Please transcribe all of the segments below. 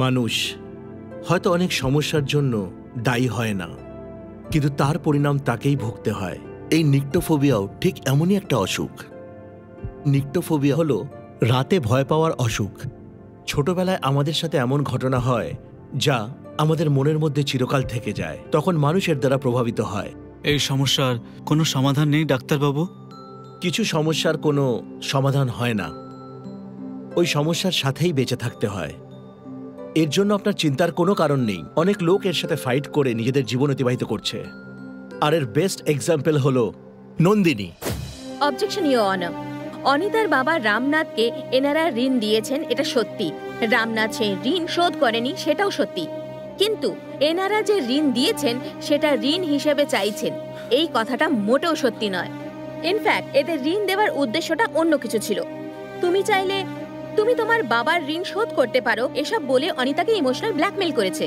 মানুষ হয়তো অনেক সমস্যার জন্য দায়ী হয় না, কিন্তু তার পরিণাম তাকেই ভুগতে হয়। এই নিক্টোফোবিয়াও ঠিক এমনই একটা অসুখ। নিক্টোফোবিয়া হলো রাতে ভয় পাওয়ার অসুখ। ছোটবেলায় আমাদের সাথে এমন ঘটনা হয় যা আমাদের মনের মধ্যে চিরকাল থেকে যায়, তখন মানুষ এর দ্বারা প্রভাবিত হয়। এই সমস্যার কোনো সমাধান নেই ডাক্তারবাবু? কিছু সমস্যার কোনো সমাধান হয় না, ওই সমস্যার সাথেই বেঁচে থাকতে হয়। এর জন্য আপনার চিন্তার কোনো কারণ নেই। অনেক লোক এর সাথে ফাইট করে নিজেদের জীবন অতিবাহিত করছে, আর এর বেস্ট এক্সাম্পল হলো নন্দিনী। অবজেকশন ইওর অনার, অনিতার বাবা রামনাথকে এনারা ঋণ দিয়েছেন, এটা সত্যি। রামনাথ সেই ঋণ শোধ করেনি, সেটাও সত্যি। কিন্তু এনারা যে ঋণ দিয়েছেন সেটা ঋণ হিসেবে চাইছেন, এই কথাটা মোটেও সত্যি নয়। ইনফ্যাক্ট এদের ঋণ দেওয়ার উদ্দেশ্যটা অন্য কিছু ছিল। তুমি চাইলে তুমি তোমার বাবার ঋণ শোধ করতে পারো, এসব বলে অনিতাকে ইমোশনাল ব্ল্যাকমেল করেছে।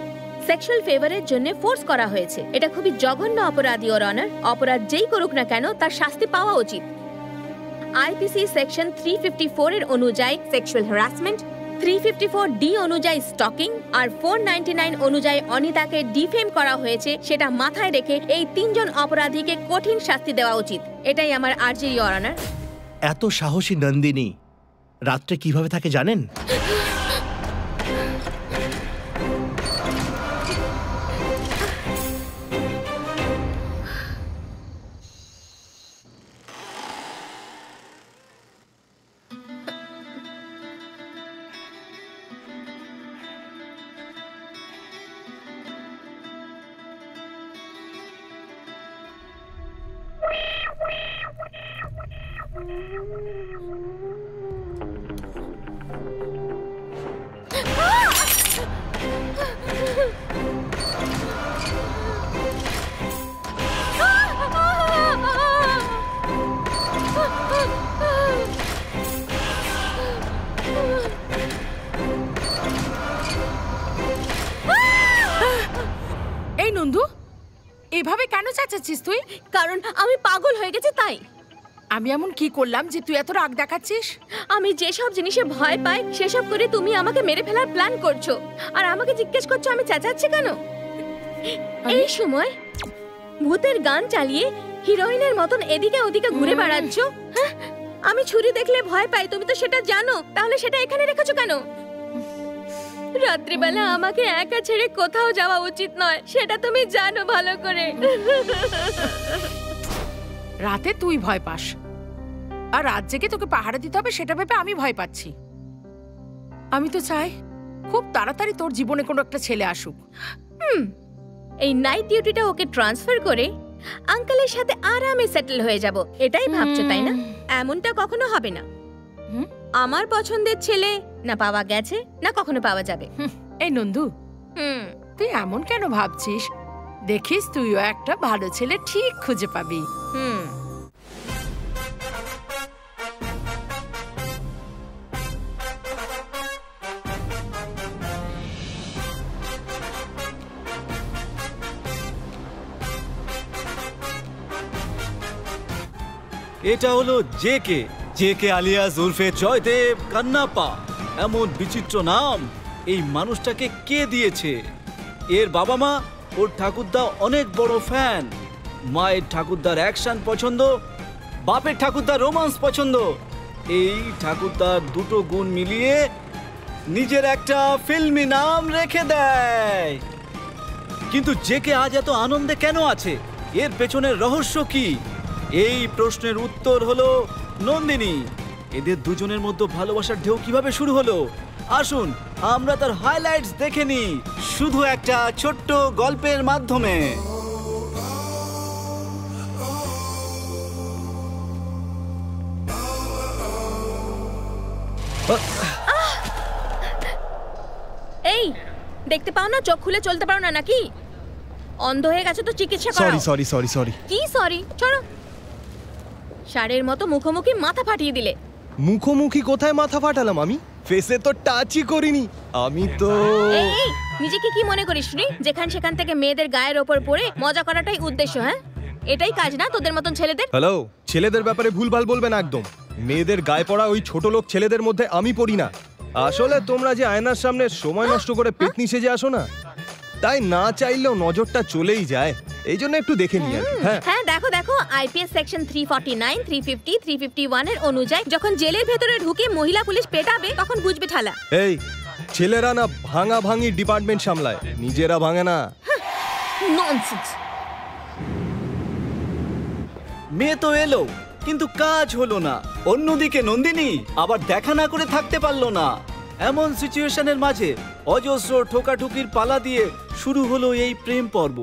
সেক্সুয়াল ফেভারের জন্য ফোর্স করা হয়েছে। এটা খুবই জঘন্য অপরাধ ইওর অনার। অপরাধ যেই করুক না কেন তার শাস্তি পাওয়া উচিত। আইপিসি সেকশন 354 এর অনুযায়ী সেক্সুয়াল হ্যারাসমেন্ট, 354D অনুযায়ী স্টকিং আর 499 অনুযায়ী অনিতাকে ডিফেম করা হয়েছে। সেটা মাথায় রেখে এই তিনজন অপরাধীকে কঠিন শাস্তি দেওয়া উচিত। এটাই আমার আর্জি ইওর অনার। এত সাহসী নন্দিনী রাত্রে কিভাবে থাকে জানেন? এই নন্দু, এভাবে কেন চেঁচাচ্ছিস তুই? কারণ আমি পাগল হয়ে গেছি তাই। আমি এমন কি করলাম যে তুই এত রাগ দেখাচ্ছিস? আমি যেসব জিনিসে ভয় পাই সেসব করে তুমি আমাকে মেরে ফেলার প্ল্যান করছো, আর আমাকে জিজ্ঞেস করছো আমি চেঁচাচ্ছি কেন। এই সময় ভূতের গান চালিয়ে হিরোইনের মতন এদিকে ওদিকে ঘুরে বেড়াচ্ছ। হ্যাঁ, আমি ছুরি দেখলে ভয় পাই, তুমি তো সেটা জানো, তাহলে সেটা এখানে রেখেছো কেন? রাত্রিবেলা আমাকে একা ছেড়ে কোথাও যাওয়া উচিত নয়, সেটা তুমি জানো ভালো করে। রাতে তুই ভয় পাস, আর রাত জেগে তোকে পাহারা দিতে হবে সেটা ভেবে আমি ভয় পাচ্ছি। আমি তো চাই খুব তাড়াতাড়ি তোর জীবনে কোনো একটা ছেলে আসুক। এই নাইট ডিউটিটা ওকে ট্রান্সফার করে আঙ্কেলের সাথে আরামে সেটেল হয়ে যাব, এটাই ভাবছো তাই না? এমনটা কখনো হবে না। আমার পছন্দের ছেলে না পাওয়া গেছে না কখনো পাওয়া যাবে। এই নন্দু, তুই এমন কেন ভাবছিস? দেখিস তুইও একটা ভালো ছেলে ঠিক খুঁজে পাবি। এটা হলো জেকে, জেকে আলিয়াস উর্ফে জয়দেব কান্নাপ্পা। এমন বিচিত্র নাম এই মানুষটাকে কে দিয়েছে? এর বাবা মা ওর ঠাকুরদা অনেক বড় ফ্যান। মায়ের ঠাকুরদার অ্যাকশন পছন্দ, বাপের ঠাকুরদার রোমান্স পছন্দ। এই ঠাকুরদার দুটো গুণ মিলিয়ে নিজের একটা ফিল্মি নাম রেখে দেয়। কিন্তু জেকে আজ এত আনন্দে কেন আছে? এর পেছনের রহস্য কি? এই প্রশ্নের উত্তর হলো নন্দিনী। এদের দুজনের মধ্যে ভালোবাসার ঢেউ কিভাবে শুরু হলো আসুন আমরা তার হাইলাইটস দেখে নিই শুধু একটা ছোট্ট গল্পের মাধ্যমে। এই দেখতে পাও না, চোখ খুলে চলতে পারো না নাকি? অন্ধ হয়ে গেছো তো চিকিৎসা করাও। সরি। কি সরি? চলো। ষাঁড়ের মতো মুখোমুখি মাথা ফাটিয়ে দিলে। মুখোমুখি কোথায় মাথা ফাটালাম আমি? ফেসে তো টাচই করিনি আমি তো। এই নিজেকে কি মনে করিস রে? যেখান সেখান থেকে মেয়েদের গায়ের ওপর পড়ে মজা করাটাই উদ্দেশ্য? হ্যাঁ, এটাই কাজ না তোদের মতন ছেলেদের? হ্যালো, ছেলেদের ব্যাপারে ভুলভাল বলবেন একদম। মেয়েদের গায়ে পড়া ওই ছোট লোক ছেলেদের মধ্যে আমি পড়ি না। আসলে তোমরা যে আয়নার সামনে সময় নষ্ট করে পেতনি সেজে আসো না, তাই না চাইলেও নজরটা চলেই যায়। এই জন্য একটু দেখে নিই আর কি। হ্যাঁ হ্যাঁ দেখো দেখো, আইপিএস সেকশন 349, 350, 351 এর অনুযায়ী যখন জেলের ভেতরে ঢুকে মহিলা পুলিশ পেটাবে তখন বুঝবে ঠালা। এই ছেলেরা না ভাঙা ভাঙি ডিপার্টমেন্ট সামলায়, নিজেরা ভাঙে না। ননসেন্স। মেয়ে তো এলো কিন্তু কাজ হলো না। অন্যদিকে নন্দিনী আবার দেখা না করে থাকতে পারলো না। এমন সিচুয়েশনের মাঝে অজস্র ঠোকাঠুকির পালা দিয়ে শুরু হলো এই প্রেম পর্ব।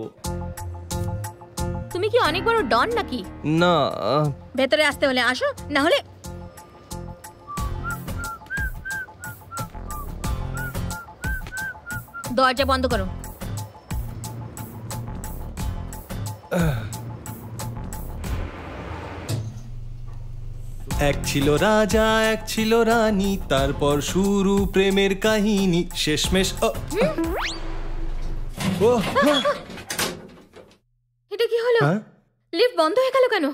তুমি কি অনেক বড় ডন নাকি? না ভেতরে আসতে হলে আসো, না হলে দরজা বন্ধ করো। এক ছিল রাজা, এক ছিল রানী, তারপর শুরু প্রেমের কাহিনী, শেষমেশ এটা কি হলো? লিফট বন্ধ হয়ে গেল কেন?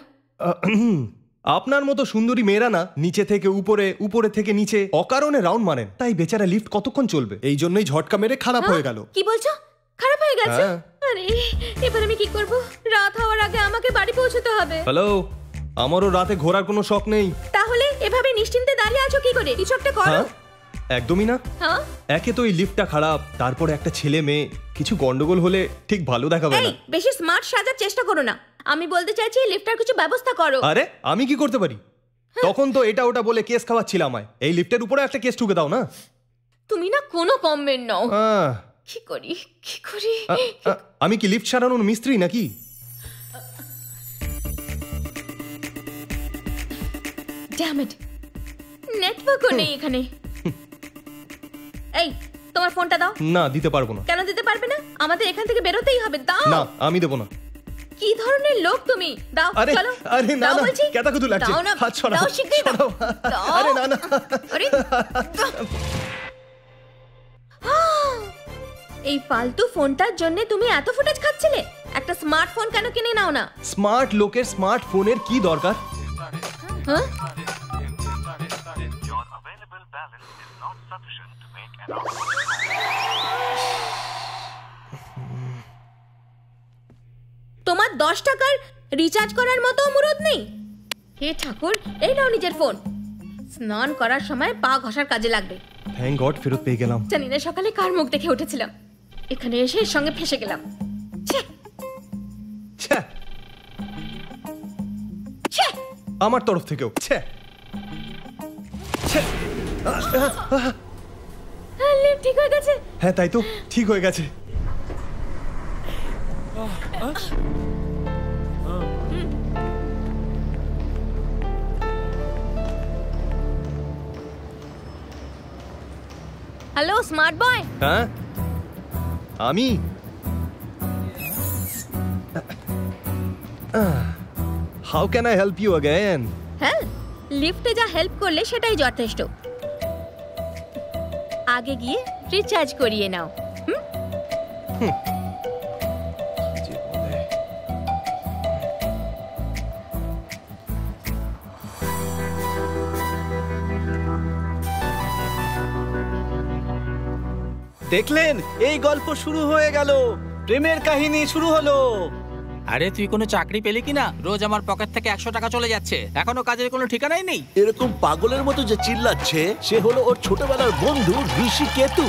আপনার মতো সুন্দরী মেয়েরা না নিচে থেকে উপরে, উপরে থেকে নিচে অকারণে রাউন্ড মারেন, তাই বেচারা লিফট কতক্ষণ চলবে, এই জন্যই ঝটকা মেরে খারাপ হয়ে গেল। কি বলছো? খারাপ হয়ে গেছে? হ্যাঁ। আরে এবার আমি কি করব? রাত হওয়ার আগে আমাকে বাড়ি পৌঁছতে হবে। হ্যালো, আমারও রাতে ঘোরার কোনো শখ নেই। তাহলে এভাবে নিশ্চিন্তে দাঁড়িয়ে আছো কি করে? কিছু একটা করো। হ্যাঁ একদমই না। হ্যাঁ একে তো এই লিফটটা খারাপ, তারপরে একটা ছেলে মেয়ে, কিছু গন্ডগোল হলে ঠিক ভালো দেখাবে এই না। বেশি স্মার্ট সাজার চেষ্টা করো না। আমি বলতে চাইছি লিফটার কিছু ব্যবস্থা করো। আরে আমি কি করতে পারি? তখন তো এটা ওটা বলে কেস খাওয়াচ্ছিল আমায়। এই লিফটের উপরে একটা কেস ঠুকে দাও না। তুমি না কোনো কমেন্ট নাও। আহ, কি করি কি করি? আমি কি লিফট সারানোর মিস্ত্রি নাকি? ড্যাম ইট, নেটওয়ার্কও নেই এখানে। এই তোমার ফোনটা দাও। না দিতে পারবো না। কেন দিতে পারবে না? আমাদের এখান থেকে বেরোতেই হবে। দাও। না আমি দেবো না। কি ধরনের লোক তুমি? দাও। আরে চলো। আরে না দাও না, বলছি। কেতা কুতু লাগছে। দাও না। হাত সরাও। দাও শিগগিরই দাও। সরাও। দাও। আরে না না। আরে এই ফালতু ফোনটার জন্য তুমি এত ফুটেজ খাচ্ছিলে? একটা স্মার্টফোন কেন কিনে নাও না? স্মার্ট লোকের স্মার্টফোনের কি দরকার? হ্যাঁ? তোমার 10 টাকার রিচার্জ করার মতো মুরদ নেই? হে ঠাকুর, এই নাও নিজের ফোন। স্নান করার সময় পা ঘষার কাজে লাগবে। থ্যাঙ্ক গড ফেরত পেয়ে গেলাম। জানি না সকালে কার মুখ দেখে উঠেছিলাম, এখানে এসে এর সঙ্গে ফেসে গেলাম। ছ্যা, ছ্যা, ছ্যা। আমার তরফ থেকেও ছ্যা। ছ্যা। লিফট ঠিক হয়ে গেছে। হ্যাঁ তাই তো, ঠিক হয়ে গেছে। Hello smart boy. হ্যাঁ আমি how can I help you again? হ্যাঁ, লিফটে যা হেল্প করলে সেটাই যথেষ্ট। আগে গিয়ে রিচার্জ করিয়ে নাও। দেখলেন, এই গল্প শুরু হয়ে গেল, প্রেমের কাহিনী শুরু হলো। আরে তুই কোনো চাকরি পেলি কিনা? রোজ আমার পকেট থেকে 100 টাকা চলে যাচ্ছে, এখনো কাজের কোনো ঠিকানাই নেই। এরকম পাগলের মতো যে চিল্লাচ্ছে সে হলো ওর ছোটবেলার বন্ধু ঋষি কেতু।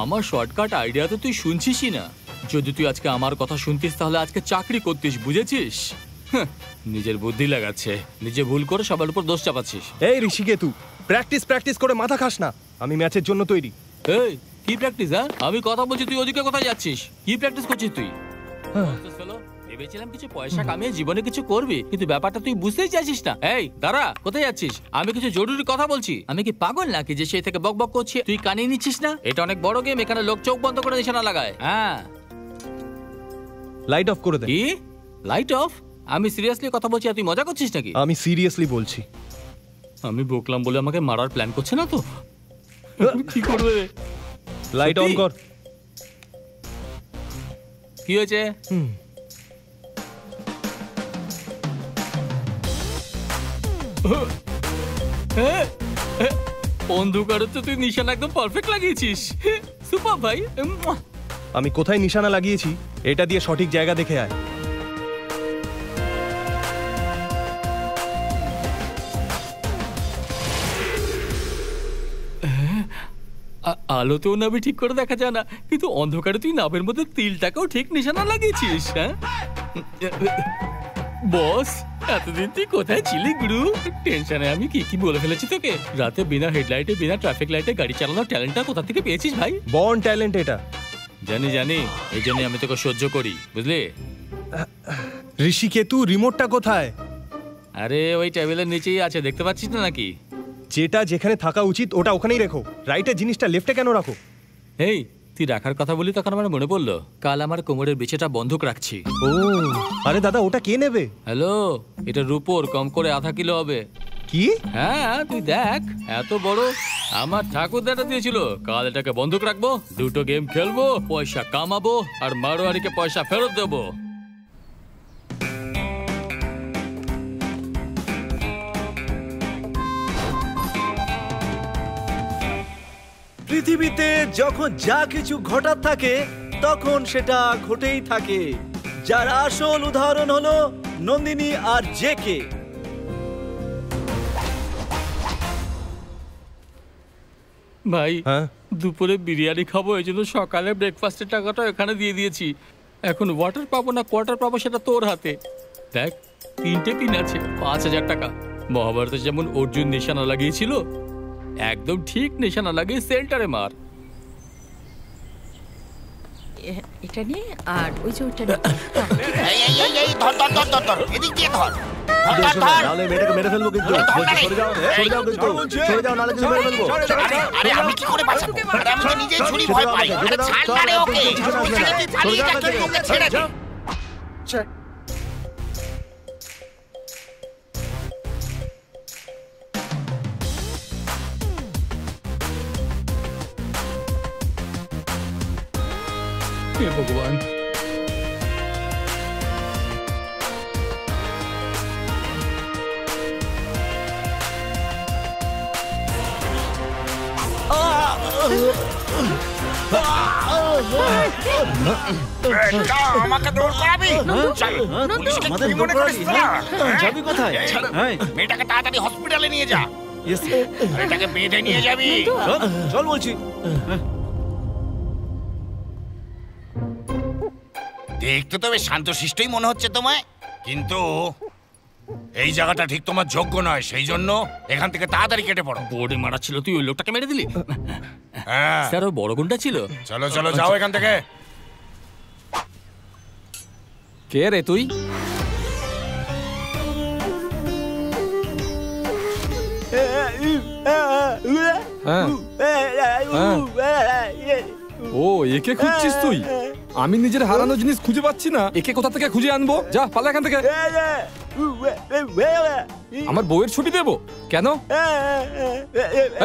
আমার শর্টকাট আইডিয়া তো তুই শুনছিসই না। যদি তুই আজকে আমার কথা শুনতিস তাহলে আজকে চাকরি করতিস, বুঝেছিস? নিজের বুদ্ধি লাগাচ্ছে, নিজে ভুল করে সবার উপর দোষ চাপাচ্ছিস। এই ঋষিকেতু, প্র্যাকটিস করে মাথা খাস না। আমি ম্যাচের জন্য তৈরি। এই কি প্র্যাকটিস? হ্যাঁ আমি কথা বলছি, তুই ওদিকে কোথায় যাচ্ছিস? কি প্র্যাকটিস করছিস তুই? ভেবেছিলাম কিছু পয়সা কামিয়ে জীবনে কিছু করবি, কিন্তু ব্যাপারটা তুই বুঝতেই চাইছিস না। এই দাঁড়া, কোথায় যাচ্ছিস? আমি কিছু জরুরি কথা বলছি। আমি কি পাগল নাকি যে সেই থেকে বক বক করছি? তুই কানিয়ে নিচ্ছিস না? এটা অনেক বড় গেম, এখানে লোক চোখ বন্ধ করে নিশানা লাগায়। হ্যাঁ, লাইট অফ করে দে। কি লাইট অফ? আমি সিরিয়াসলি কথা বলছি আর তুই মজা করছিস নাকি? আমি সিরিয়াসলি বলছি। আমি বকলাম বলে আমাকে মারার প্ল্যান করছে না তো? কি করবে? লাইট অন সত্যি? কর। কি হয়েছে? অন্ধকারে তো তুই নিশানা একদম পারফেক্ট লাগিয়েছিস। সুপার ভাই। আমি কোথায় নিশানা লাগিয়েছি এটা দিয়ে সঠিক জায়গা দেখে আয়। আলোতেও নাবি ঠিক করে দেখা যায় না, কিন্তু অন্ধকারে তুই নাবের মধ্যে তিলটাকেও ঠিক নিশানা লাগিয়েছিস। হ্যাঁ বস, এতদিন তুই কোথায় ছিলি গুরু? টেনশনে আমি কি কি বলে ফেলেছি তোকে। রাতে বিনা হেডলাইটে বিনা ট্রাফিক লাইটে গাড়ি চালানোর ট্যালেন্টটা কোথা থেকে পেয়েছিস ভাই? বর্ন ট্যালেন্ট এটা। জানি জানি, এই জন্য আমি তোকে সহ্য করি, বুঝলি? ঋষিকেতু, রিমোটটা কোথায়? আরে ওই টেবিলের নিচেই আছে, দেখতে পাচ্ছিস না নাকি? যেটা যেখানে থাকা উচিত ওটা ওখানেই রেখো, রাইটের জিনিসটা লেফটে কেন রাখো? এই তুই রাখার কথা বলি তখন আমার মনে পড়লো, কাল আমার কোমরের বিছেটা বন্ধক রাখছি। ও আরে দাদা, ওটা কে নেবে? হ্যালো, এটা রূপোর, কম করে আধা কিলো হবে। কি? হ্যাঁ তুই দেখ, এত বড় আমার ঠাকুরদাটা দিয়েছিল। কাল এটাকে বন্ধক রাখবো, দুটো গেম খেলবো, পয়সা কামাবো, আর মারোয়ারিকে পয়সা ফেরত দেবো। পৃথিবীতে যখন যা কিছু ঘটার থাকে তখন সেটা ঘটেই থাকে। যার আসল উদাহরণ হলো নন্দিনী আর জেকে। ভাই হ্যাঁ? দুপুরে বিরিয়ানি খাবো, এই জন্য সকালে ব্রেকফাস্টের টাকাটা এখানে দিয়ে দিয়েছি। এখন ওয়াটার পাবো না কোয়ার্টার পাবো সেটা তোর হাতে। দেখ 3টে পিন আছে, 5,000 টাকা। মহাভারতে যেমন অর্জুন নিশানা লাগিয়েছিল, একদম ঠিক নিশানা লাগিয়ে সেন্টারে মার। এটা নিয়ে আর ওই যে ওইটা নিয়ে। এই ধর এদিক দিয়ে ধর। নাহলে মেয়েটাকে মেরে ফেলবো কিন্তু। বলছি, সরে যাও, সরে যাও কিন্তু, সরে যাও, নাহলে কিন্তু মেরে ফেলবো। আরে আমি কি করে বাঁচাবো? আরে আমি তো নিজেই ছুরি ভয় পাই। আরে ছাড় না রে ওকে। পালিয়ে যাচ্ছে, ওকে ছেড়ে দে। হে ভগবান, আমাকে দৌড় করাবি? চল, পুলিশকে কি মনে করিস তোরা? যাবি কোথায়? হ্যাঁ, মেয়েটাকে তাড়াতাড়ি হসপিটালে নিয়ে যা। yes, আর এটাকে বেঁধে নিয়ে যাবি। চল, চল বলছি। দেখতে তো বেশ শান্তশিষ্টই মনে হচ্ছে তোমায়, কিন্তু এই জায়গাটা ঠিক তোমার যোগ্য নয়, সেই জন্য এখান থেকে তাড়াতাড়ি কেটে পড়ো। বোর্ডে মারা ছিল, তুই ওই লোকটাকে মেরে দিলি। হ্যাঁ, স্যার ওই বড় গুন্ডা ছিল। চলো চলো যাও এখান থেকে। কে রে তুই? ও একে খুঁজছিস তুই? আমি নিজের হারানো জিনিস খুঁজে পাচ্ছি না, একে কোথা থেকে খুঁজে আনবো? যা পালা এখান থেকে। আমার বউয়ের ছুটি দেবো কেন?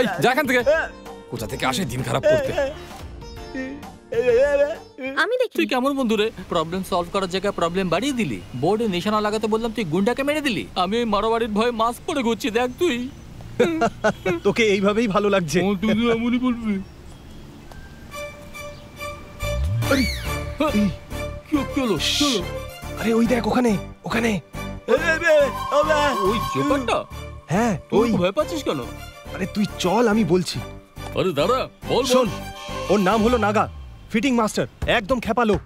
এই যা এখান থেকে। কোথা থেকে আসে দিন খারাপ করতে। আমি দেখি তুই কেমন বন্ধু রে? প্রবলেম সলভ করার জায়গায় প্রবলেম বাড়িয়ে দিলি। বোর্ডে নিশানা লাগাতে বললাম, তুই গুন্ডাকে মেরে দিলি। আমি ওই মারাবাড়ির ভয়ে মাস্ক পরে ঘুরছি, দেখ তুই। তোকে এইভাবেই ভালো লাগছে? তুই এমনই বলবি। কি হলো? চলো। আরে ওই দেখ, ওখানে ওখানে। ওই জোকারটা? হ্যাঁ তুই ওই। ভয় পাচ্ছিস কেন? আরে তুই চল, আমি বলছি। আরে দাঁড়া, বল। শোন, ওর নাম হলো নাগা, ফিটিং মাস্টার, একদম খেপালো।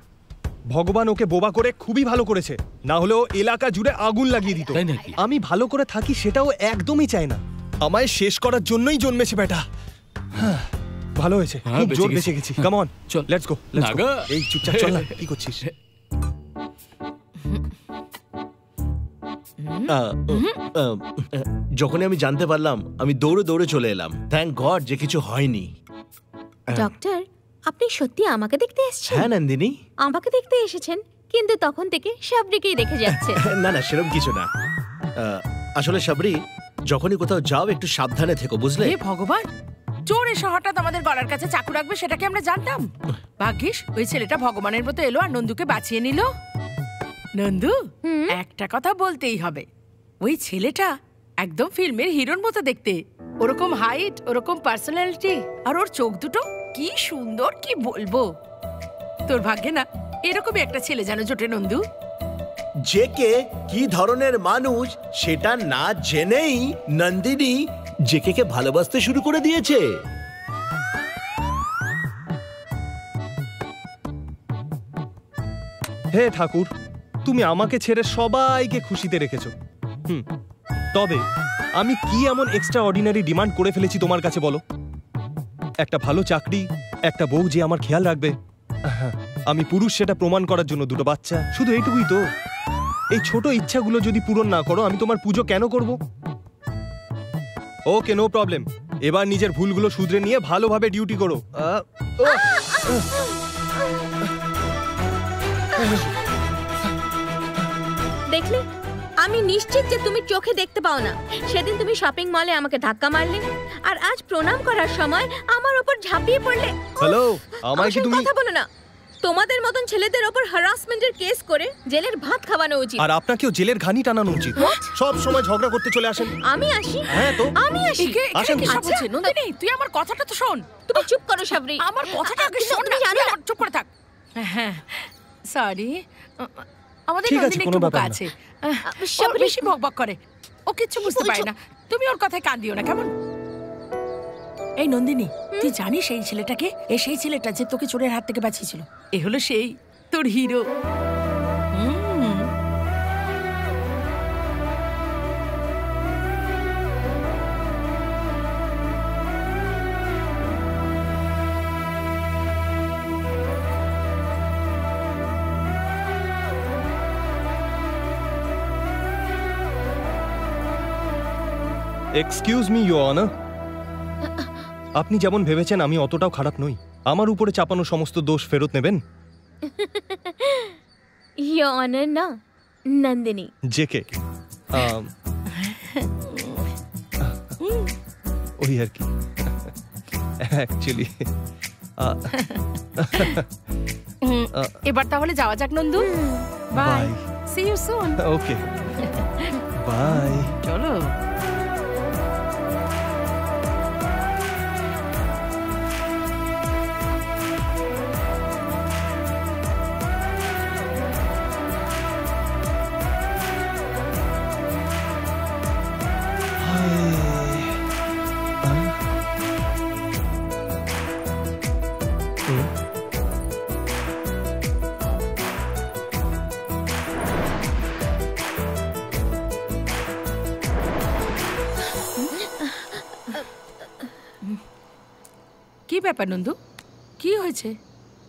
ভগবান ওকে বোবা করে খুবই ভালো করেছে, না হলেও এলাকা জুড়ে আগুন লাগিয়ে দিত। তাই নাকি? আমি ভালো করে থাকি সেটাও একদমই চায় না, আমায় শেষ করার জন্যই জন্মেছে বেটা। ভালো হয়েছে, হ্যাঁ, খুব বেঁচে জোর গেছি। বেঁচে গেছি। কাম অন, চল। Let's go. নাগা। এই চুপচাপ চল না, কি করছিস? যখনই আমি জানতে পারলাম, আমি দৌড়ে দৌড়ে চলে এলাম। থ্যাংক গড যে কিছু হয়নি। ডক্টর, আপনি সত্যি আমাকে দেখতে এসেছেন? হ্যাঁ নন্দিনী। আমাকে দেখতে এসেছেন, কিন্তু তখন থেকে সাবরিকেই দেখে যাচ্ছে। না না, সেরকম কিছু না। আসলে সাবরি, যখনই কোথাও যাও একটু সাবধানে থেকো, বুঝলে? হে ভগবান, চোর এসে হঠাৎ আমাদের গলার কাছে চাকু রাখবে সেটা কি আমরা জানতাম? ভাগ্যিস ওই ছেলেটা ভগবানের মতো এলো আর নন্দুকে বাঁচিয়ে নিল। নন্দু, একটা কথা বলতেই হবে, ওই ছেলেটা একদম ফিল্মের হিরোর মতো দেখতে। ওরকম হাইট, ওরকম পার্সোনালিটি, আর ওর চোখ দুটো কি সুন্দর, কি বলবো। তোর ভাগ্যে না এরকমই একটা ছেলে যেন জোটে নন্দু। যে কে কি ধরনের মানুষ সেটা না জেনেই নন্দিনী জেকে কে ভালোবাসতে শুরু করে দিয়েছে। হে ঠাকুর, তুমি আমাকে ছেড়ে সবাইকে খুশিতে রেখেছো। তবে আমি কি এমন এক্সট্রা অর্ডিনারি ডিমান্ড করে ফেলেছি তোমার কাছে বলো? একটা ভালো চাকরি, একটা বউ যে আমার খেয়াল রাখবে, আমি পুরুষ সেটা প্রমাণ করার জন্য দুটো বাচ্চা, শুধু এইটুকুই তো। এই ছোট ইচ্ছাগুলো যদি পূরণ না করো আমি তোমার পুজো কেন করব? ওকে, নো প্রবলেম। এবার নিজের ভুলগুলো শুধরে নিয়ে ভালোভাবে ডিউটি করো। দেখলে, আমি নিশ্চিত যে তুমি চোখে দেখতে পাও না। সেদিন তুমি শপিং মলে আমাকে ধাক্কা মারলে, আর আজ প্রণাম করার সময় আমার উপর ঝাঁপিয়ে পড়লে। হ্যালো, আমায় কি তুমি কথা বলো না। তোমাদের মতন ছেলেদের উপর হ্যারাসমেন্টের কেস করে জেলের ভাত খাওয়ানো উচিত। আর আপনাকেও জেলের ঘানি টানানো উচিত। সব সময় ঝগড়া করতে চলে আসেন। আমি আসি? হ্যাঁ তো আমি আসি। আসেন। নন্দিনী, তুই আমার কথাটা তো শোন। তুমি চুপ করো সাবরি। আমার কথাটা আগে শোন না। জানো না, চুপ করে থাক। হ্যাঁ, সরি। আমাদের ঠিক আছে, নন্দিনী কোনো একটু বোকা ব্যাপার না। আছে। ও বেশি বকবক করে, ও কিচ্ছু বুঝতে পারে না। তুমি ওর কথায় কান দিও না, কেমন? এই নন্দিনী, তুই জানিস এই ছেলেটাকে? সেই ছেলেটা যে তোকে চোরের হাত থেকে বাঁচিয়েছিল, এ হলো সেই তোর hero. Excuse me your honour, আপনি যেমন ভেবেছেন আমি অতটাও খারাপ নই। আমার উপরে চাপানো সমস্ত দোষ ফেরত নেবেন? ইয়োর অনার না, নন্দিনী। জেকে ওই আর কি, অ্যাকচুয়ালি। এবার তাহলে যাওয়া যাক Nandu. Bye, see you soon. Okay, bye. চলো। কি ব্যাপার নন্দু, কি হয়েছে?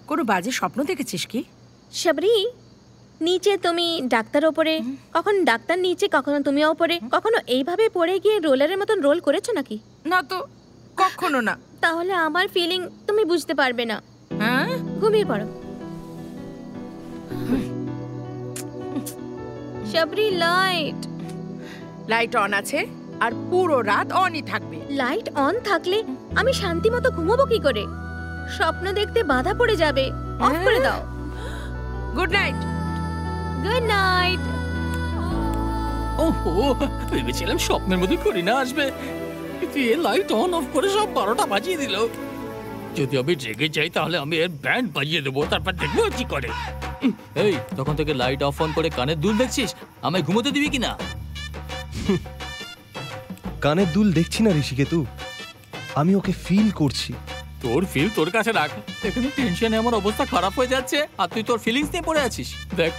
কোনো বাজে স্বপ্ন দেখেছিস কি? সাবরি, নিচে তুমি ডাক্তার ওপরে, কখনো ডাক্তার নিচে, কখনো তুমি ওপরে, কখনো এইভাবে পড়ে গিয়ে রোলারের মতন রোল করেছো নাকি? না তো, কখনো না। তাহলে আমার ফিলিং তুমি বুঝতে পারবে না। হ্যাঁ, ঘুমিয়ে পড়ো। সাবরি, লাইট অন আছে আর পুরো রাত অনই থাকবে। লাইট অন থাকলে আমি শান্তি মতো ঘুমোবো কি করে? স্বপ্ন দেখতে বাধা পড়ে যাবে। অফ করে দাও। Good night. Good night. ওহো, ভেবেছিলাম স্বপ্নের মধ্যে করিনা আসবে, কিন্তু এ লাইট অন অফ করে সব 12টা বাজিয়ে দিল। যদি আমি জেগে যাই তাহলে আমি এর ব্যান্ড বাজিয়ে দেবো, তারপর দেখবো কি করে। এই, তখন থেকে লাইট অফ অন করে কানের দুল দেখছিস, আমায় ঘুমোতে দিবি কিনা? কানের দুল দেখছি না ঋষিকেতু, আমি ওকে ফিল করছি। তোর ফিল তোর কাছে রাখ। এখানে টেনশনে আমার অবস্থা খারাপ হয়ে যাচ্ছে, আর তুই তোর ফিলিংস নিয়ে পড়ে আছিস। দেখ,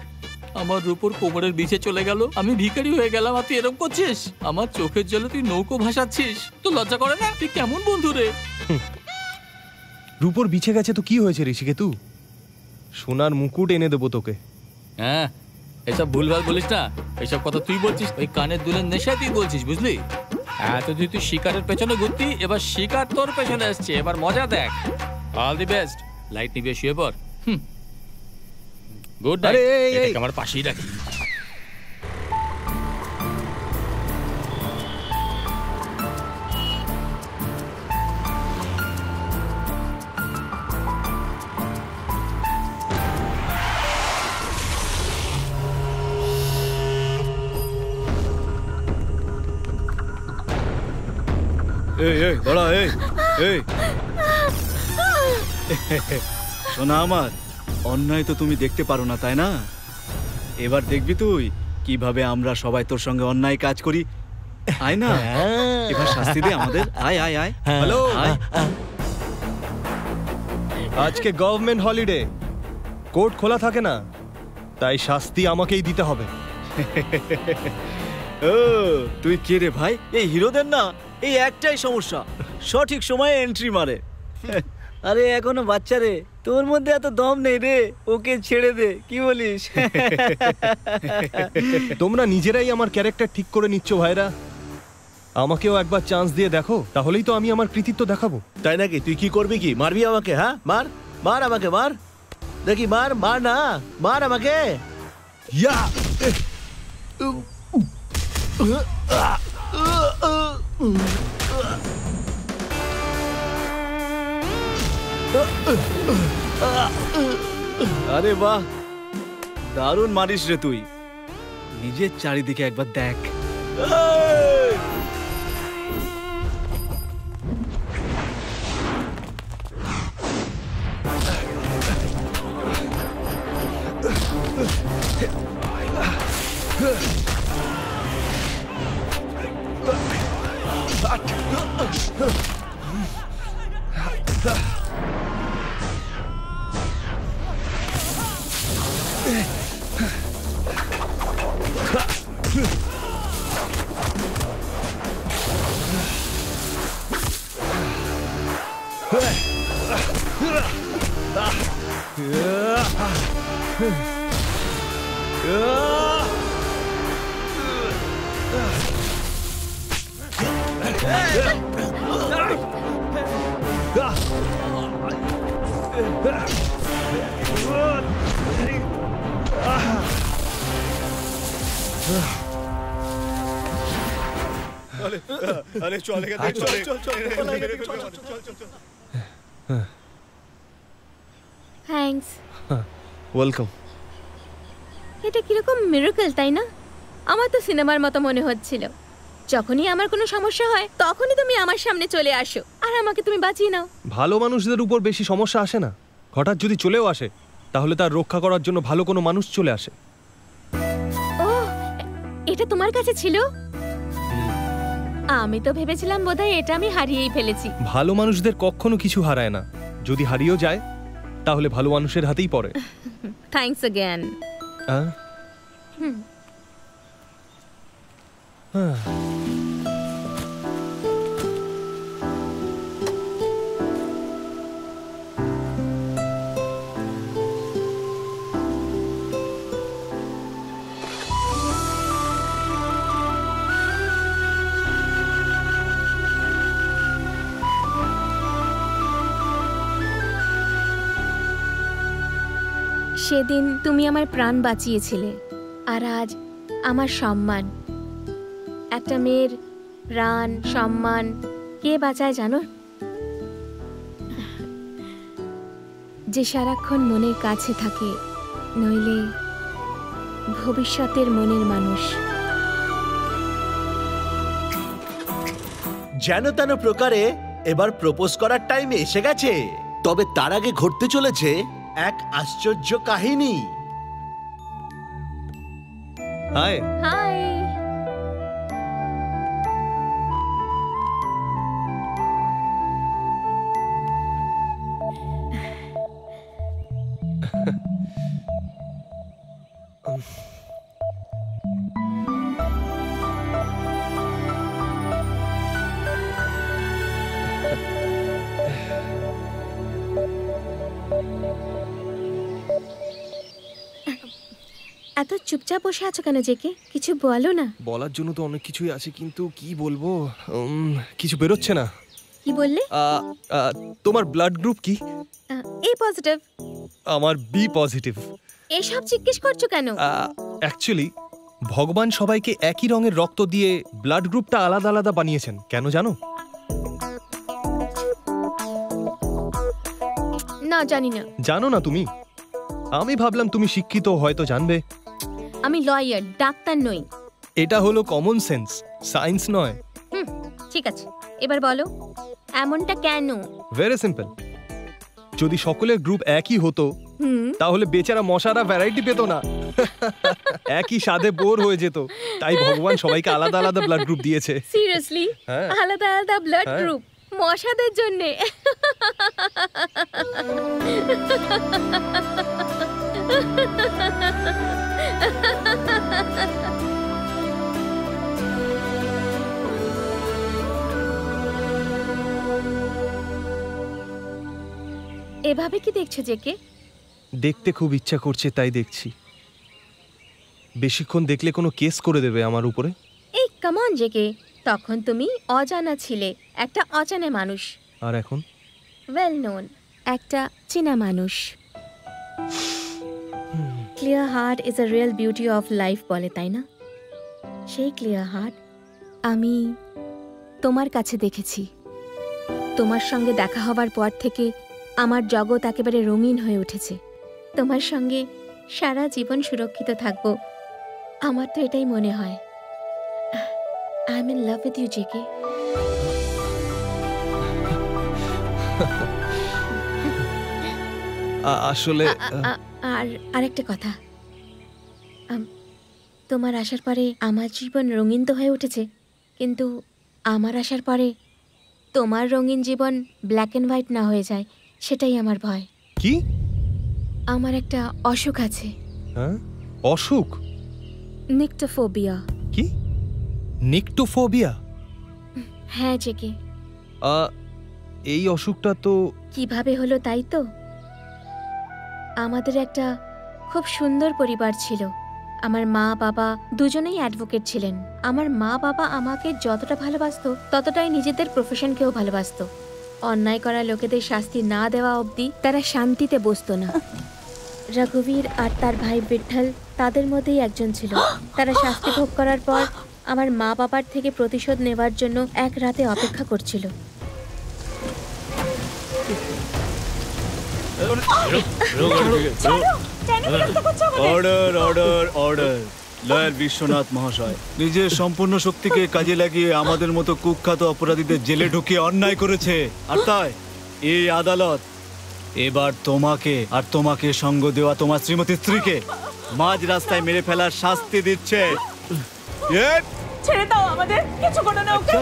আমার রূপর কোমরের বিছে চলে গেল, আমি ভিখারি হয়ে গেলাম, আর তুই এরকম করছিস। আমার চোখের জলে তুই নৌকো ভাসাচ্ছিস। তো লজ্জা করে না? তুই কেমন বন্ধু রে? রূপর বিছে গেছে তো কি হয়েছে ঋষিকেতু? সোনার মুকুট এনে দেবো তোকে। হ্যাঁ, এসব ভুলভাল বলিস না। এসব কথা তুই বলছিস ওই কানের দুলের নেশায় তুই বলছিস, বুঝলি? এতদিন তুই শিকারের পেছনে ঘুরতি, এবার শিকার তোর পেছনে আসছে। এবার মজা দেখ। All the best. লাইট নিবে, শুয়ে পড়। Good night. এটাকে আমার পাশেই রাখি। এই এই দাঁড়া, এই এই শোনা আমার, অন্যায় তো তুমি দেখতে পারো না, তাই না? এবার দেখবি তুই কিভাবে আমরা সবাই তোর সঙ্গে অন্যায় কাজ করি। আয় না, এবার শাস্তি দে আমাদের। আয় আয় আয়। হ্যালো, আয়। আজকে গভর্নমেন্ট হলিডে, কোর্ট খোলা থাকে না, তাই শাস্তি আমাকেই দিতে হবে। ও তুই কে রে ভাই? এই হিরোদের না এই একটাই সমস্যা, সঠিক সময়ে এন্ট্রি মারে। আরে এখনো বাচ্চা রে, তোর মধ্যে এত দম নেই রে, ওকে ছেড়ে দে, কি বলিস? তোমরা নিজেরাই আমার ক্যারেক্টার ঠিক করে নিচ্ছ ভাইরা। আমাকেও একবার চান্স দিয়ে দেখো, তাহলেই তো আমি আমার কৃতিত্ব দেখাবো। তাই নাকি? তুই কি করবি? কি মারবি আমাকে? হ্যাঁ, মার মার আমাকে, মার দেখি, মার মার না, মার আমাকে। ইয়া! আরে বাহ, দারুণ মারিস রে তুই। নিজের চারিদিকে একবার দেখ। আরে চল এখান থেকে, চল চল চল। থ্যাঙ্কস। ওয়েলকাম। এটা কিরকম মিরাকল, তাই না? আমার তো সিনেমার মতো মনে হচ্ছিল। যখনই আমার কোনো সমস্যা হয় তখনই তুমি আমার সামনে চলে আসো আর আমাকে তুমি বাঁচিয়ে নাও। ভালো মানুষদের উপর বেশি সমস্যা আসে না, হঠাৎ যদি চলেও আসে তাহলে তার রক্ষা করার জন্য ভালো কোনো মানুষ চলে আসে। ও, এটা তোমার কাছে ছিল? আমি তো ভেবেছিলাম বোধহয় এটা আমি হারিয়েই ফেলেছি। ভালো মানুষদের কখনো কিছু হারায় না, যদি হারিয়েও যায় তাহলে ভালো মানুষের হাতেই পড়ে। Thanks again. সেদিন তুমি আমার প্রাণ বাঁচিয়েছিলে, আর আজ আমার সম্মান। একটা মেয়ের প্রাণ সম্মান কে বাঁচায় জানো? যে সারাক্ষণ মনের কাছে থাকে, নইলে ভবিষ্যতের মনের মানুষ। যেন তেন প্রকারে এবার প্রপোজ করার টাইম এসে গেছে, তবে তার আগে ঘটতে চলেছে এক আশ্চর্য কাহিনী। হাই। হাই। এত চুপচাপ বসে আছো কেন জেকে? কিছু বলো না। বলার জন্য তো অনেক কিছুই আছে, কিন্তু কি বলবো, কিছু বেরোচ্ছে না। কি বললে? তোমার ব্লাড গ্রুপ কি? এ পজিটিভ। আমার বি পজিটিভ। এসব জিজ্ঞেস করছো কেন? অ্যাকচুয়ালি ভগবান সবাইকে একই রঙের রক্ত দিয়ে ব্লাড গ্রুপটা আলাদা আলাদা বানিয়েছেন। কেন জানো? না, জানি না। জানো না তুমি? আমি ভাবলাম তুমি শিক্ষিত, হয়তো জানবে। আমি লয়ার, ডাক্তার নই। এটা হলো কমন সেন্স, সায়েন্স নয়। ঠিক আছে। এবার বলো এমনটা কেন? Very simple. যদি সকলের গ্রুপ একই হতো তাহলে বেচারা মশারা ভ্যারাইটি পেত না, একই স্বাদে বোর হয়ে যেত। তাই ভগবান সবাইকে আলাদা আলাদা ব্লাড গ্রুপ দিয়েছে। সিরিয়াসলি? হ্যাঁ। আলাদা আলাদা ব্লাড গ্রুপ মশাদের জন্য? এভাবে কি দেখছো জেকে? দেখতে খুব ইচ্ছা করছে তাই দেখছি। বেশিক্ষণ দেখলে কোনো কেস করে দেবে আমার উপরে। এই কাম অন জেকে, তখন তুমি অজানা ছিলে, একটা অচেনা মানুষ। আর এখন ওয়েল নোন, একটা চেনা মানুষ। Clear heart is a real beauty of life বলে, তাই না? সেই ক্লিয়ার হার্ট আমি তোমার কাছে দেখেছি। তোমার সঙ্গে দেখা হবার পর থেকে আমার জগৎ একেবারে রঙিন হয়ে উঠেছে। তোমার সঙ্গে সারা জীবন সুরক্ষিত থাকবো, আমার তো এটাই মনে হয়। I am in love with you JK. আসলে আর আরেকটা কথা, তোমার আসার পরে আমার জীবন রঙিন তো হয়ে উঠেছে, কিন্তু আমার আসার পরে তোমার রঙিন জীবন ব্ল্যাক অ্যান্ড হোয়াইট না হয়ে যায়, সেটাই আমার ভয়। কি? আমার একটা অসুখ আছে। হ্যাঁ? অসুখ? নিক্টোফোবিয়া। কি? নিক্টোফোবিয়া? হ্যাঁ জেকে। এই অসুখটা তো কিভাবে হলো তাই তো? আমাদের একটা খুব সুন্দর পরিবার ছিল। আমার মা বাবা দুজনেই অ্যাডভোকেট ছিলেন। আমার মা বাবা আমাকে যতটা ভালোবাসতো ততটাই নিজেদের প্রফেশনকেও ভালোবাসতো। অন্যায় করা লোকেদের শাস্তি না দেওয়া অবধি তারা শান্তিতে বসতো না। রঘুবীর আর তার ভাই বিঠল তাদের মধ্যেই একজন ছিল। তারা শাস্তি ভোগ করার পর আমার মা বাবার থেকে প্রতিশোধ নেওয়ার জন্য এক রাতে অপেক্ষা করছিল। Order order order. Lawyer Biswanath মহাশয় নিজের সম্পূর্ণ শক্তিকে কাজে লাগিয়ে আমাদের মতো কুখ্যাত অপরাধীদের জেলে ঢুকিয়ে অন্যায় করেছে। আর তাই এই আদালত এবার তোমাকে আর তোমাকে সঙ্গ দেওয়া তোমার শ্রীমতী স্ত্রীকে মাঝ রাস্তায় মেরে ফেলার শাস্তি দিচ্ছে। ছেড়ে দাও আমাদের, কিছু করো না ওকে।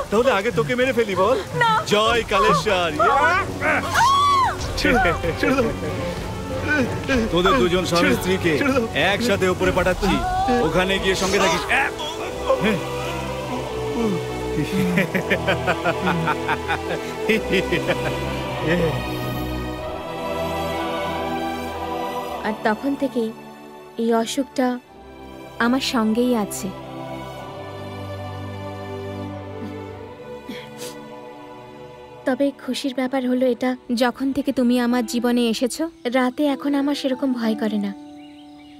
তাহলে আগে তোকে মেরে ফেলি বল। জয় কালেশ্বর। তোদের দুজন স্বামী স্ত্রীকে একসাথে উপরে পাঠাচ্ছি, ওখানে গিয়ে সঙ্গে থাকিস। আর তখন থেকেই এই অসুখটা আমার সঙ্গেই আছে। তবে খুশির ব্যাপার হলো এটা, যখন থেকে তুমি আমার জীবনে এসেছো রাতে এখন আমার সেরকম ভয় করে না।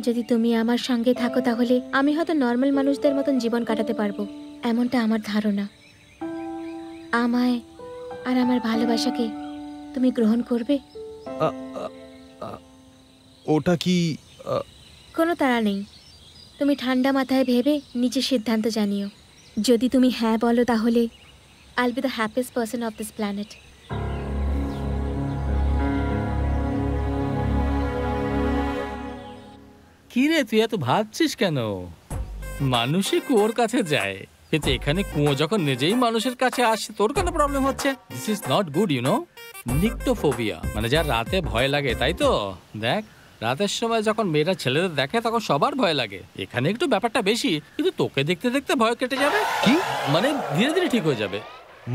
যদি তুমি আমার সঙ্গে থাকো তাহলে আমি হয়তো নর্মাল মানুষদের মতন জীবন কাটাতে পারবো, এমনটা আমার ধারণা। আমায় আর আমার ভালোবাসাকে তুমি গ্রহণ করবে? ওটা কি? কোনো তাড়া নেই, তুমি ঠান্ডা মাথায় ভেবে নিজের সিদ্ধান্ত জানিও। যদি তুমি হ্যাঁ বলো তাহলে I'll be the happiest person of this planet. কি রে, তুই এত ভাবছিস কেন? মানুষই কুয়োর কাছে যায়, কিন্তু এখানে কুয়ো যখন নিজেই মানুষের কাছে আসে তোর কেন প্রবলেম হচ্ছে? This is not good, you know. Nyctophobia মানে যার রাতে ভয় লাগে, তাই তো? দেখ, রাতের সময় যখন মেয়েরা ছেলেদের দেখে তখন সবার ভয় লাগে। এখানে একটু ব্যাপারটা বেশি, কিন্তু তোকে দেখতে দেখতে ভয় কেটে যাবে। কি মানে ধীরে ধীরে ঠিক হয়ে যাবে।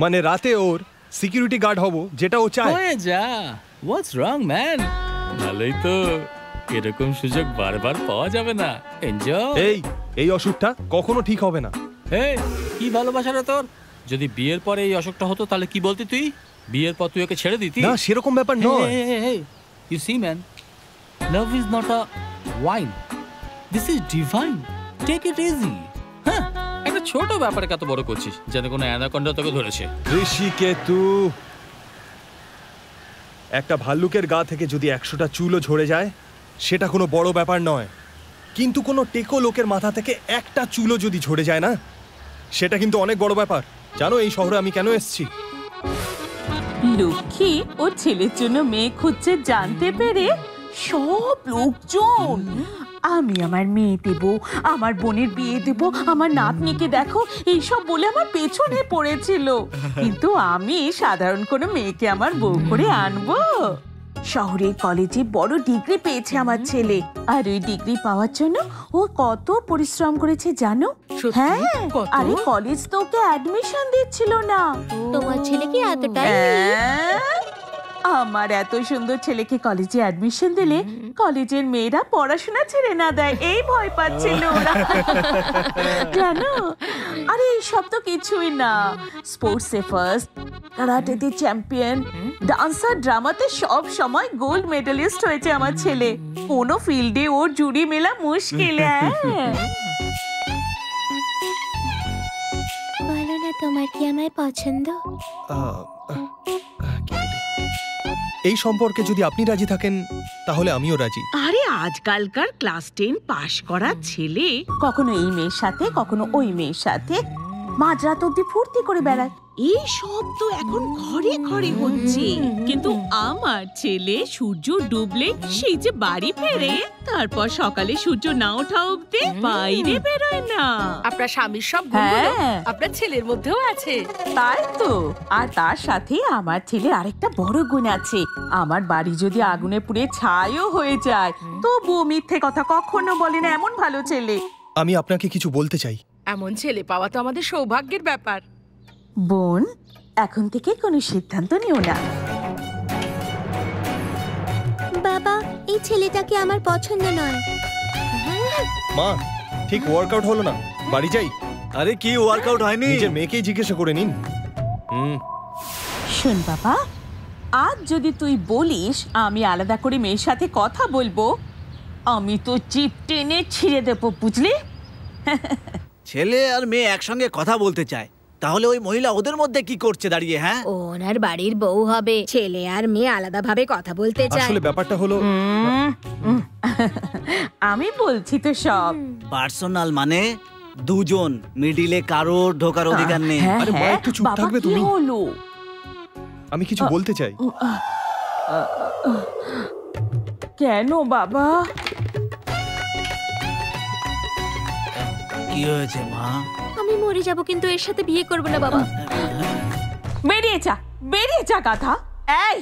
মানে রাতে ওর সিকিউরিটি গার্ড হব, যেটা ও চায়? হয়ে যা। হোয়াটস রং ম্যান? ভালোই তো, এরকম সুযোগ বারবার পাওয়া যাবে না। এনজয়। এই অসুখটা কখনো ঠিক হবে না। এই কি ভালোবাসা রে তোর? যদি বিয়ের পরে এই অসুখটা হতো তাহলে কি বলতি তুই? বিয়ের পর তুই ওকে ছেড়ে দিতি? না, সেরকম ব্যাপার নয়। You see man, love is not a wine, this is divine. Take it easy. হ্যাঁ, একটা ছোট ব্যাপারে কত বড় করছিস, যেন কোনো অ্যানাকন্ডা তোকে ধরেছে। ঋষিকেতু, একটা ভাল্লুকের গা থেকে যদি 100টা চুলও ঝরে যায় সেটা কোনো বড় ব্যাপার নয়, কিন্তু কোনো টেকো লোকের মাথা থেকে একটা চুলও যদি ঝরে যায় না, সেটা কিন্তু অনেক বড় ব্যাপার। জানো এই শহরে আমি কেন এসেছি? লক্ষ্মী ওর ছেলের জন্য মেয়ে খুঁজছে জানতে পেরে সব লোকজন আমি আমার মেয়ে দেব, আমার বোনের বিয়ে দেব, আমার নাতনিকে দেখো এইসব বলে আমার পেছনে পড়েছিল। কিন্তু আমি সাধারণ কোনো মেয়েকে আমার বউ করে আনবো? শহরের কলেজে বড় ডিগ্রি পেয়েছে আমার ছেলে, আর ওই ডিগ্রি পাওয়ার জন্য ও কত পরিশ্রম করেছে জানো? হ্যাঁ, আরে কলেজ তো ওকে অ্যাডমিশন দিচ্ছিল না। তোমার ছেলে কি এতটাই? আমার এত সুন্দর ছেলেকে কলেজে অ্যাডমিশন দিলে কলেজের মেয়েরা পড়াশোনা ছেড়ে না দেয়, এই ভয় পাচ্ছিল ওরা। জানো, আরে এইসব তো কিছুই না। স্পোর্টসে ফার্স্ট, কারাটেতে চ্যাম্পিয়ন, ডান্সার, ড্রামাতে সব সময় গোল্ড মেডেলিস্ট হয়েছে আমার ছেলে। কোনো ফিল্ডে ওর জুড়ি মেলা মুশকিল। বলো না, তোমার কি আমায় পছন্দ? এই সম্পর্কে যদি আপনি রাজি থাকেন তাহলে আমিও রাজি। আরে আজকালকার ক্লাস 10 পাশ করা ছেলে কখনো এই মেয়ের সাথে কখনো ওই মেয়ের সাথে মাঝরাত অব্দি ফুর্তি করে বেড়ায়। এই সব তো এখন ঘরে ঘরে হচ্ছে, কিন্তু আমার ছেলে সূর্য ডুবলে সেই যে বাড়ি ফেরে, তারপর সকালে সূর্য না ওঠা অব্দি বাইরে বেরোয় না। আপনার স্বামীর সব গুণগুলো আপনার ছেলের মধ্যেও আছে। তাই তো। আর তার সাথে আমার ছেলের আরেকটা বড় গুণ আছে, আমার বাড়ি যদি আগুনে পুড়ে ছাইও হয়ে যায় তবুও মিথ্যে কথা কখনো বলে না, এমন ভালো ছেলে। আমি আপনাকে কিছু বলতে চাই। এমন ছেলে পাওয়া তো আমাদের সৌভাগ্যের ব্যাপার। বোন, এখন থেকে কোনো সিদ্ধান্ত নিও না। বাবা, এই ছেলেটাকে আমার পছন্দ নয়। মা, ঠিক ওয়ার্কআউট হলো না, বাড়ি যাই। আরে কি ওয়ার্কআউট হয়নি? নিজের মেয়েকেই জিজ্ঞাসা করে নিন। শোন বাবা, আজ যদি তুই বলিস আমি আলাদা করে মেয়ের সাথে কথা বলবো, আমি তো জিভ টেনে ছিঁড়ে দেবো, বুঝলি? ছেলে আর মেয়ে একসঙ্গে কথা বলতে চায়, তাহলে ওই মহিলা ওদের মধ্যে কি করছে দাঁড়িয়ে? হ্যাঁ, ওনার বাড়ির বউ হবে, ছেলে আর মেয়ে আলাদাভাবে কথা বলতে চায়। আসলে ব্যাপারটা হলো আমি বলছি তো সব পার্সোনাল, মানে দুজন, মিডিলে কারোর ঢোকার অধিকার নেই। আরে মা, একটু চুপ থাকবে তুমি? আমি কিছু বলতে চাই। কেন বাবা? কি হয়েছে মা? আমি মরে যাব, কিন্তু এর সাথে বিয়ে করব না বাবা। বেরিয়ে যা গাধা। এই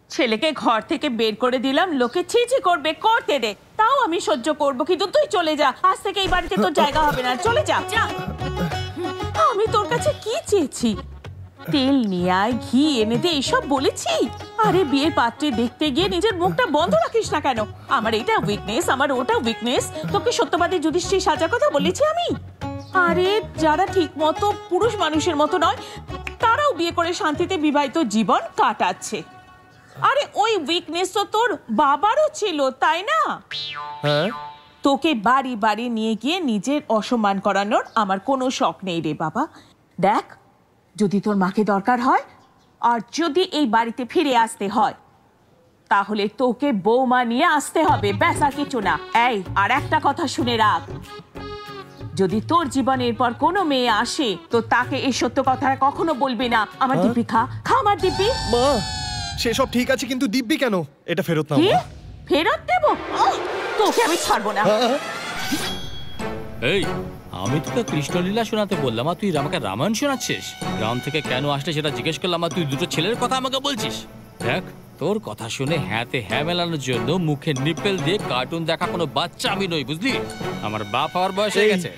ছেলেকে ঘর থেকে বের করে দিলাম, লোকে ছিছি করবে, করতে দে, তাও আমি সহ্য করব, কিন্তু তুই চলে যা। আজ থেকে এই বাড়িতে তোর জায়গা হবে না, চলে যা। আমি তোর কাছে কি চেয়েছি? তেল নিয়ে আয়, ঘি এনে দে, এইসব বলেছি? আরে বিয়ের পাত্রে দেখতে গিয়ে নিজের মুখটা বন্ধ রাখিস না কেন? আমার এটা উইকনেস, আমার ওটা উইকনেস। তোকে সত্যবাদী যুধিষ্ঠির সাজার কথা বলেছি আমি? আরে যারা ঠিক মতো পুরুষ মানুষের মতো নয়, তারাও বিয়ে করে শান্তিতে বিবাহিত জীবন কাটাচ্ছে। আরে ওই উইকনেস তো তোর বাবারও ছিল, তাই না? হ্যাঁ, তোকে বাড়ি বাড়ি নিয়ে গিয়ে নিজের অসম্মান করানোর আমার কোনো শখ নেই রে বাবা। দেখ, যদি তোর মাকে দরকার হয় আর যদি এই বাড়িতে ফিরে আসতে হয়, তাহলে তোকে বৌমা নিয়ে আসতে হবে, ব্যাস আর কিছু না। এই আর একটা কথা শুনে রাখ, যদি তোর জীবনের পর কোনো মেয়ে আসে তো তাকে এই সত্য কথা কখনো বলবি না। আমার দিব্যি খা আমার দিব্যি। মা, সেসব ঠিক আছে, কিন্তু দিব্যি কেন? এটা ফেরত নাও। ফেরত দেবো? তোকে আমি ছাড়বো না। এই, আমি তোকে কৃষ্ণলীলা শোনাতে বললাম আর তুই আমাকে রামায়ণ শোনাচ্ছিস? গ্রাম থেকে কেন আসলে সেটা জিজ্ঞেস করলাম আর তুই দুটো ছেলের কথা আমাকে বলছিস? দেখ, তোর কথা শুনে হ্যাঁতে হ্যাঁ মেলানোর জন্য মুখে নিপেল দিয়ে কার্টুন দেখা কোনো বাচ্চা আমি নই, বুঝলি? আমার বাপ হওয়ার বয়স হয়ে গেছে।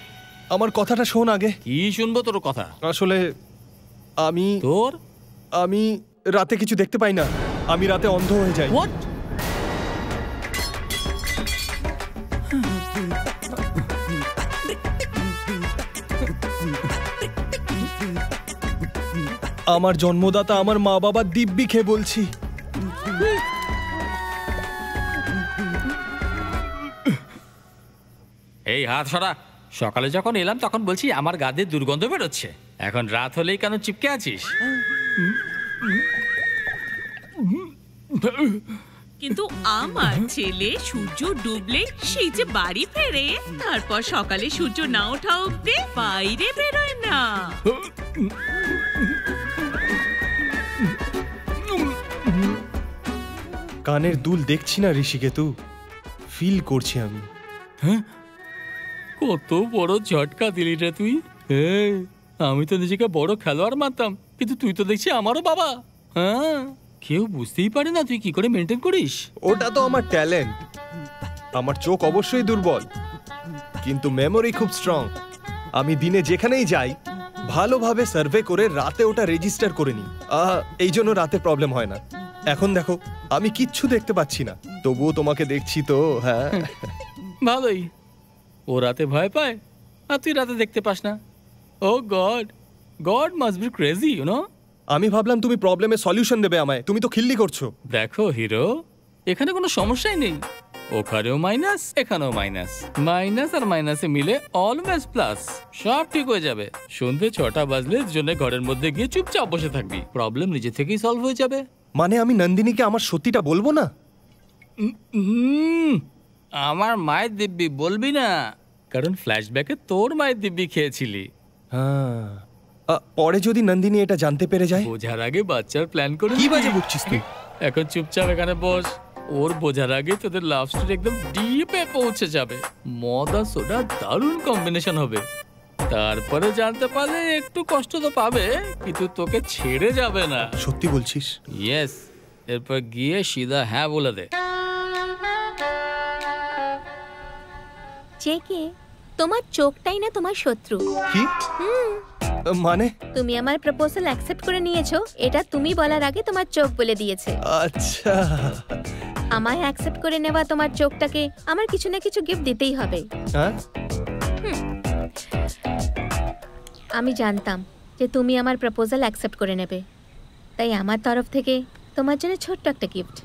আমার কথাটা শোন আগে। কি শুনবো তোর কথা? আসলে আমি রাতে কিছু দেখতে পাই না, আমি রাতে অন্ধ হয়ে যাই। হোয়াট? আমার জন্মদাতা আমার মা বাবা দিব্যি খেয়ে বলছি। এই হাত সরা। সকালে যখন এলাম তখন বলছি আমার গা দিয়ে দুর্গন্ধ বেরোচ্ছে, এখন রাত হলেই কেন চিপকে আছিস? কিন্তু আমার ছেলে সূর্য ডুবলে সেই যে বাড়ি ফেরে, তারপর সকালে সূর্য না ওঠা অব্দি বাইরে বেরোয় না। না। কানের দুল দেখছি না ঋষিকেতু, ফিল করছি আমি। কত বড় ঝটকা দিলি রে তুই। এই, আমি তো নিজেকে বড় খেলোয়াড় মানতাম, কিন্তু তুই তো দেখছি আমারও বাবা। হ্যাঁ, কেউ বুঝতেই পারে না তুই কি করে মেনটেন করিস। ওটা তো আমার ট্যালেন্ট। আমার চোখ অবশ্যই দুর্বল, কিন্তু মেমোরি খুব স্ট্রং। আমি দিনে যেখানেই যাই ভালোভাবে সার্ভে করে রাতে ওটা রেজিস্টার করে নিই। এই জন্য রাতে প্রবলেম হয় না। এখন দেখো, আমি কিচ্ছু দেখতে পাচ্ছি না, তবুও তোমাকে দেখছি তো। হ্যাঁ, ভালোই। ও রাতে ভয় পায় আর তুই রাতে দেখতে পাস না। Oh God, God must be crazy, you know. আমি ভাবলাম তুমি প্রবলেমের সলিউশন দেবে আমায়, তুমি তো খিল্লি করছো। দেখো হিরো, এখানে কোনো সমস্যাই নেই। ওখানেও মাইনাস, এখানেও মাইনাস। মাইনাস আর মাইনাসে মিলে অলওয়েজ প্লাস। সব ঠিক হয়ে যাবে। সন্ধে 6টা বাজলে দুজনে ঘরের মধ্যে গিয়ে চুপচাপ বসে থাকবি, প্রবলেম নিজে থেকেই সলভ হয়ে যাবে। মানে আমি নন্দিনীকে আমার সত্যিটা বলবো না? আমার মায়ের দিব্যি বলবি না, কারণ ফ্ল্যাশব্যাকে তোর মায়ের দিব্যি খেয়েছিলি। হ্যাঁ, পরে যদি নন্দিনী এটা জানতে পেরে যায়? বোঝার আগে বাচ্চার প্ল্যান করে কি বাজে বকছিস তুই? এখন চুপচাপ এখানে বস। ওর বোঝার আগে তোদের লাভ স্টোরি একদম ডিপে পৌঁছে যাবে। মদ আর সোডা দারুণ কম্বিনেশন হবে। তারপরে জানতে পারলে একটু কষ্ট তো পাবে, কিন্তু তোকে ছেড়ে যাবে না। সত্যি বলছিস? ইয়েস। এরপর গিয়ে সিধা হ্যাঁ বলে দে। জেকে, তোমার চোখটাই না তোমার শত্রু। কি মানে? তুমি আমার প্রপোজাল অ্যাকসেপ্ট করে নিয়েছো, এটা তুমি বলার আগে তোমার চোখ বলে দিয়েছে। আচ্ছা, আমায় অ্যাকসেপ্ট করে নেওয়া তোমার চোখটাকে আমার কিছু না কিছু গিফট দিতেই হবে। হ্যাঁ, আমি জানতাম যে তুমি আমার প্রপোজাল অ্যাকসেপ্ট করে নেবে, তাই আমার তরফ থেকে তোমার জন্য ছোট্ট একটা গিফট।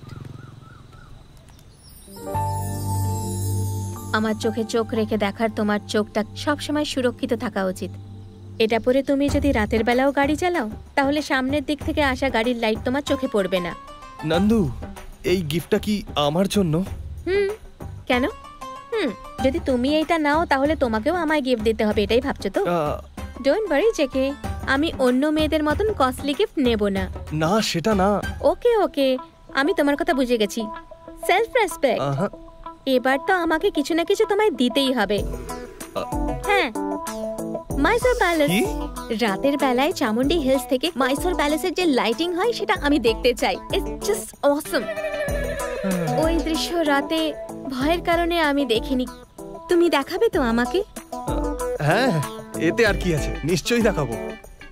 আমার চোখে চোখ রেখে দেখার তোমার চোখটা সবসময় সুরক্ষিত থাকা উচিত। এটা পরে তুমি যদি রাতের বেলাও গাড়ি চালাও, তাহলে সামনের দিক থেকে আসা গাড়ির লাইট তোমার চোখে পড়বে না। নন্দু, এই গিফটটা কি আমার জন্য? কেন? যদি তুমি এইটা নাও তাহলে তোমাকেও আমায় গিফট দিতে হবে, এটাই ভাবছো তো? ডোন্ট ওয়ারি জেকে, আমি অন্য মেয়েদের মতন কস্টলি গিফট নেব না। না, সেটা না। ওকে ওকে, আমি তোমার কথা বুঝে গেছি। Self respect. এবার তো আমাকে কিছু না কিছু তোমায় দিতেই হবে। হ্যাঁ, মাইসোর প্যালেস। রাতের বেলায় চামুন্ডি হিলস থেকে মাইসোর প্যালেসের যে লাইটিং হয় সেটা আমি দেখতে চাই। ইটস জাস্ট অসম। ওই দৃশ্য রাতে ভয়ের কারণে আমি দেখিনি। তুমি দেখাবে তো আমাকে? হ্যাঁ, এতে আর কি আছে, নিশ্চয়ই দেখাবো।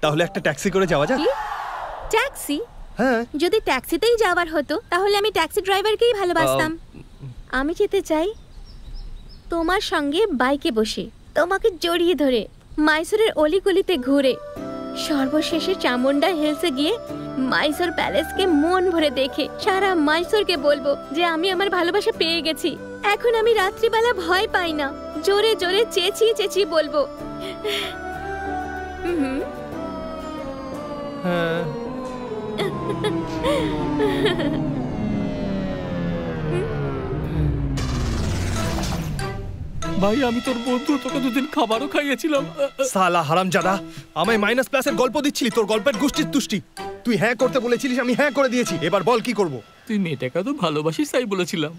তাহলে একটা ট্যাক্সি করে যাওয়া যাক। ট্যাক্সি? হ্যাঁ। যদি ট্যাক্সিতেই যাওয়ার হতো তাহলে আমি ট্যাক্সি ড্রাইভারকেই ভালোবাসতাম। আমি যেতে চাই তোমার সঙ্গে বাইকে বসে, তোমাকে জড়িয়ে ধরে, মাইসোরের অলিগলিতে ঘুরে, সর্বশেষে চামুন্ডা হিলসে গিয়ে মাইসোর প্যালেসকে মন ভরে দেখে সারা মাইসোরকে বলবো যে আমি আমার ভালোবাসা পেয়ে গেছি। এখন আমি রাত্রিবেলা ভয় পাই না, জোরে জোরে চেঁচিয়ে চেঁচিয়ে বলবো। ভাই, আমি তোর বন্ধু, তোকে দুদিন খাবারও খাইয়েছিলাম। সালা হারামজাদা, আমায় মাইনাস প্লাসের গল্প দিচ্ছিলি, তোর গল্পের গোষ্ঠীর তুষ্টি। তুই হ্যাঁ করতে বলেছিলিস, আমি হ্যাঁ করে দিয়েছি, এবার বল কি করব? তুই মেয়েটাকে তো ভালোবাসিস তাই বলেছিলাম।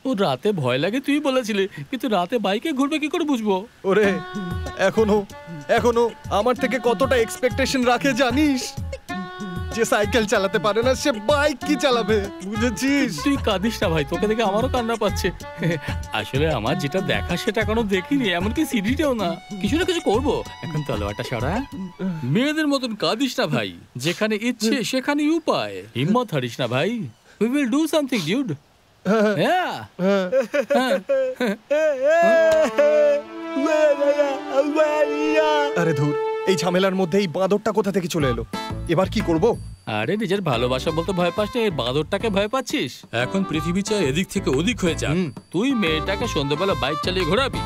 ও রাতে ভয় লাগে তুই বলেছিলি, কিন্তু রাতে বাইকে ঘুরবে কি করে বুঝবো? ওরে, এখনো আমার থেকে কতটা এক্সপেকটেশন রাখে জানিস? যে সাইকেল চালাতে পারে না সে বাইক কি চালাবে, বুঝেছিস? তুই কাঁদিস না ভাই, তোকে দেখে আমারও কান্না পাচ্ছে। আসলে আমার যেটা দেখা সেটা এখনো দেখিনি, এমনকি সিডিটাও না। কিছু না কিছু করবো। এখন তলোয়ারটা সরা। মেয়েদের মতন কাঁদিস না ভাই, যেখানে ইচ্ছে সেখানে উপায়। হিম্মত হারিস না ভাই। We will do something, dude. Yeah. আরে ধুর, এই ঝামেলার মধ্যে এই বাঁদরটা কোথা থেকে চলে এলো? এবার কি করব? আরে নিজের ভালোবাসা বলতে ভয় পাস না, এই বাঁদরটাকে ভয় পাচ্ছিস? এখন পৃথিবী চাই এদিক থেকে ওদিক হয়ে যা। তুই মেয়েটাকে সন্ধ্যাবেলা বাইক চালিয়ে ঘোরাবি।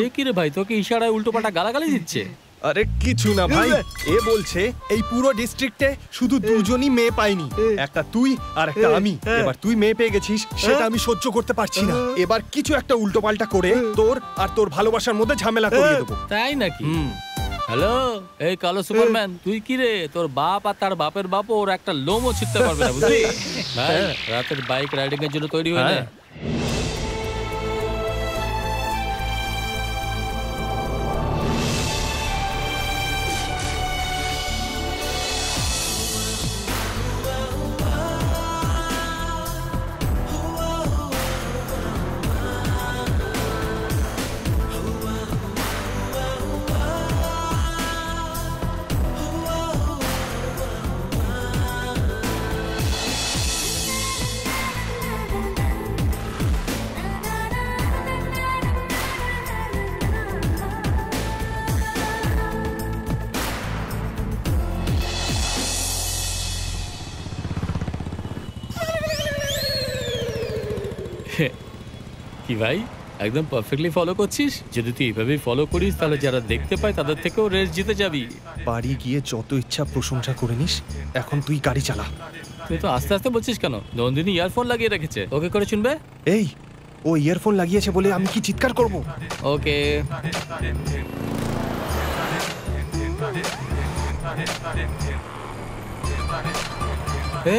এ কি রে ভাই, তোকে ইশারায় উল্টো পাল্টা গালাগালি দিচ্ছে? আরে কিছু না ভাই, এ বলছে এই পুরো ডিস্ট্রিক্টে শুধু দুজনই মেয়ে পাইনি, একটা তুই আর একটা আমি। এবার তুই মেয়ে পেয়ে গেছিস, সেটা আমি সহ্য করতে পারছি না। এবার কিছু একটা উল্টো পাল্টা করে তোর আর তোর ভালোবাসার মধ্যে ঝামেলা করিয়ে দেবো। তাই নাকি? হ্যালো, এই কালো সুপারম্যান, তুই কি রে? তোর বাপ আর তার বাপের বাপ ওর একটা লোমও ছিটতে পারবে না, বুঝলি? ভাই, রাতের বাইক রাইডিং এর জন্য তৈরি হয়ে নে। কি ভাই, একদম পারফেক্টলি ফলো করছিস? যদি তুই এইভাবেই ফলো করিস তাহলে যারা দেখতে পায় তাদের থেকেও রেস জিতে যাবি। বাড়ি গিয়ে যত ইচ্ছা প্রশংসা করে নিস, এখন তুই গাড়ি চালা। তুই তো আস্তে আস্তে বলছিস কেন? নন্দিনী ইয়ারফোন লাগিয়ে রেখেছে, ওকে করে শুনবে। এই, ও ইয়ারফোন লাগিয়েছে বলে আমি কি চিৎকার করব? ওকে।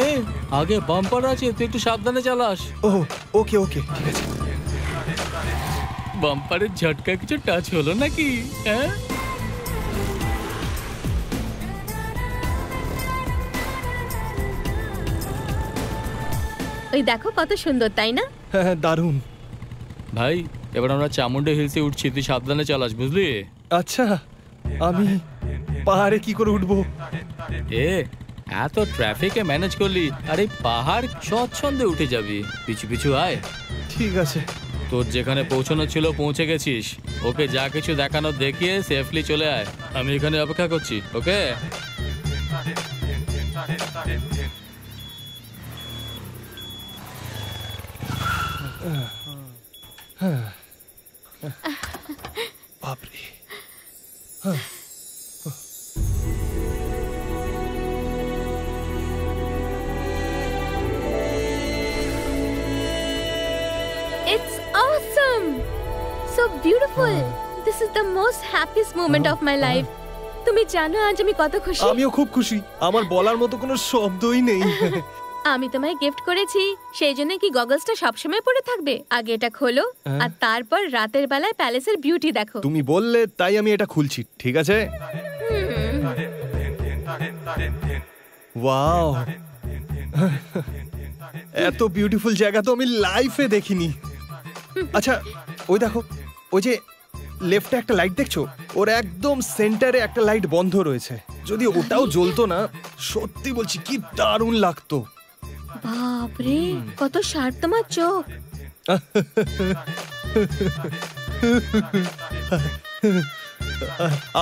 এই, আগে বাম্পার আছে, তুই একটু সাবধানে চালাস। ও ওকে ওকে, ঠিক আছে। বাম্পারের ঝটকা কিছু টাচ হলো নাকি? হ্যাঁ, ওই দেখো কত সুন্দর, তাই না? হ্যাঁ, দারুণ। ভাই, এবার আমরা চামুন্ডা হিলসে উঠছি, তুই সাবধানে চালাস, বুঝলি? আচ্ছা, আমি পাহাড়ে কি করে উঠবো? এ, এত ট্রাফিকে ম্যানেজ করলি, আর এই পাহাড় স্বচ্ছন্দে উঠে যাবি। পিছু পিছু আয়। ঠিক আছে। তোর যেখানে পৌঁছানো ছিল পৌঁছে গেছিস। ওকে যা কিছু দেখানো দেখিয়ে সেফলি চলে আয়। আমি এখানে অপেক্ষা করছি, ওকে? বাপরে। It's awesome! So beautiful! This is the most happiest moment of my life. তুমি জানো আজ আমি কত খুশি? আমিও খুব খুশি, আমার বলার মতো কোনো শব্দই নেই। আমি তোমায় গিফট করেছি, সেই জন্য কি গগলসটা সবসময় পরে থাকবে? আগে এটা খোলো আর তারপর রাতের বেলায় প্যালেসের বিউটি দেখো। তুমি বললে তাই আমি এটা খুলছি, ঠিক আছে? ওয়াও, এত বিউটিফুল জায়গা তো আমি লাইফে দেখিনি। আচ্ছা, ওই দেখো, ওই যে লেফটে একটা লাইট দেখছো, ওর একদম সেন্টারে একটা লাইট বন্ধ রয়েছে। যদি ওটাও জ্বলতো না, সত্যি বলছি কি দারুণ লাগতো। বাপরে, কত শার্প তোমার চোখ।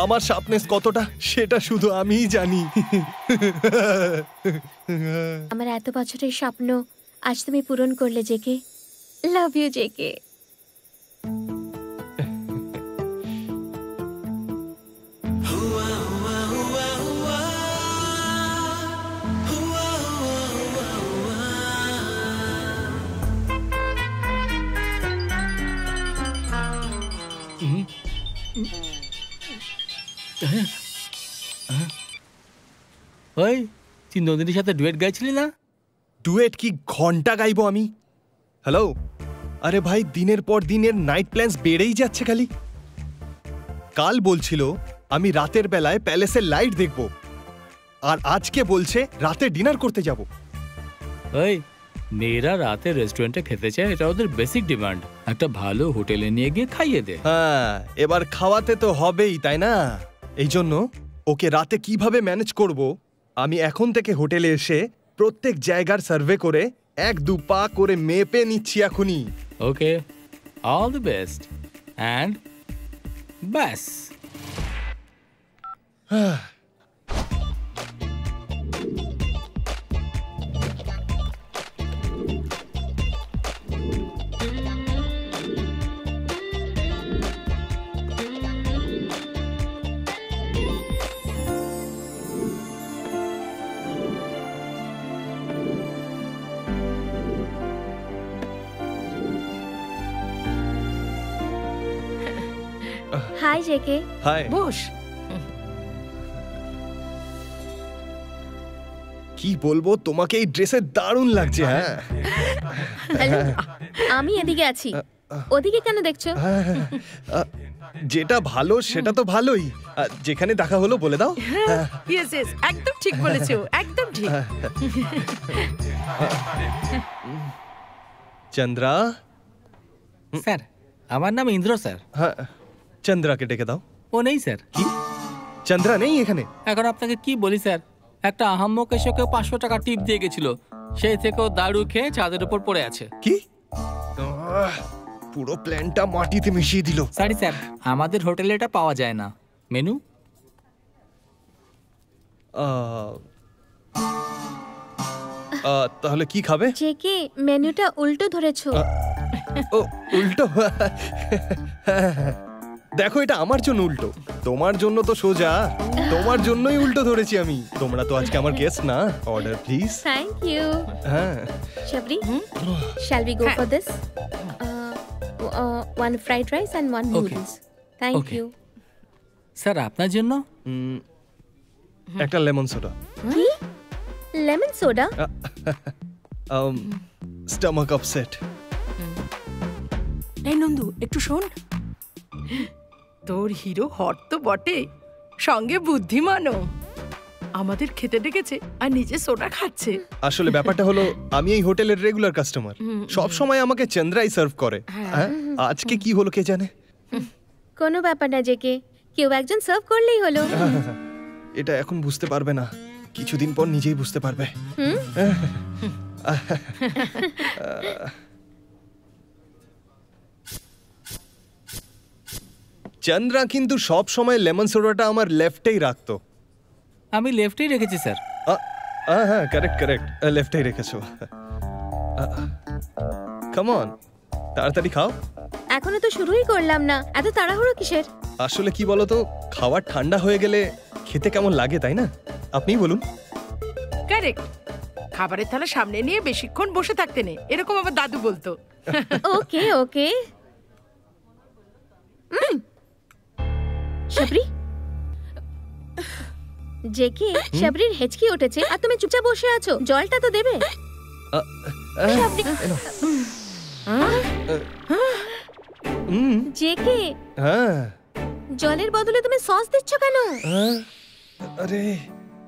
আমার শার্পনেস কতটা সেটা শুধু আমিই জানি। আমার এত বছরের স্বপ্ন আজ তুমি পূরণ করলে জেকে। Love you JK. ওই, তুই নন্দিনীর সাথে ডুয়েট গাইছিলি না? ডুয়েট কি ঘন্টা গাইবো আমি? হ্যালো, আরে ভাই, দিনের পর দিনের নাইট প্ল্যানস বেড়েই যাচ্ছে খালি। কাল বলছিল আমি রাতের বেলায় প্যালেসের লাইট দেখব, আর আজকে বলছে রাতে ডিনার করতে যাব। ওই, মেয়েরা রাতে রেস্টুরেন্টে খেতে চায়, এটা ওদের বেসিক ডিমান্ড। একটা ভালো হোটেলে নিয়ে গিয়ে খাইয়ে দে। হ্যাঁ, এবার খাওয়াতে তো হবেই, তাই না? এই জন্য ওকে রাতে কিভাবে ম্যানেজ করব, আমি এখন থেকে হোটেলে এসে প্রত্যেক জায়গার সার্ভে করে 1-2 পা করে মেপে নিচ্ছি এখনই। Okay, all the best and ব্যাস। Hi JK. হাই। বস। কি বলবো, তোমাকে এই ড্রেসে দারুণ লাগছে। হ্যাঁ হ্যালো, আমি এদিকে আছি, ওদিকে কেন দেখছো? যেটা ভালো সেটা তো ভালোই, যেখানে দেখা হলো বলে দাও। ইয়েস ইয়েস, একদম ঠিক বলেছো, একদম ঠিক। চন্দ্রা। স্যার, আমার নাম ইন্দ্র স্যার। হ্যাঁ, চন্দ্রাকে ডেকে দাও। ও নেই স্যার। কি? চন্দ্রা নেই এখানে? এখন আপনাকে কি বলি স্যার, একটা আহাম্মক এসে ওকে 500 টাকা টিপ দিয়ে গেছিল, সেই থেকে ও দারু খেয়ে ছাদের উপর পড়ে আছে। কি? পুরো প্ল্যানটা মাটিতে মিশিয়ে দিল। সরি স্যার, আমাদের হোটেলে এটা পাওয়া যায় না। মেনু? তাহলে কি খাবে? জেকে, মেনুটা উল্টো ধরেছো। ও উল্টো? দেখো, এটা আমার জন্য উল্টো, তোমার জন্য তো সোজা। তোমার জন্যই উল্টো ধরেছি আমি। তোমরা তো আজকে আমার গেস্ট না। Order please. Thank you. হ্যাঁ Shabri, shall we go for this? One fried rice and one noodles. Thank Okay. you. Sir, আপনার জন্য একটা লেমন সোডা। কি? Lemon soda? Stomach upset. এই নন্দু, একটু শোন। তোর হিরো হট তো বটে, সঙ্গে বুদ্ধিমানও। আমাদের খেতে ডেকেছে আর নিজে সোডা খাচ্ছে। আসলে ব্যাপারটা হলো, আমি এই হোটেলের রেগুলার কাস্টমার, সব সময় আমাকে চন্দ্রাই সার্ভ করে। হ্যাঁ, আজকে কি হলো কে জানে। কোনো ব্যাপার না জেকে, কেউ একজন সার্ভ করলেই হলো। এটা এখন বুঝতে পারবে না, কিছুদিন পর নিজেই বুঝতে পারবে। চন্দ্রা কিন্তু সব সময় লেমন সোডাটা আমার লেফটেই রাখতো। আমি লেফটেই রেখেছি স্যার। হ্যাঁ, কারেক্ট কারেক্ট, লেফটেই রেখেছো। কাম অন, তাড়াতাড়ি খাও। এখনো তো শুরুই করলাম না, এত তাড়াহুড়ো কিসের? আসলে কি বলতো, খাবার ঠান্ডা হয়ে গেলে খেতে কেমন লাগে, তাই না? আপনিই বলুন। কারেক্ট। খাবারের থালা সামনে নিয়ে বেশিক্ষণ বসে থাকতে নেই, এরকম আমার দাদু বলতো। ওকে ওকে। শাবরি, জেকে, শাবরির হেঁচকি উঠেছে আর তুমি চুপচাপ বসে আছো, জলটা তো দেবে। জেকে, জলের বদলে তুমি সস দিচ্ছ কেন? আরে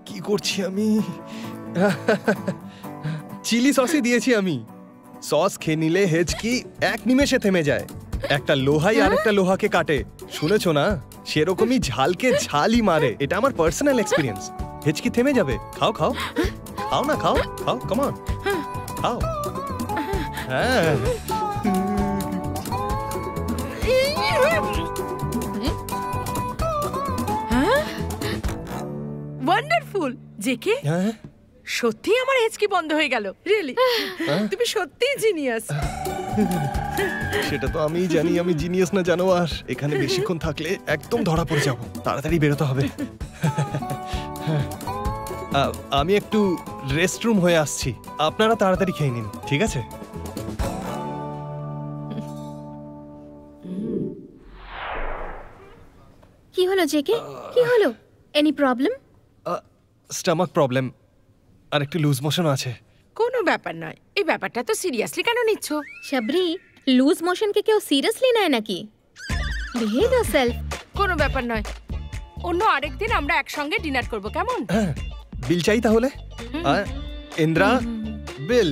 কি করছি আমি? চিলি সসই দিয়েছি আমি। সস খেয়ে নিলে হেঁচকি এক নিমেষে থেমে যায়। একটা লোহাই আরেকটা লোহাকে কাটে, শুনেছো না? সেরকমই ঝালকে ঝালই মারে। এটা আমার পার্সোনাল এক্সপিরিয়েন্স। হেঁচকি থেমে যাবে। খাও খাও খাও না, খাও খাও, কাম অন খাও। হ্যাঁ, ওয়ান্ডারফুল জেকে, সত্যি আমার হেঁচকি বন্ধ হয়ে গেল। রিয়েলি, তুমি সত্যিই জিনিয়াস। সেটা তো আমিই জানি আমি জিনিয়াস না জানো। আর এখানে বেশিক্ষণ থাকলে একদম ধরা পড়ে যাব, তাড়াতাড়ি বেরোতে হবে। আমি একটু রেস্টরুম হয়ে আসছি, আপনারা তাড়াতাড়ি খেয়ে নিন, ঠিক আছে? কি হলো জেকে, কি হলো? Any problem? স্টমাক প্রবলেম আর একটু লুজ মোশন আছে। কোনো ব্যাপার নয়, এই ব্যাপারটা তো সিরিয়াসলি কেন নিচ্ছ? শাবরি, লুজ মোশনকে কেউ সিরিয়াসলি নেয় নাকি? Behave yourself. কোনো ব্যাপার নয়, অন্য আরেকদিন আমরা একসঙ্গে ডিনার করব, কেমন? বিল চাই তাহলে? ইন্দ্রা, বিল।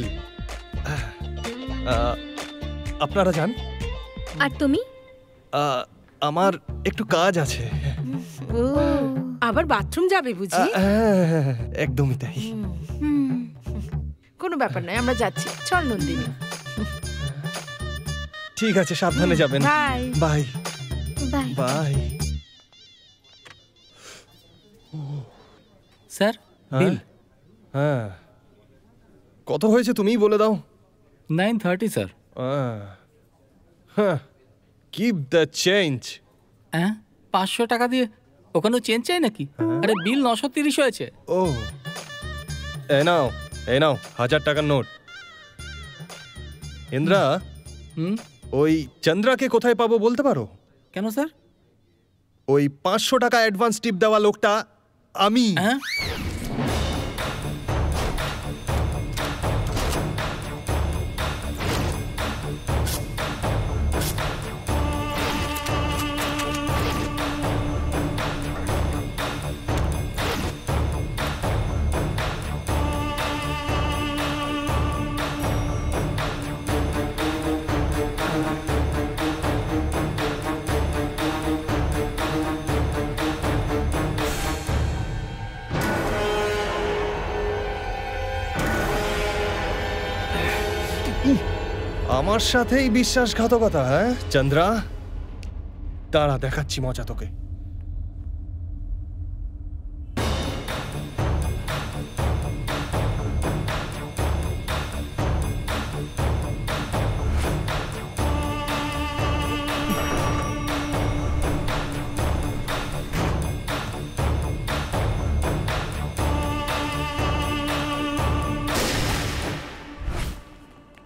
আপনারা যান। আর তুমি? আমার একটু কাজ আছে। আবার বাথরুম যাবে বুঝি? একদমই তাই। কোনো ব্যাপার নয়, আমরা যাচ্ছি। চল নন্দিনী। ঠিক আছে, সাবধানে যাবেন। Bye bye bye bye. Sir, bill. হ্যাঁ, কত হয়েছে তুমিই বলে দাও। 930 স্যার। হ্যাঁ, কিপ দ্য চেঞ্জ। হ্যাঁ, 500 টাকা দিয়ে ওখানে চেঞ্জ চাই নাকি? আরে বিল 930 হয়েছে। ও, এই নাও 1000 টাকার নোট। ইন্দ্রা, ওই চন্দ্রাকে কোথায় পাবো বলতে পারো? কেন স্যার? ওই 500 টাকা অ্যাডভান্স টিপ দেওয়া লোকটা আমি। হ্যাঁ? আমার সাথেই বিশ্বাসঘাতকতা? হ্যাঁ চন্দ্রা, দাঁড়া দেখাচ্ছি মজা তোকে।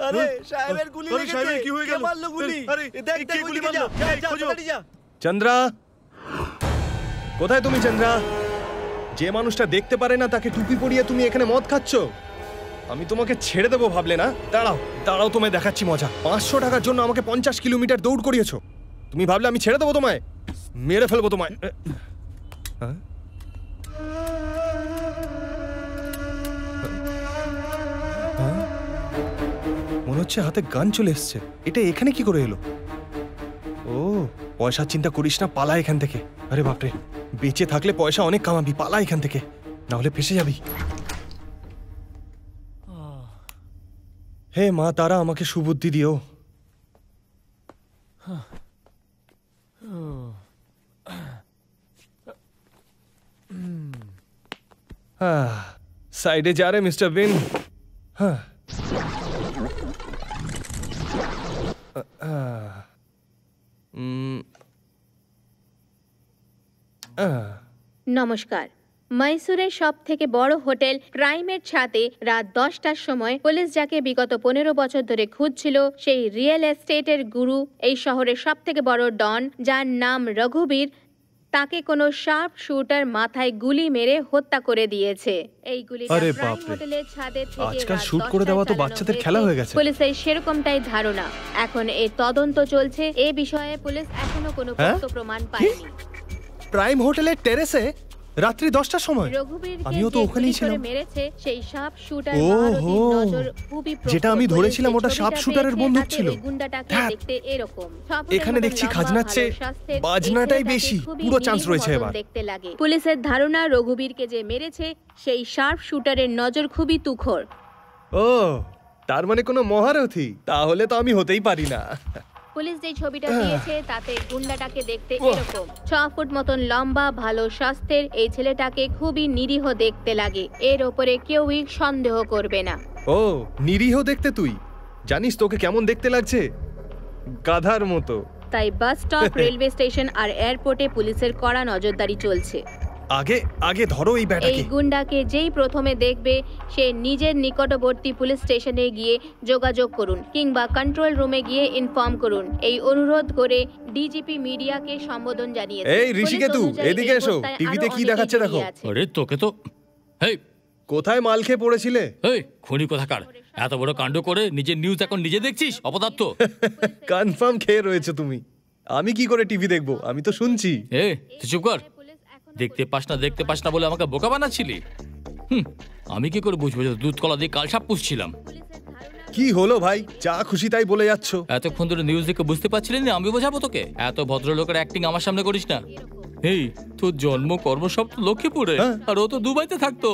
আরে সাহেবের গুলি লেগেছে। সাহেবের কি হয়ে গেল? কে মারলো গুলি? আরে দেখ দেখ গুলি মারলো। যা তাড়াতাড়ি যা। চন্দ্রা, কোথায় তুমি চন্দ্রা? যে মানুষটা দেখতে পারে না তাকে টুপি পরিয়ে তুমি এখানে মদ খাচ্ছ? আমি তোমাকে ছেড়ে দেবো ভাবলে না? দাঁড়াও দাঁড়াও, তোমায় দেখাচ্ছি মজা। 500 টাকার জন্য আমাকে 50 কিলোমিটার দৌড় করিয়েছো। তুমি ভাবলে আমি ছেড়ে দেবো তোমায়? মেরে ফেলবো তোমায়। হ্যাঁ? মনে হচ্ছে হাতে গান চলে এসছে। এটা এখানে কি করে এলো? ও, পয়সার চিন্তা করিস না, পালা এখান থেকে। আরে বাপরে, বেঁচে থাকলে পয়সা অনেক কামাবি, পালা এখান থেকে, না হলে ফেসে যাবি। হে মা তারা, আমাকে সুবুদ্ধি দিও। সাইডে যা রে মিস্টার বিন। হ্যাঁ নমস্কার। মহীশূরের সব থেকে বড় হোটেল প্রাইমের ছাদে রাত 10টার সময় পুলিশ যাকে বিগত 15 বছর ধরে খুঁজছিল, সেই রিয়েল এস্টেটের গুরু, এই শহরের সব থেকে বড় ডন যার নাম রঘুবীর, তাকে কোনো শার্প শুটার মাথায় গুলি মেরে হত্যা করে দিয়েছে। এই গুলিটা প্রাইম হোটেলের ছাদে থেকে আজকাল শুট করে দেওয়া তো বাচ্চাদের খেলা হয়ে গেছে। পুলিশের সেরকমটাই ধারণা। এখন এর তদন্ত চলছে। এই বিষয়ে পুলিশ এখনো কোনো তথ্য প্রমাণ পায়নি। প্রাইম হোটেলের টেরেসে রাত্রি 10টার সময়? আমিও তো ওখানেই ছিলাম। যেটা আমি ধরেছিলাম ওটা শার্প শুটারের বন্দুক ছিল। এখানে দেখছি খাজনার চেয়ে বাজনাটাই বেশি, পুরো চান্স রয়েছে এবার। দেখতে লাগে। পুলিশের ধারণা রঘুবীরকে যে মেরেছে সেই শার্প শুটারের নজর খুবই তুখোড়। ও, তার মানে কোনো মহারথী? তাহলে তো আমি হতেই পারি না। পুলিশ যে ছবিটা দিয়েছে তাতে গুন্ডাটাকে দেখতে এরকম। 6 ফুট মতন লম্বা, ভালো স্বাস্থ্যের এই ছেলেটাকে খুবই নিরীহ দেখতে লাগে। এর ওপরে কেউই সন্দেহ করবে না। ও, নিরীহ দেখতে? তুই জানিস তোকে কেমন দেখতে লাগছে? গাধার মতো। তাই বাস স্টপ, রেলওয়ে স্টেশন আর এয়ারপোর্টে পুলিশের কড়া নজরদারি চলছে। আগে ধরো এই ব্যাটাকে। এই গুন্ডাকে যেই প্রথমে দেখবে সে নিজের নিকটবর্তী পুলিশ স্টেশনে গিয়ে যোগাযোগ করুন কিংবা কন্ট্রোল রুমে গিয়ে ইনফর্ম করুন, এই অনুরোধ করে ডিজিপি মিডিয়াকে সম্বোধন জানিয়েছে। এই ঋষিকেতু, এদিকে এসো, টিভিতে কি দেখাচ্ছে দেখো। আরে তোকে তো, হেই কোথায় মাল খেয়ে পড়েছিলে? এই খুনি কোথাকার, এত বড় কাণ্ড করে নিজের নিউজ এখন নিজে দেখছিস? অপদার্থ। কনফার্ম খেয়ে রয়েছে তুমি। আমি কি করে টিভি দেখবো? আমি তো শুনছি। তুই চুপ কর। দেখতে পাস না বলে আমাকে বোকা বানাচ্ছিলি? আমি কি করে বুঝবো যে দুধ কলা দিয়ে কালসাপ পুষছিলাম? কি হলো ভাই, যা খুশি তাই বলে যাচ্ছ। এতক্ষণ ধরে নিউজ দেখে বুঝতে পারছিলি না? আমি বোঝাবো তোকে? এত ভদ্রলোকের অ্যাক্টিং আমার সামনে করিস না। এই তোর জন্ম কর্ম সব তো লক্ষ্মীপুরে, আর ও তো দুবাইতে থাকতো।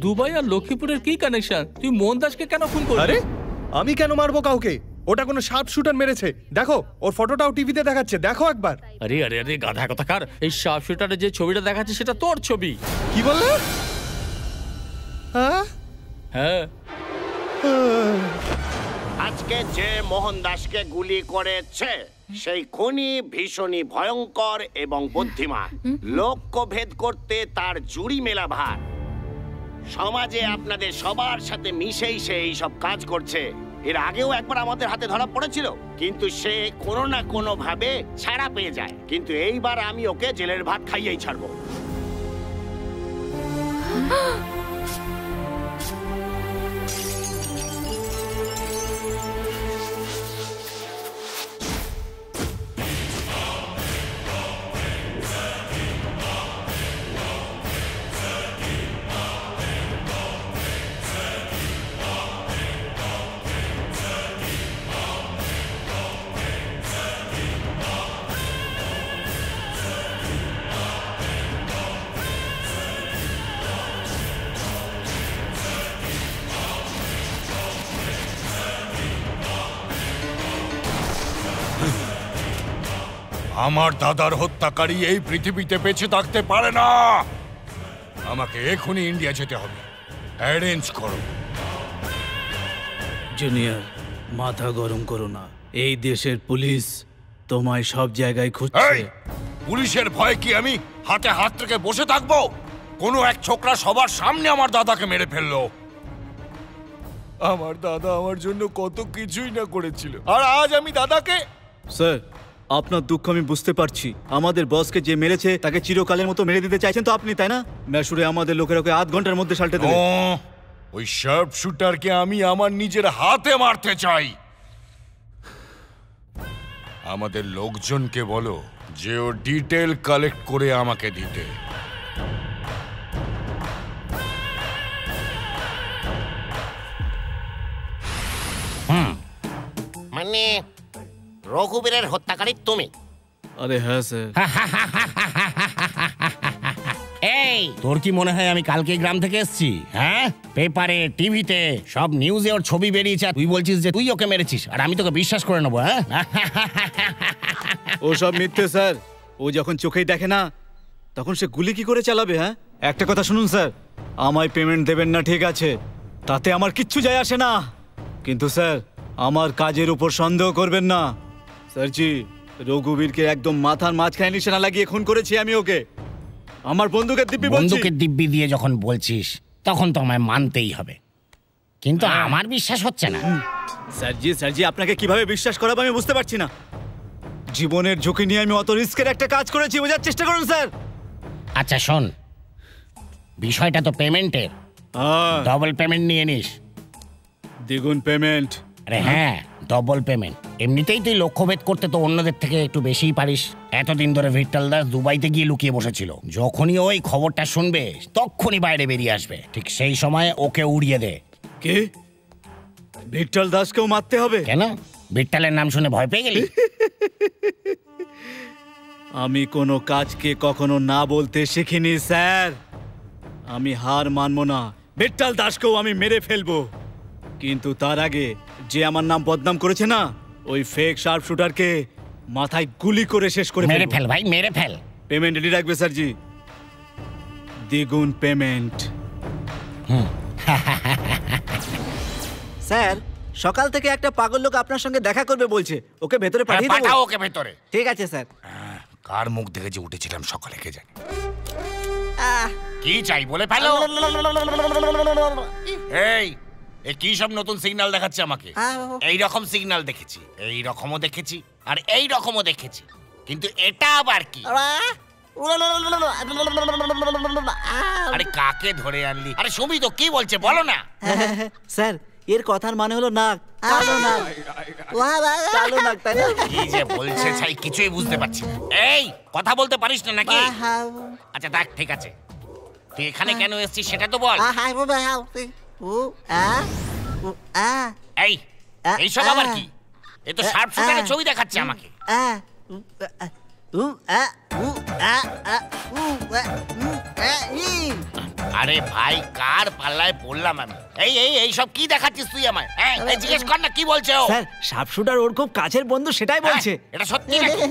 দুবাই আর লক্ষ্মীপুরের কি কানেকশন? তুই মোহন দাসকে কেন খুন করলি? আরে আমি কেন মারবো কাউকে? ওটা কোনো শার্প শুটার মেরেছে। দেখো, ওর ফটোটাও টিভিতে দেখাচ্ছে, দেখো একবার। আরে আরে আরে গাধা কোথাকার, এই শার্প শুটারে যে ছবিটা দেখাচ্ছে সেটা তোর ছবি। কি বললে? হ্যাঁ, আজকে যে মোহন দাসকে গুলি করেছে সেই খুনি ভীষণই ভয়ঙ্কর এবং বুদ্ধিমান। লক্ষ্য ভেদ করতে তার জুড়ি মেলা ভার। সমাজে আপনাদের সবার সাথে মিশেই সে এইসব কাজ করছে। এর আগেও একবার আমাদের হাতে ধরা পড়েছিল, কিন্তু সে কোনো না কোনো ভাবে ছাড়া পেয়ে যায়। কিন্তু এইবার আমি ওকে জেলের ভাত খাইয়েই ছাড়বো। আমার দাদার হত্যাকারী এই পৃথিবীতে বেঁচে থাকতে পারে না। আমাকে এখনই ইন্ডিয়া যেতে হবে। অ্যারেঞ্জ করো। জুনিয়র, মাথা গরম করো না। এই দেশের পুলিশ তোমায় সব জায়গায় খুঁজছে। পুলিশের ভয় কি আমি হাতে হাত রেখে বসে থাকবো? কোনো এক ছোকরা সবার সামনে আমার দাদাকে মেরে ফেললো। আমার দাদা আমার জন্য কত কিছুই না করেছিল, আর আজ আমি দাদাকে। স্যার, আপনার দুঃখ আমি বুঝতে পারছি। আমাদের বসকে যে মেরেছে তাকে চিরকালের মতো মেরে দিতে চাইছেন তো আপনি, তাই না? ম্যাশুরে আমাদের লোকের ওকে আধ ঘন্টার মধ্যে সাল্টে দেবে। ওই শার্প শুটারকে আমি আমার নিজের হাতে মারতে চাই। আমাদের লোকজনকে বলো যে ও ডিটেল কালেক্ট করে আমাকে দিতে। মানে রঘুবীরের হত্যাকারী তুমি? আরে হ্যাঁ স্যার। এই, তোর কি মনে হয় আমি কালকে গ্রাম থেকে এসেছি? হ্যাঁ, পেপারে টিভিতে সব নিউজে ওর ছবি বেরিয়েছে, তুই বলছিস যে তুই ওকে মেরেছিস, আর আমি তোকে বিশ্বাস করে নেবো? হ্যাঁ, ও সব মিথ্যে স্যার। ও যখন চোখেই দেখে না তখন সে গুলি কি করে চালাবে? হ্যাঁ, একটা কথা শুনুন স্যার, আমায় পেমেন্ট দেবেন না ঠিক আছে, তাতে আমার কিচ্ছু যায় আসে না, কিন্তু স্যার আমার কাজের উপর সন্দেহ করবেন না। স্যারজি, রঘুবীরকে একদম মাথার মাঝখানে নিশানা লাগিয়ে খুন করেছি আমি ওকে। আমার বন্দুকের দিব্যি বলছি। বন্দুকের দিব্যি দিয়ে যখন বলছিস তখন তো আমায় মানতেই হবে, কিন্তু আমার বিশ্বাস হচ্ছে না। স্যারজি আপনাকে কিভাবে বিশ্বাস করাবো আমি বুঝতে পারছি না। জীবনের ঝুঁকি নিয়ে আমি অত রিস্কের একটা কাজ করেছি, বোঝার চেষ্টা করুন স্যার। আচ্ছা শোন, বিষয়টা তো পেমেন্টের, ডবল পেমেন্ট নিয়ে নিস। দ্বিগুণ পেমেন্ট? আরে হ্যাঁ, ডবল পেমেন্ট। এমনিতেই তুই লক্ষ্যভেদ করতে তো অন্যদের থেকে একটু বেশিই পারিস। এতদিন ধরে ভিট্টাল দাস দুবাইতে গিয়ে লুকিয়ে বসেছিল, যখনই ওই খবরটা শুনবে তখনই বাইরে বেরিয়ে আসবে, ঠিক সেই সময় ওকে উড়িয়ে দে। কে? ভিট্টাল দাসকেও মারতে হবে? কেন, ভিট্টালের নাম শুনে ভয় পেয়ে গেলি? আমি কোনো কাজকে কখনো না বলতে শিখিনি স্যার। আমি হার মানবো না, ভিট্টাল দাসকেও আমি মেরে ফেলবো, কিন্তু তার আগে যে আমার নাম বদনাম করেছে না, ওই ফেক শার্প শুটারকে মাথায় গুলি করে শেষ করে মেরে ফেল ভাই, মেরে ফেল। পেমেন্ট রেডি রাখবে স্যারজি, দ্বিগুণ পেমেন্ট। স্যার, সকাল থেকে একটা পাগল লোক আপনার সঙ্গে দেখা করবে বলছে, ওকে ভেতরে পাঠিয়ে দেবো? পাঠাও ওকে ভেতরে। ঠিক আছে স্যার। কার মুখ দেখে যে উঠেছিলাম সকালে কে জানে। কি চাই বলে ফেলো। এই, কি সব নতুন সিগন্যাল দেখাচ্ছে আমাকে? এই রকম সিগন্যাল দেখেছি, এই রকমও দেখেছি, আর এই রকমও দেখেছি, কিন্তু এটা আবার কি? আরে কাকে ধরে আনলি? আরে সুমি তো কি বলছে বলো না। স্যার, এর কথার মানে হলো নাক, কালো নাক, কালো নাক, তাই না? কি যে বলছে ছাই কিছুই বুঝতে পারছি না। এই, কথা বলতে পারিস না নাকি? আচ্ছা দেখ, ঠিক আছে, তুই এখানে কেন এসেছিস সেটা তো বল। এই, এইসব আবার কি? এ তো শার্প শুটারের ছবি দেখাচ্ছে আমাকে। আরে ভাই, কার পাল্লায় পড়লাম আমি? এইসব কি দেখাচ্ছিস তুই আমায়? জিজ্ঞেস কর না কি বলছে ও। স্যার, শার্প শুটার ওর খুব কাছের বন্ধু, সেটাই বলছে। এটা সত্যি নাকি?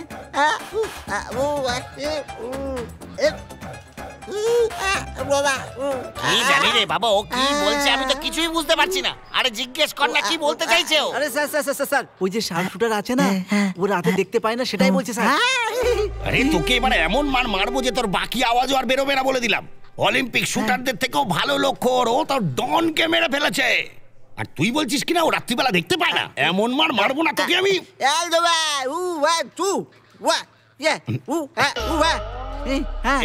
কি জানি রে বাবা, ও কি বলছে আমি তো কিছুই বুঝতে পারছি না। আরে জিজ্ঞেস কর না কি বলতে চাইছে ও। আরে স্যার, ওই যে শার্প শুটার আছে না, ও রাতে দেখতে পায় না, সেটাই বলছে স্যার। আরে তোকে এবারে এমন মারবো যে তোর বাকি আওয়াজও আর বেরোবে না বলে দিলাম। অলিম্পিক শুটারদের থেকেও ভালো লক্ষ্য, ও তোর ডনকে মেরে ফেলেছে। আর তুই বলছিস কিনা ও রাত্রিবেলা দেখতে পায় না? এমন মার মারবো না তোকে আমি।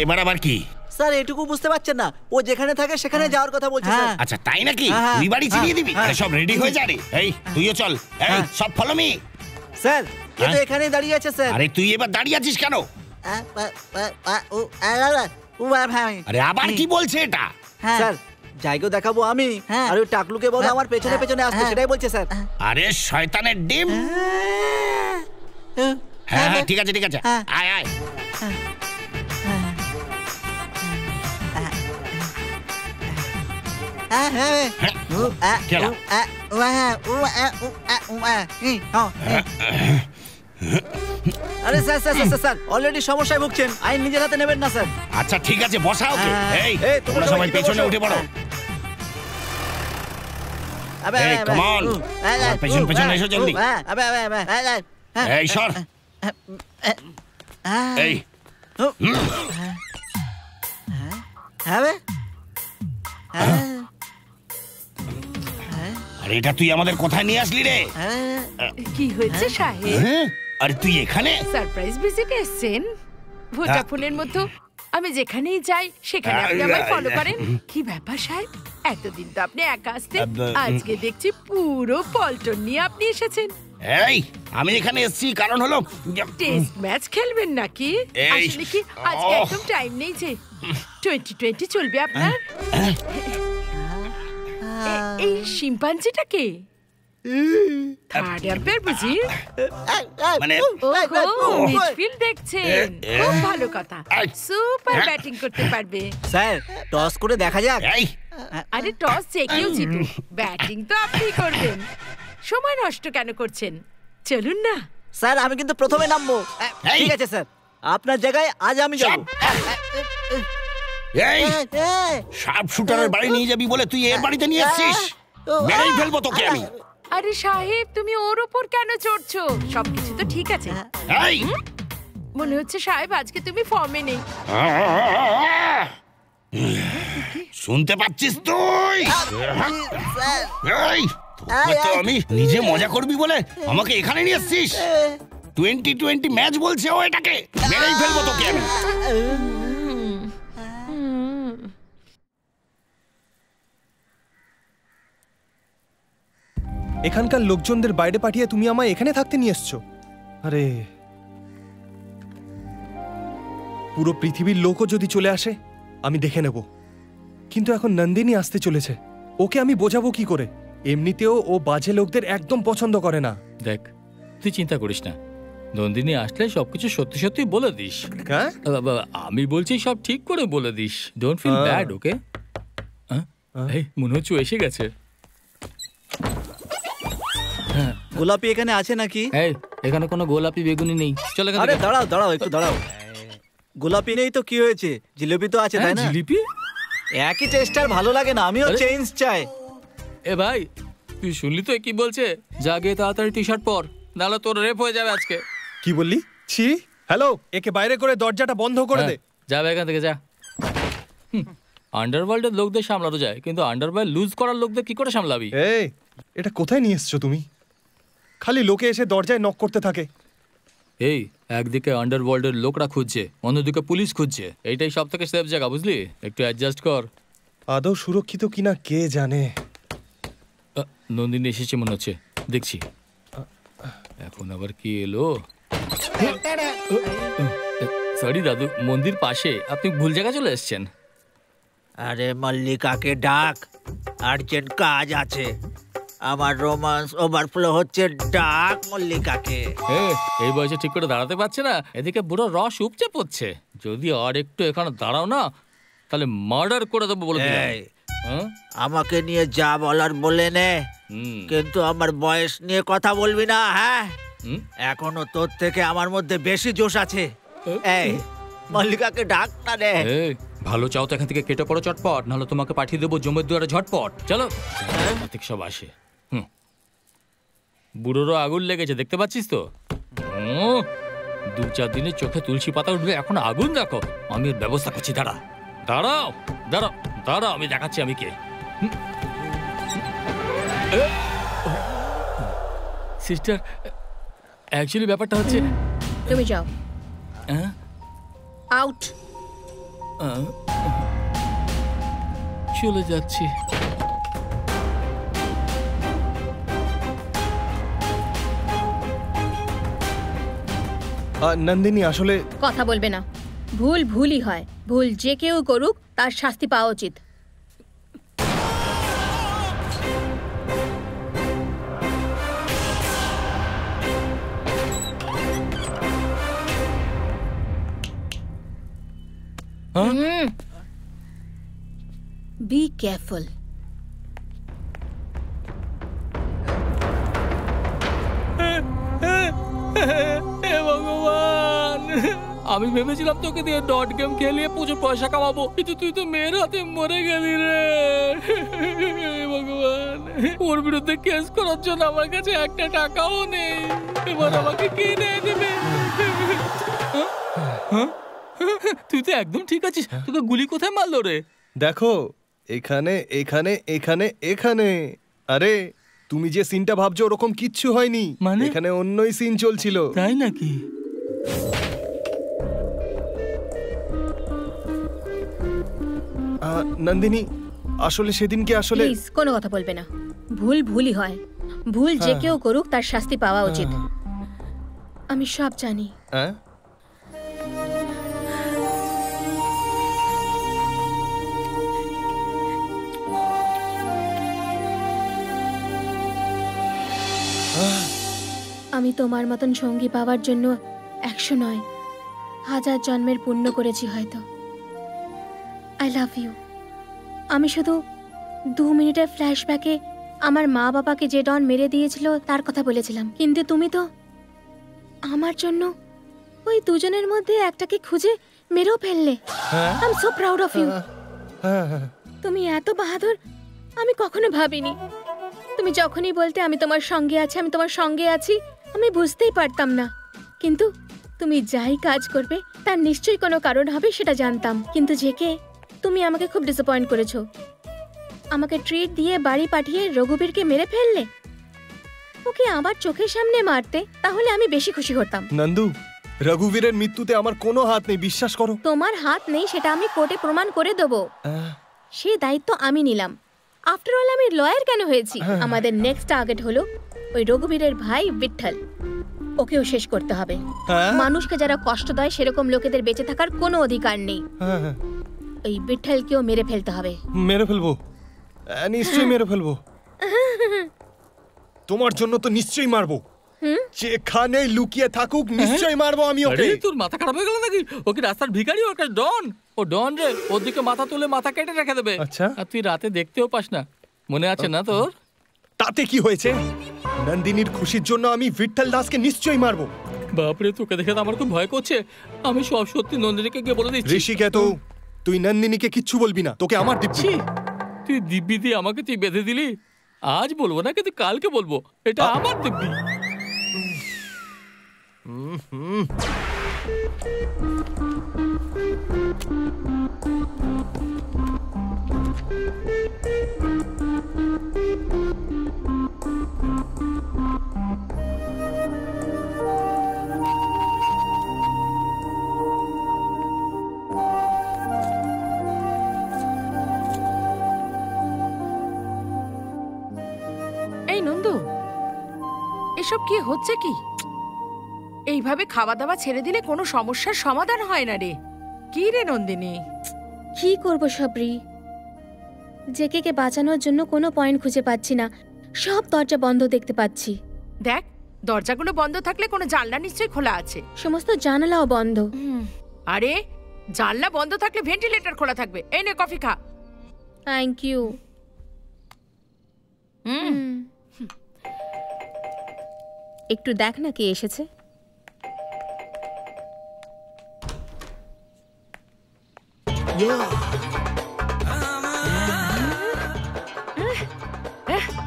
এবার আবার কি? স্যার এটুকু বুঝতে পারছেন না, ও যেখানে থাকে সেখানে যাওয়ার কথা বলছে স্যার। আচ্ছা তাই নাকি? তুই বাড়ি চিনিয়ে দিবি? আরে সব রেডি হয়ে যা রে। এই তুইও চল। এই সব ফলো মি। স্যার এ তো এখানেই দাঁড়িয়ে আছে স্যার। আরে তুই এবার দাঁড়িয়ে আছিস কেন? আরে আবার কি বলছে এটা? স্যার জায়গা দেখাবো আমি, আর ওই টাকলুকে বলো আমার পেছনে পেছনে আসতে, সেটাই বলছে স্যার। আরে শয়তানের ডিম। হ্যাঁ হ্যাঁ ঠিক আছে ঠিক আছে, আয় আয়। আরে sir sir sir sir already সমস্যায় ভুগছেন, আইন নিজের হাতে নেবেন না স্যার। আচ্ছা ঠিক আছে বসা ওকে। এই তোমরা সবাই পেছনে উঠে পড়ো। এই কাম অন, পেছন পেছন এসো জলদি। এই সর। এই আরে এটা তুই আমাদের কোথায় নিয়ে আসলি রে? কি হয়েছে সাহেব? আরে তুই এখানে সারপ্রাইজ ভিজিট এসেছেন? ভোডাফোনের মতো আমি যেখানেই যাই সেখানে আপনি আমায় ফলো করেন। কি ব্যাপার সাহেব, এতদিন তো আপনি একা আসতেন, আজকে দেখছি পুরো পল্টন নিয়ে আপনি এসেছেন। এই আমি এখানে এসেছি কারণ হলো টেস্ট ম্যাচ খেলবেন নাকি? আসলে কি আজকে একদম টাইম নেই যে 2020 চলবে আপনার? এই শিম্পাঞ্জিটা কে? থার্ড আম্পায়ার বুঝি? মানে মিডফিল্ড দেখছেন, খুব ভালো কথা, সুপার ব্যাটিং করতে পারবে। স্যার টস করে দেখা যাক। আরে টস যে কেউ জিতুক, ব্যাটিং তো আপনিই করবেন, সময় নষ্ট কেন করছেন? চলুন না। স্যার আমি কিন্তু প্রথমে নামবো। ঠিক আছে স্যার, আপনার জায়গায় আজ আমি যাব। এই শার্প শুটারের বাড়ি নিয়ে যাবি বলে তুই এর বাড়িতে নিয়ে এসেছিস? মেরেই ফেলবো তোকে আমি। আরে সাহেব তুমি ওর উপর কেন চড়ছো? সবকিছু তো ঠিক আছে। মনে হচ্ছে সাহেব আজকে তুমি ফর্মে নেই। শুনতে পাচ্ছিস তুই? এই তোকে তো আমি নিজে মজা করবি বলে আমাকে এখানে নিয়ে এসেছিস? 2020 ম্যাচ বলছে ও, এটাকে মেরেই ফেলবো তোকে আমি। এখানকার লোকজনদের বাইরে পাঠিয়ে তুমি আমায় এখানে থাকতে নিয়ে এসছো? আরে পুরো পৃথিবীর লোকও যদি চলে আসে আমি দেখে নেব, কিন্তু এখন নন্দিনী আসতে চলেছে, ওকে আমি বোঝাবো কি করে? এমনিতেও ও বাজে লোকদের একদম পছন্দ করে না। দেখ তুই চিন্তা করিস না, নন্দিনী আসলে সবকিছু সত্যি সত্যি বলে দিস। হ্যাঁ আমি বলছি সব ঠিক করে বলে দিস, ডোন্ট ফিল ব্যাড, ওকে? এই মনে হচ্ছে এসে গেছে। গোলাপি এখানে আছে নাকি? এই এখানে কোনো গোলাপি বেগুনি নেই, চলে গেছে। আরে দাঁড়াও দাঁড়াও একটু দাঁড়াও, গোলাপি নেই তো কি হয়েছে, জিলিপি তো আছে তাই না? জিলিপি একই টেস্টার ভালো লাগে না, আমিও চেঞ্জ চাই। এ ভাই তুই শুনলি তো কি বলছে? যা গিয়ে তাড়াতাড়ি টি শার্ট পর, নাহলে তোর রেপ হয়ে যাবে আজকে। কি বললি? ছি, হ্যালো, একে বাইরে করে দরজাটা বন্ধ করে দে। যাবে এখান থেকে, যা। আন্ডারওয়ার্ল্ডের লোকদের সামলানো যায়, কিন্তু আন্ডারওয়ার্ল্ড লুজ করার লোকদের কি করে সামলাবি? এই এটা কোথায় নিয়ে এসছো তুমি? খালি লোকে এসে দরজায় নক করতে থাকে। এই একদিকে আন্ডারওয়ার্ল্ডের লোকরা খুঁজছে, অন্যদিকে পুলিশ খুঁজছে, এইটাই সব থেকে সেফ জায়গা, বুঝলি? একটু অ্যাডজাস্ট কর। আদৌ সুরক্ষিত কিনা কে জানে। নন্দিনী এসেছে মনে হচ্ছে, দেখছি। এখন আবার কি এলো? সরি দাদু, মন্দির পাশে, আপনি ভুল জায়গা চলে এসেছেন। আরে মল্লিকাকে ডাক, আর্জেন্ট কাজ আছে, আমার রোমান্স ওভারফ্লো হচ্ছে, ডাক মল্লিকাকে। এই বয়সে ঠিক করে দাঁড়াতে পারছে না, এদিকে বুড়ো রস উপচে পড়ছে। যদি আর একটু এখানে দাঁড়াও না তাহলে মার্ডার করে দেবো বলে দিলাম। আমাকে নিয়ে যা বলার বলে নে, কিন্তু আমার বয়স নিয়ে কথা বলবি না। হ্যাঁ এখনো তোর থেকে আমার মধ্যে বেশি জোশ আছে। এই মল্লিকাকে ডাক না রে। ভালো চাও তো এখান থেকে কেটে পড়ো চটপট, নাহলে তোমাকে পাঠিয়ে দেবো জমের দুয়ারে ঝটপট। চলো সব আসে। বুড়োরও আগুন লেগেছে, দেখতে পাচ্ছিস তো? 2-4 দিনের চোখে তুলসী পাতা উঠবে, এখন আগুন দেখো। আমি এর ব্যবস্থা করছি, দাঁড়া দাঁড়াও দাঁড়াও দাঁড়াও, আমি দেখাচ্ছি আমি কে। সিস্টার, অ্যাকচুয়ালি ব্যাপারটা হচ্ছে তুমি যাও হ্যাঁ আউট। চলে যাচ্ছি। নন্দিনী আসলে কথা বলবে না। ভুল ভুলই হয়, ভুল যে কেউ করুক তার শাস্তি পাওয়া উচিত। Be careful. ভগবান, আমি ভেবেছিলাম তোকে দিয়ে ডট গেম খেলিয়ে প্রচুর পয়সা কামাবো, কিন্তু তুই তো মেয়ের হাতে মরে গেলি রে। ভগবান, ওর বিরুদ্ধে কেস করার জন্য আমার কাছে একটা টাকাও নেই। এবার আমাকে কে নিয়ে নেবে? তুই তো একদম ঠিক আছিস। তোকে গুলি কোথায় মারলো রে? দেখো, এখানে এখানে এখানে এখানে। আরে তুমি যে সিনটা ভাবছো ওরকম কিচ্ছু হয়নি, মানে এখানে অন্যই সিন চলছিল। তাই নাকি? নন্দিনী, আসলে সেদিনকে আসলে প্লিজ কোনো কথা বলবে না। ভুল ভুলই হয়, ভুল যে কেউ করুক তার শাস্তি পাওয়া উচিত। আমি সব জানি। হ্যাঁ, আমি তোমার মতন সঙ্গী পাওয়ার জন্য 100 নয় 1000 জন্মের পুণ্য করেছি হয়তো। I love you. আমি শুধু 2 মিনিটের ফ্ল্যাশব্যাকে আমার মা বাবাকে যে ডন মেরে দিয়েছিল তার কথা বলেছিলাম, কিন্তু তুমি তো আমার জন্য ওই দুজনের মধ্যে একটাকে খুঁজে মেরেও ফেললে। I am so proud of you. তুমি এত বাহাদুর আমি কখনো ভাবিনি। তুমি যখনই বলতে আমি তোমার সঙ্গে আছি, আমি তোমার সঙ্গে আছি, আমি বুঝতেই পারতাম না। কিন্তু তুমি যাই কাজ করবে তার নিশ্চয়ই কোনো কারণ হবে সেটা জানতাম। কিন্তু জেকে, তুমি আমাকে খুব ডিসঅ্যাপয়েন্ট করেছো। আমাকে ট্রিট দিয়ে বাড়ি পাঠিয়ে রঘুবীরকে মেরে ফেললে। ওকে আমার চোখের সামনে মারতে, তাহলে আমি বেশি খুশি হতাম। নন্দু, রঘুবীরের মৃত্যুতে আমার কোনো হাত নেই, বিশ্বাস করো। তোমার হাত নেই সেটা আমি কোর্টে প্রমাণ করে দেবো। সেই দায়িত্ব আমি নিলাম। আফটার অল আমি লয়ার কেন হয়েছি? আমাদের নেক্সট টার্গেট হলো ওই রঘুবীরের ভাই বিঠল। ওকেও শেষ করতে হবে। মানুষকে যারা কষ্ট দেয় সেরকম লোকেদের বেঁচে থাকার কোনো অধিকার নেই। ওই বিঠলকেও মেরে ফেলতে হবে। মেরে ফেলবো, নিশ্চয়ই মেরে ফেলবো। তোমার জন্য তো নিশ্চয়ই মারবো। যেখানে লুকিয়ে থাকুক নিশ্চয়ই মারবো আমি ওকে। তোর মাথা খারাপ হয়ে গেল নাকি? ও কি রাস্তার ভিখারি? ওর কাছে ডন। ও ডন রে, ওর দিকে মাথা তুলে মাথা কেটে রেখে দেবে। আচ্ছা, আর তুই রাতে দেখতেও পাস না, মনে আছে না তোর? তাতে কি হয়েছে? নন্দিনীর খুশির জন্য আমি বিঠল দাসকে নিশ্চয়ই মারবো। বাপরে, তোকে দেখে তো আমার খুব ভয় করছে। আমি সব সত্যি নন্দিনীকে গিয়ে বলে দিচ্ছি। ঋষিকে তো তুই নন্দিনীকে কিচ্ছু বলবি না, তোকে আমার দিব্যি। তুই দিব্যি দিয়ে আমাকে তুই বেঁধে দিলি। আজ বলবো না, কিন্তু কালকে বলবো এটা আমার দিব্যি। এই নন্দু, এসব কি হচ্ছে কি? এইভাবে খাওয়া দাওয়া ছেড়ে দিলে কোনো সমস্যার সমাধান হয় না রে। কি রে নন্দিনী? কি করব সবরি? জেকে বাঁচানোর জন্য কোনো পয়েন্ট খুঁজে পাচ্ছি না। সব দরজা বন্ধ দেখতে পাচ্ছি। দেখ, দরজাগুলো বন্ধ থাকলে কোনো জানলা নিশ্চয়ই খোলা আছে। সমস্ত জানালাও বন্ধ। আরে, জানলা বন্ধ থাকলে ভেন্টিলেটর খোলা থাকবে। এই নে, কফি খা। Thank you. একটু দেখ না কে এসেছে।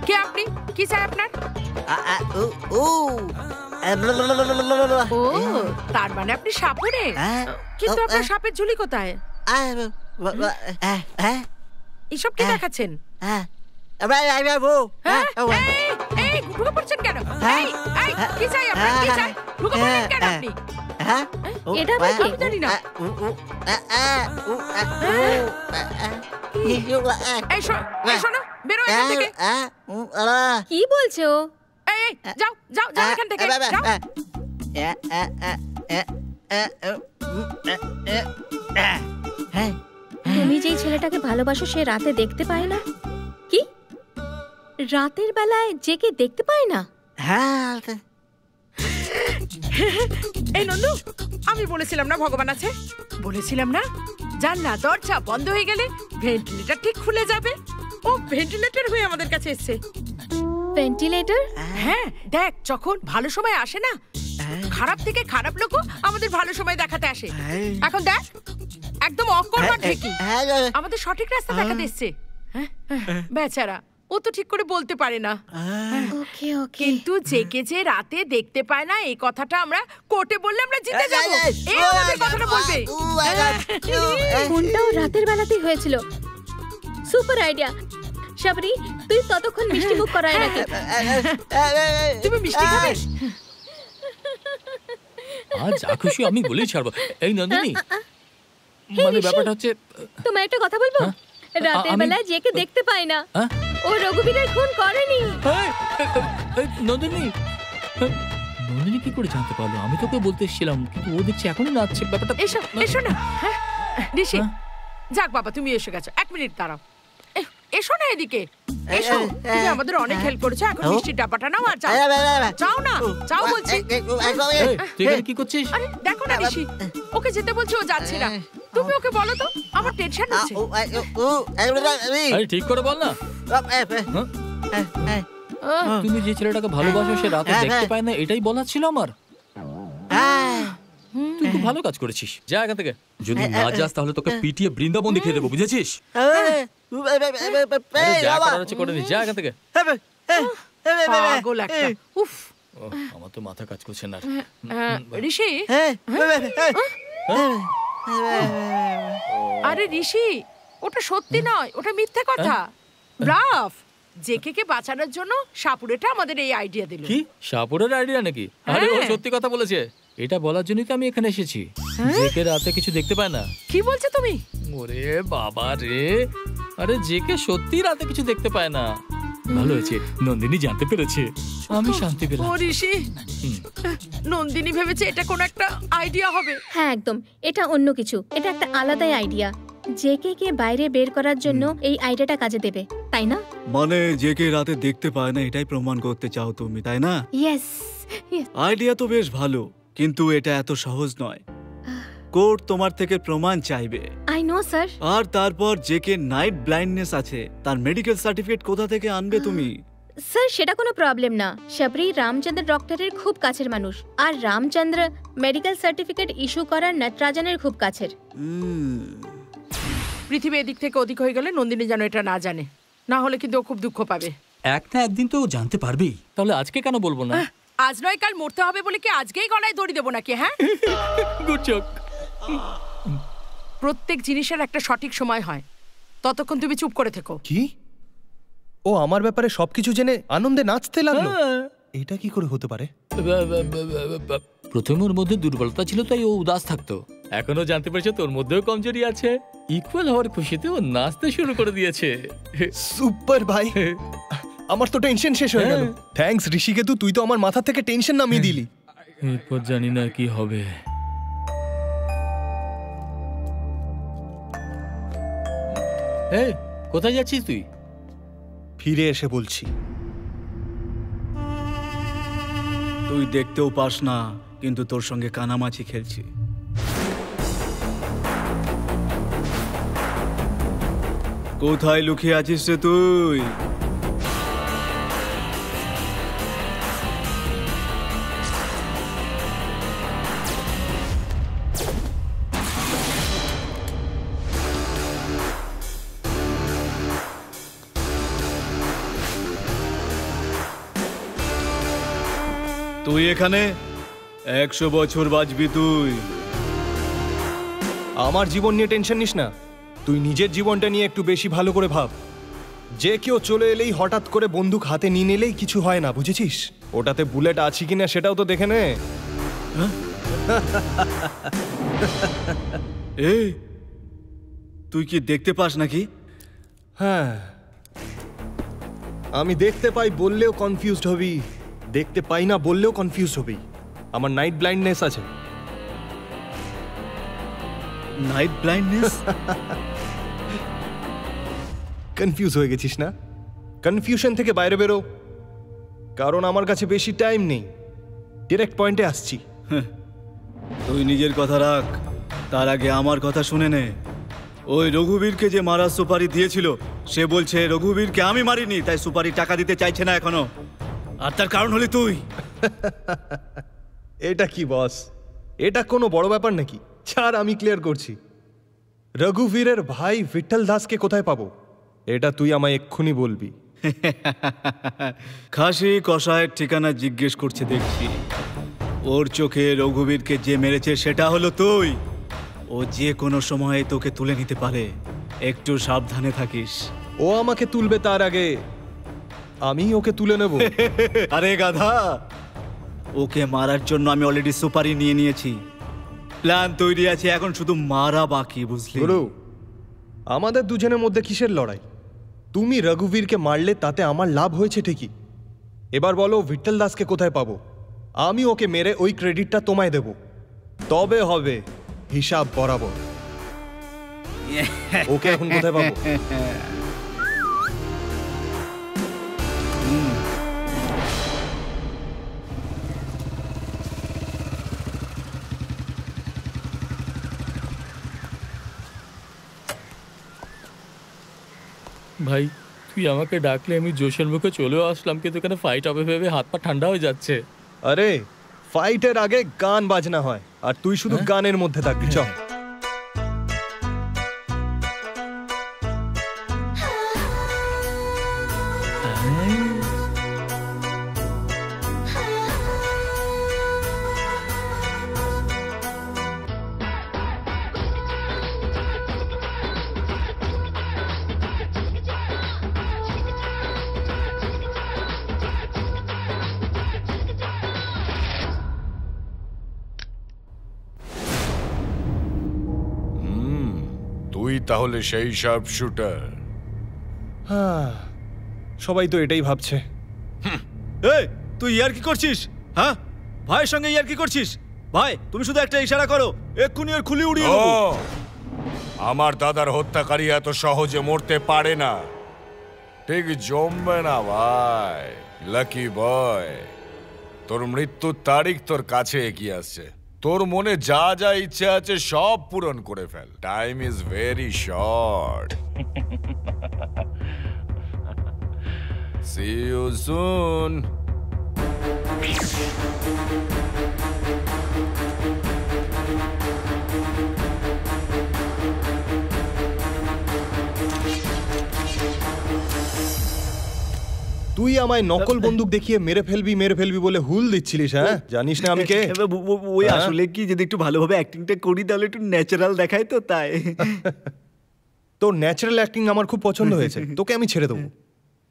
কে আপনি? কি চাই আপনার? ও, তার মানে আপনি সাপুরে? কিন্তু আপনার সাপের ঝুলি কোথায়? এসব কি দেখাচ্ছেন? এই ঢুকে পড়ছেন কেন? এই কি চাই আপনার? কি চাই? ঢুকে পড়লেন কেন আপনি? এটা আবার কি? আমি জানি না। এই শোনো, বেরো এখান থেকে। কি বলছো? এই যাও যাও যাও এখান থেকে যাও। তুমি যেই ছেলেটাকে ভালোবাসো সে রাতে দেখতে পায় না? কি রাতের বেলায় জেকে দেখতে পায় না? হ্যাঁ এই নন্দু, আমি বলেছিলাম না ভগবান আছে, বলেছিলাম না জানলা দরজা বন্ধ হয়ে গেলে ভেন্টিলেটর ঠিক খুলে যাবে। ও ভেন্টিলেটর হয়ে আমাদের কাছে এসেছে। ভেন্টিলেটর? হ্যাঁ দেখ, যখন ভালো সময় আসে না, খারাপ থেকে খারাপ লোকও আমাদের ভালো সময় দেখাতে আসে। এখন দেখ একদম অকর্মা ঠিকই আমাদের সঠিক রাস্তা দেখাতে এসছে। বেচারা, ও তো ঠিক করে বলতে পারে না। ওকে ওকে। কিন্তু জেকে যে রাতে দেখতে পায় না এই কথাটা আমরা কোর্টে বললে আমরা জিতে যাব। এই আমাদের কথাটা বলবে। ফোনটাও রাতের বেলাতেই হয়েছিল। Super idea. শাবরি, তুই ততক্ষণ মিষ্টি মুখ করায় নাকি? তুমি মিষ্টি খাবে? আজ যা খুশি আমি বলেই ছাড়বো। এই নন্দিনী, মানে ব্যাপারটা হচ্ছে, তোমার একটা কথা বলবো? রাতের বেলায় জেকে দেখতে পায় না। ও রঘুবীরের খুন করেনি। নন্দিনী, নন্দিনী কি করে জানতে পারলো? আমি তোকে বলতে এসেছিলাম, কিন্তু ও দেখছি এখনো নাচছে। ব্যাপারটা এসো এসো না। ঋষি, যাক বাবা তুমি এসে গেছো, 1 মিনিট দাঁড়াও। এসো না এদিকে, এসো। তুমি আমাদের অনেক হেল্প করেছো, এখন মিষ্টির ডাব্বাটা নাও আর যাও। যাও না, যাও বলছি। তুই এখানে কি করছিস? আরে দেখো না ঋষি, ওকে যেতে বলছি ও যাচ্ছে না। তুমি ওকে বলো তো, আমার টেনশন হচ্ছে। আরে ঠিক করে বল না। তুমি যে ছেলেটাকে ভালোবাসো সে রাতে দেখতে পায় না, এটাই বলা ছিল আমার। তুই খুব ভালো কাজ করেছিস। যা এখান থেকে। যদি না যাস তাহলে তোকে পিটিয়ে বৃন্দাবন দেখিয়ে দেবো, বুঝেছিস? যা করার হচ্ছে করে নি, যা এখান থেকে। পাগল একটা। উফ, আমার তো মাথা কাজ করছে না। ঋষি, আরে ঋষি, ওটা সত্যি নয়, ওটা মিথ্যে কথা। ব্রাফ, জেকে বাঁচানোর জন্য সাপুরেটা আমাদের এই আইডিয়া দিল। কি সাপুরের আইডিয়া নাকি? আরে ও সত্যি কথা বলেছে। এটা বলার জন্যই তো আমি এখানে এসেছি। জেকে রাতে কিছু দেখতে পায় না। কি বলছো তুমি? ওরে বাবা রে, আরে জেকে সত্যি রাতে কিছু দেখতে পায় না। ভালো হয়েছে নন্দিনী জানতে পেরেছে, আমি শান্তি পেলাম। ও ঋষি, নন্দিনী ভেবেছে এটা কোন একটা আইডিয়া হবে। হ্যাঁ একদম, এটা অন্য কিছু। এটা একটা আলাদাই আইডিয়া। জেকে কে বাইরে বের করার জন্য এই আইডিয়াটা কাজে দেবে, তাই না? মানে জেকে রাতে দেখতে পায় না এটাই প্রমাণ করতে চাও তুমি, তাই না? ইয়েস। আইডিয়া তো বেশ ভালো, কিন্তু এটা এত সহজ নয়। কোর্ট তোমার থেকে প্রমাণ চাইবে। I know sir. আর তারপর জেকে নাইট ব্লাইন্ডনেস আছে, তার মেডিকেল সার্টিফিকেট কোথা থেকে আনবে তুমি? স্যার সেটা কোনো প্রবলেম না। শাবরি রামচন্দ্র ডক্টরের খুব কাছের মানুষ, আর রামচন্দ্র মেডিকেল সার্টিফিকেট ইস্যু করার নটরাজনের খুব কাছের। পৃথিবী এদিক থেকে ওদিক হয়ে গেলে নন্দিনী যেন এটা না জানে, না হলে কিন্তু ও খুব দুঃখ পাবে। একটা একদিন তো জানতে পারবেই, তাহলে আজকে কেন বলবো না? আজ নয় কাল মরতে হবে বলে কি আজকেই গলায় দড়ি দেবো নাকি? হ্যাঁ, গুড জোক। প্রত্যেক জিনিসের একটা সঠিক সময় হয়, ততক্ষণ তুমি চুপ করে থেকো। কি? ও আমার ব্যাপারে সবকিছু জেনে আনন্দে নাচতে লাগলো? এটা কি করে হতে পারে? প্রথমে ওর মধ্যে দুর্বলতা ছিল তাই ও উদাস থাকতো, এখনো জানতে পেরেছে তোর মধ্যেও কমজোরি আছে। ইকুয়াল হওয়ার খুশিতে ও নাচতে শুরু করে দিয়েছে। সুপার ভাই, আমার তো টেনশন শেষ হয়ে গেল। থ্যাঙ্কস ঋষিকেতু, তুই তো আমার মাথা থেকে টেনশন নামিয়ে দিলি। এরপর জানি না কি হবে। এই কোথায় যাচ্ছিস তুই? ফিরে এসে বলছি। তুই দেখতেও পাস না, কিন্তু তোর সঙ্গে কানামাছি খেলছি। কোথায় লুকিয়ে আছিস রে তুই? তুই এখানে 100 বছর বাঁচবি তুই। আমার জীবন নিয়ে টেনশন নিস না, তুই নিজের জীবনটা নিয়ে একটু বেশি ভালো করে ভাব। যে কেউ চলে এলেই হঠাৎ করে বন্দুক হাতে নিয়ে নিলেই কিছু হয় না, বুঝেছিস? ওটাতে বুলেট আছে কিনা সেটাও তো দেখে নে। এই তুই কি দেখতে পাস নাকি? হ্যাঁ, আমি দেখতে পাই বললেও কনফিউজড হবি, দেখতে পাই না বললেও কনফিউজড হবি। আমার নাইট ব্লাইন্ডনেস আছে। Night blindness? কনফিউজ হয়ে গেছিস না? কনফিউশন থেকে বাইরে বেরো, কারণ আমার কাছে বেশি টাইম নেই, ডিরেক্ট পয়েন্টে আসছি। তুই নিজের কথা রাখ, তার আগে আমার কথা শুনে নে। ওই রঘুবীরকে যে মারার সুপারি দিয়েছিল সে বলছে রঘুবীরকে আমি মারিনি, তাই সুপারি টাকা দিতে চাইছে না এখনো। আর তার কারণ হলি তুই। এটা কি বস, এটা কোনো বড় ব্যাপার নাকি? ছাড়, আমি ক্লিয়ার করছি। রঘুবীরের ভাই বিঠল দাসকে কোথায় পাবো এটা তুই আমায় এক্ষুনি বলবি। খাসি কষায়ের ঠিকানা জিজ্ঞেস করছে দেখছি। ওর চোখে রঘুবীরকে যে মেরেছে সেটা হলো তুই। ও যে কোনো সময়ে তোকে তুলে নিতে পারে, একটু সাবধানে থাকিস। ও আমাকে তুলবে তার আগে আমি ওকে তুলে নেব। আরে গাধা, ওকে মারার জন্য আমি অলরেডি সুপারি নিয়ে নিয়েছি, প্ল্যান তৈরি আছে, এখন শুধু মারা বাকি, বুঝলি? গুরু, আমাদের দুজনের মধ্যে কিসের লড়াই? তুমি রঘুবীরকে মারলে তাতে আমার লাভ হয়েছে ঠিকই, এবার বলো বিঠল দাসকে কোথায় পাবো? আমি ওকে মেরে ওই ক্রেডিটটা তোমায় দেব, তবে হবে হিসাব বরাবর। ওকে এখন কোথায় পাবো? ভাই তুই আমাকে ডাকলে আমি জোশের মুখে চলেও আসলাম, কিন্তু এখানে ফাইট হবে ভেবে হাত পা ঠান্ডা হয়ে যাচ্ছে। আরে ফাইটের আগে গান বাজনা হয়, আর তুই শুধু গানের মধ্যে থাকবি। চল। তুই তাহলে সেই শার্প শুটার? হ্যাঁ, সবাই তো এটাই ভাবছে। এই তুই ইয়ার কি করছিস? হ্যাঁ, ভাইয়ের সঙ্গে ইয়ার কি করছিস? ভাই তুমি শুধু একটা ইশারা করো, এক্ষুনি ওর খুলি উড়িয়ে দেবো। আমার দাদার হত্যাকারী এত সহজে মরতে পারে না, ঠিক জমবে না ভাই। লাকি বয়, তোর মৃত্যুর তারিখ তোর কাছে এগিয়ে আসছে। তোর মনে যা যা ইচ্ছে আছে সব পূরণ করে ফেল, time is very short. See you soon. তুই আমায় নকল বন্দুক দেখিয়ে মেরে ফেলবি বলে হুল দিচ্ছিলিস? হ্যাঁ, জানিস না আমি কে? ওই আসলে কি, যদি একটু ভালোভাবে অ্যাক্টিংটা করি তাহলে একটু ন্যাচারাল দেখায় তো, তাই। তোর ন্যাচারাল অ্যাক্টিং আমার খুব পছন্দ হয়েছে, তোকে আমি ছেড়ে দেবো।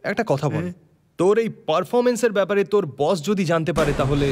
একটা কথা বল, তোর এই পারফরমেন্সের ব্যাপারে তোর বস যদি জানতে পারে তাহলে?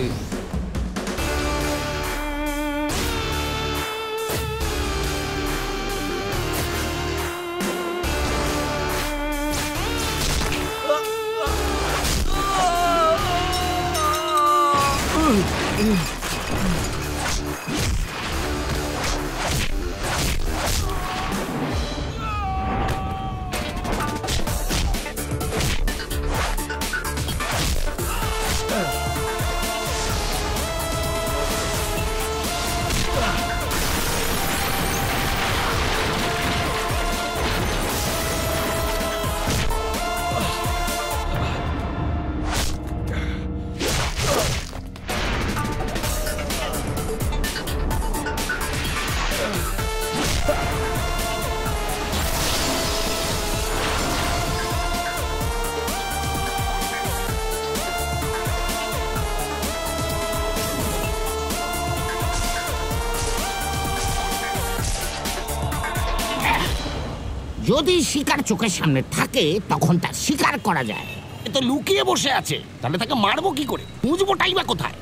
যদি শিকার চোখের সামনে থাকে তখন তার শিকার করা যায়। এ তো লুকিয়ে বসে আছে, তাহলে তাকে মারবো কি করে? খুঁজবোটাই বা কোথায়?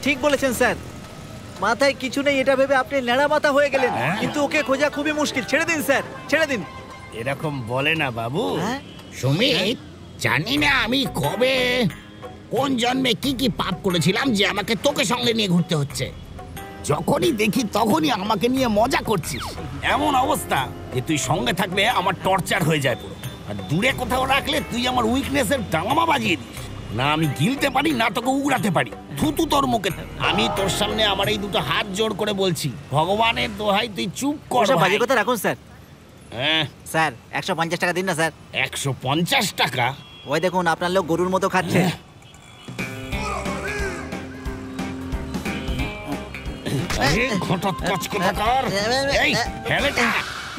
ঠিক বলেছেন স্যার, মাথায় কিছু নেই এটা ভেবে আপনি ন্যাড়া মাথা হয়ে গেলেন। কিন্তু ওকে খোঁজা খুবই মুশকিল। ছেড়ে দিন স্যার, ছেড়ে দিন। এরকম বলে না বাবু। সুমিত, জানি না আমি কবে কোন জন্মে কি কি পাপ করেছিলাম যে আমাকে তোকে সঙ্গে নিয়ে ঘুরতে হচ্ছে। যখনই দেখি তখনই আমাকে নিয়ে মজা করছিস। এমন অবস্থা যে তুই সঙ্গে থাকলে আমার টর্চার হয়ে যায় পুরো, আর দূরে কোথাও রাখলে তুই আমার উইকনেসের ডাঙামা বাজিয়ে দিস। না আমি গিলতে পারি না তোকে উগড়াতে পারি। থুতু তোর মুখে। আমি তোর সামনে আমার এই দুটো হাত জোড় করে বলছি, ভগবানের দোহাই তুই চুপ কর। বাজে কথা রাখুন স্যার। হ্যাঁ স্যার 150 টাকা দিন না স্যার। 150 টাকা? ওই দেখুন আপনার লোক গরুর মতো খাচ্ছে।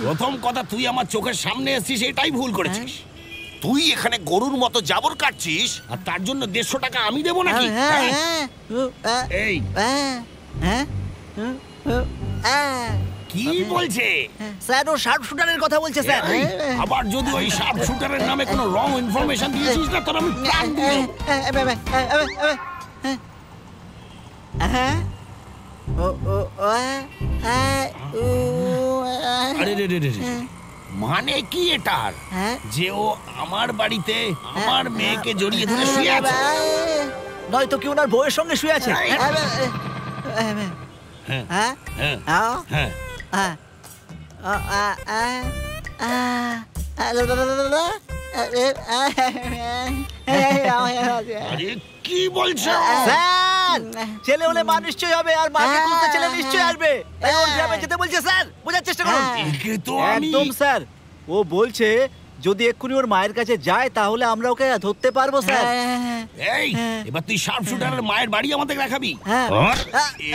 প্রথম কথা, তুই আমার চোখের সামনে এসেছিস এটাই ভুল করেছিস। তুই এখানে গরুর মতো জাবর কাটছিস আর তার জন্য 150 টাকা আমি দেবো নাকি? এই কি বলছে স্যার? ও শার্প শুটারের কথা বলছে স্যার। আবার যদি ওই শার্প শুটারের নামে কোনো রং ইনফরমেশন দিয়েছিস না তোর আমি প্রাণ দিয়ে দেব। মানে কি এটার? যে ও আমার বাড়িতে আমার মেয়েকে জড়িয়ে ধরে শুয়ে আছে? নয়তো কি ওনার বউয়ের সঙ্গে শুয়ে আছে? কি বলছো? স্যার ছেলে হলে মা নিশ্চয়ই হবে, আর মাকে খুঁজতে ছেলে নিশ্চয়ই আসবে। তাই ওর গ্রামে যেতে বলছে স্যার। বোঝার চেষ্টা করুন। একদম স্যার, ও বলছে যদি এক্ষুনি ওর মায়ের কাছে যায় তাহলে আমরা ওকে ধরতে পারবো স্যার। এই এবার তুই শার্প শুটারের মায়ের বাড়ি আমাদের দেখাবি।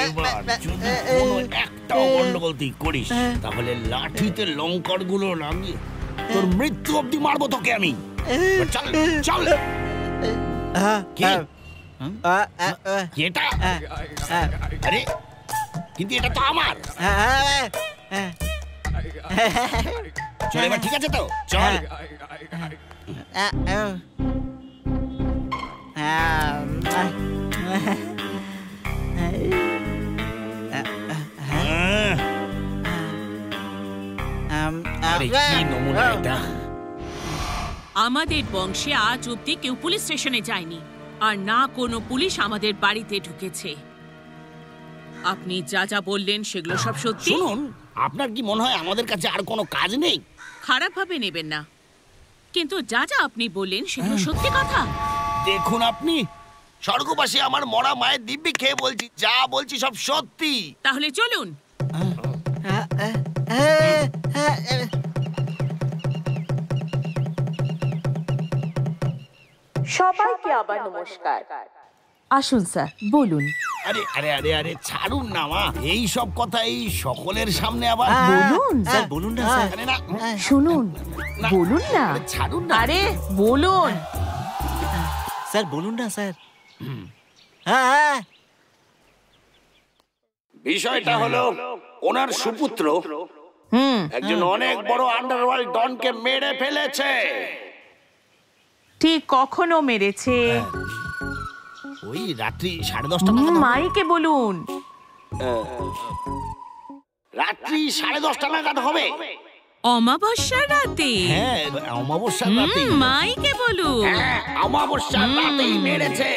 এবার যদি কোনো একটা গন্ডগোল তুই করিস তাহলে লাঠিতে লঙ্কার গুলো লাগিয়ে তোর মৃত্যু অবধি মারবো তোকে আমি। চল চল। এটা আরে কিন্তু এটা তো আমার। চল এবার ঠিক আছে তো? চল। আমাদের বংশে আজ অব্দি কেউ পুলিশ স্টেশনে যায়নি, আর না কোনো পুলিশ আমাদের বাড়িতে ঢুকেছে। আপনি যা যা বললেন সেগুলো সব সত্যি। শুনুন, আপনার কি মনে হয় আমাদের কাছে আর কোনো কাজ নেই? খারাপ ভাবে নেবেন না, কিন্তু যা যা আপনি বললেন সেগুলো সত্যি কথা। দেখুন আপনি, স্বর্গবাসী আমার মরা মায়ের দিব্যি খেয়ে বলছি, যা বলছি সব সত্যি। তাহলে চলুন। সবাইকে আবার নমস্কার। আসুন স্যার, বলুন। আরে আরে আরে আরে ছাড়ুন না মা, এই সব কথা এই সকলের সামনে আবার বলুন। স্যার বলুন না স্যার। আরে না শুনুন, বলুন না। ছাড়ুন না। আরে বলুন স্যার, বলুন না স্যার। বিষয়টা হলো ওনার সুপুত্র একজন অনেক বড় আন্ডারওয়ার্ল্ড ডনকে মেরে ফেলেছে। ঠিক কখনো মেরেছে? ওই রাত্রি 10:30 মাইকে বলুন। রাত্রি 10:30 নাগাদ হবে। অমাবস্যার রাতে? হ্যাঁ, অমাবস্যার রাতে। মাইকে বলুন। অমাবস্যার রাতেই মেরেছে।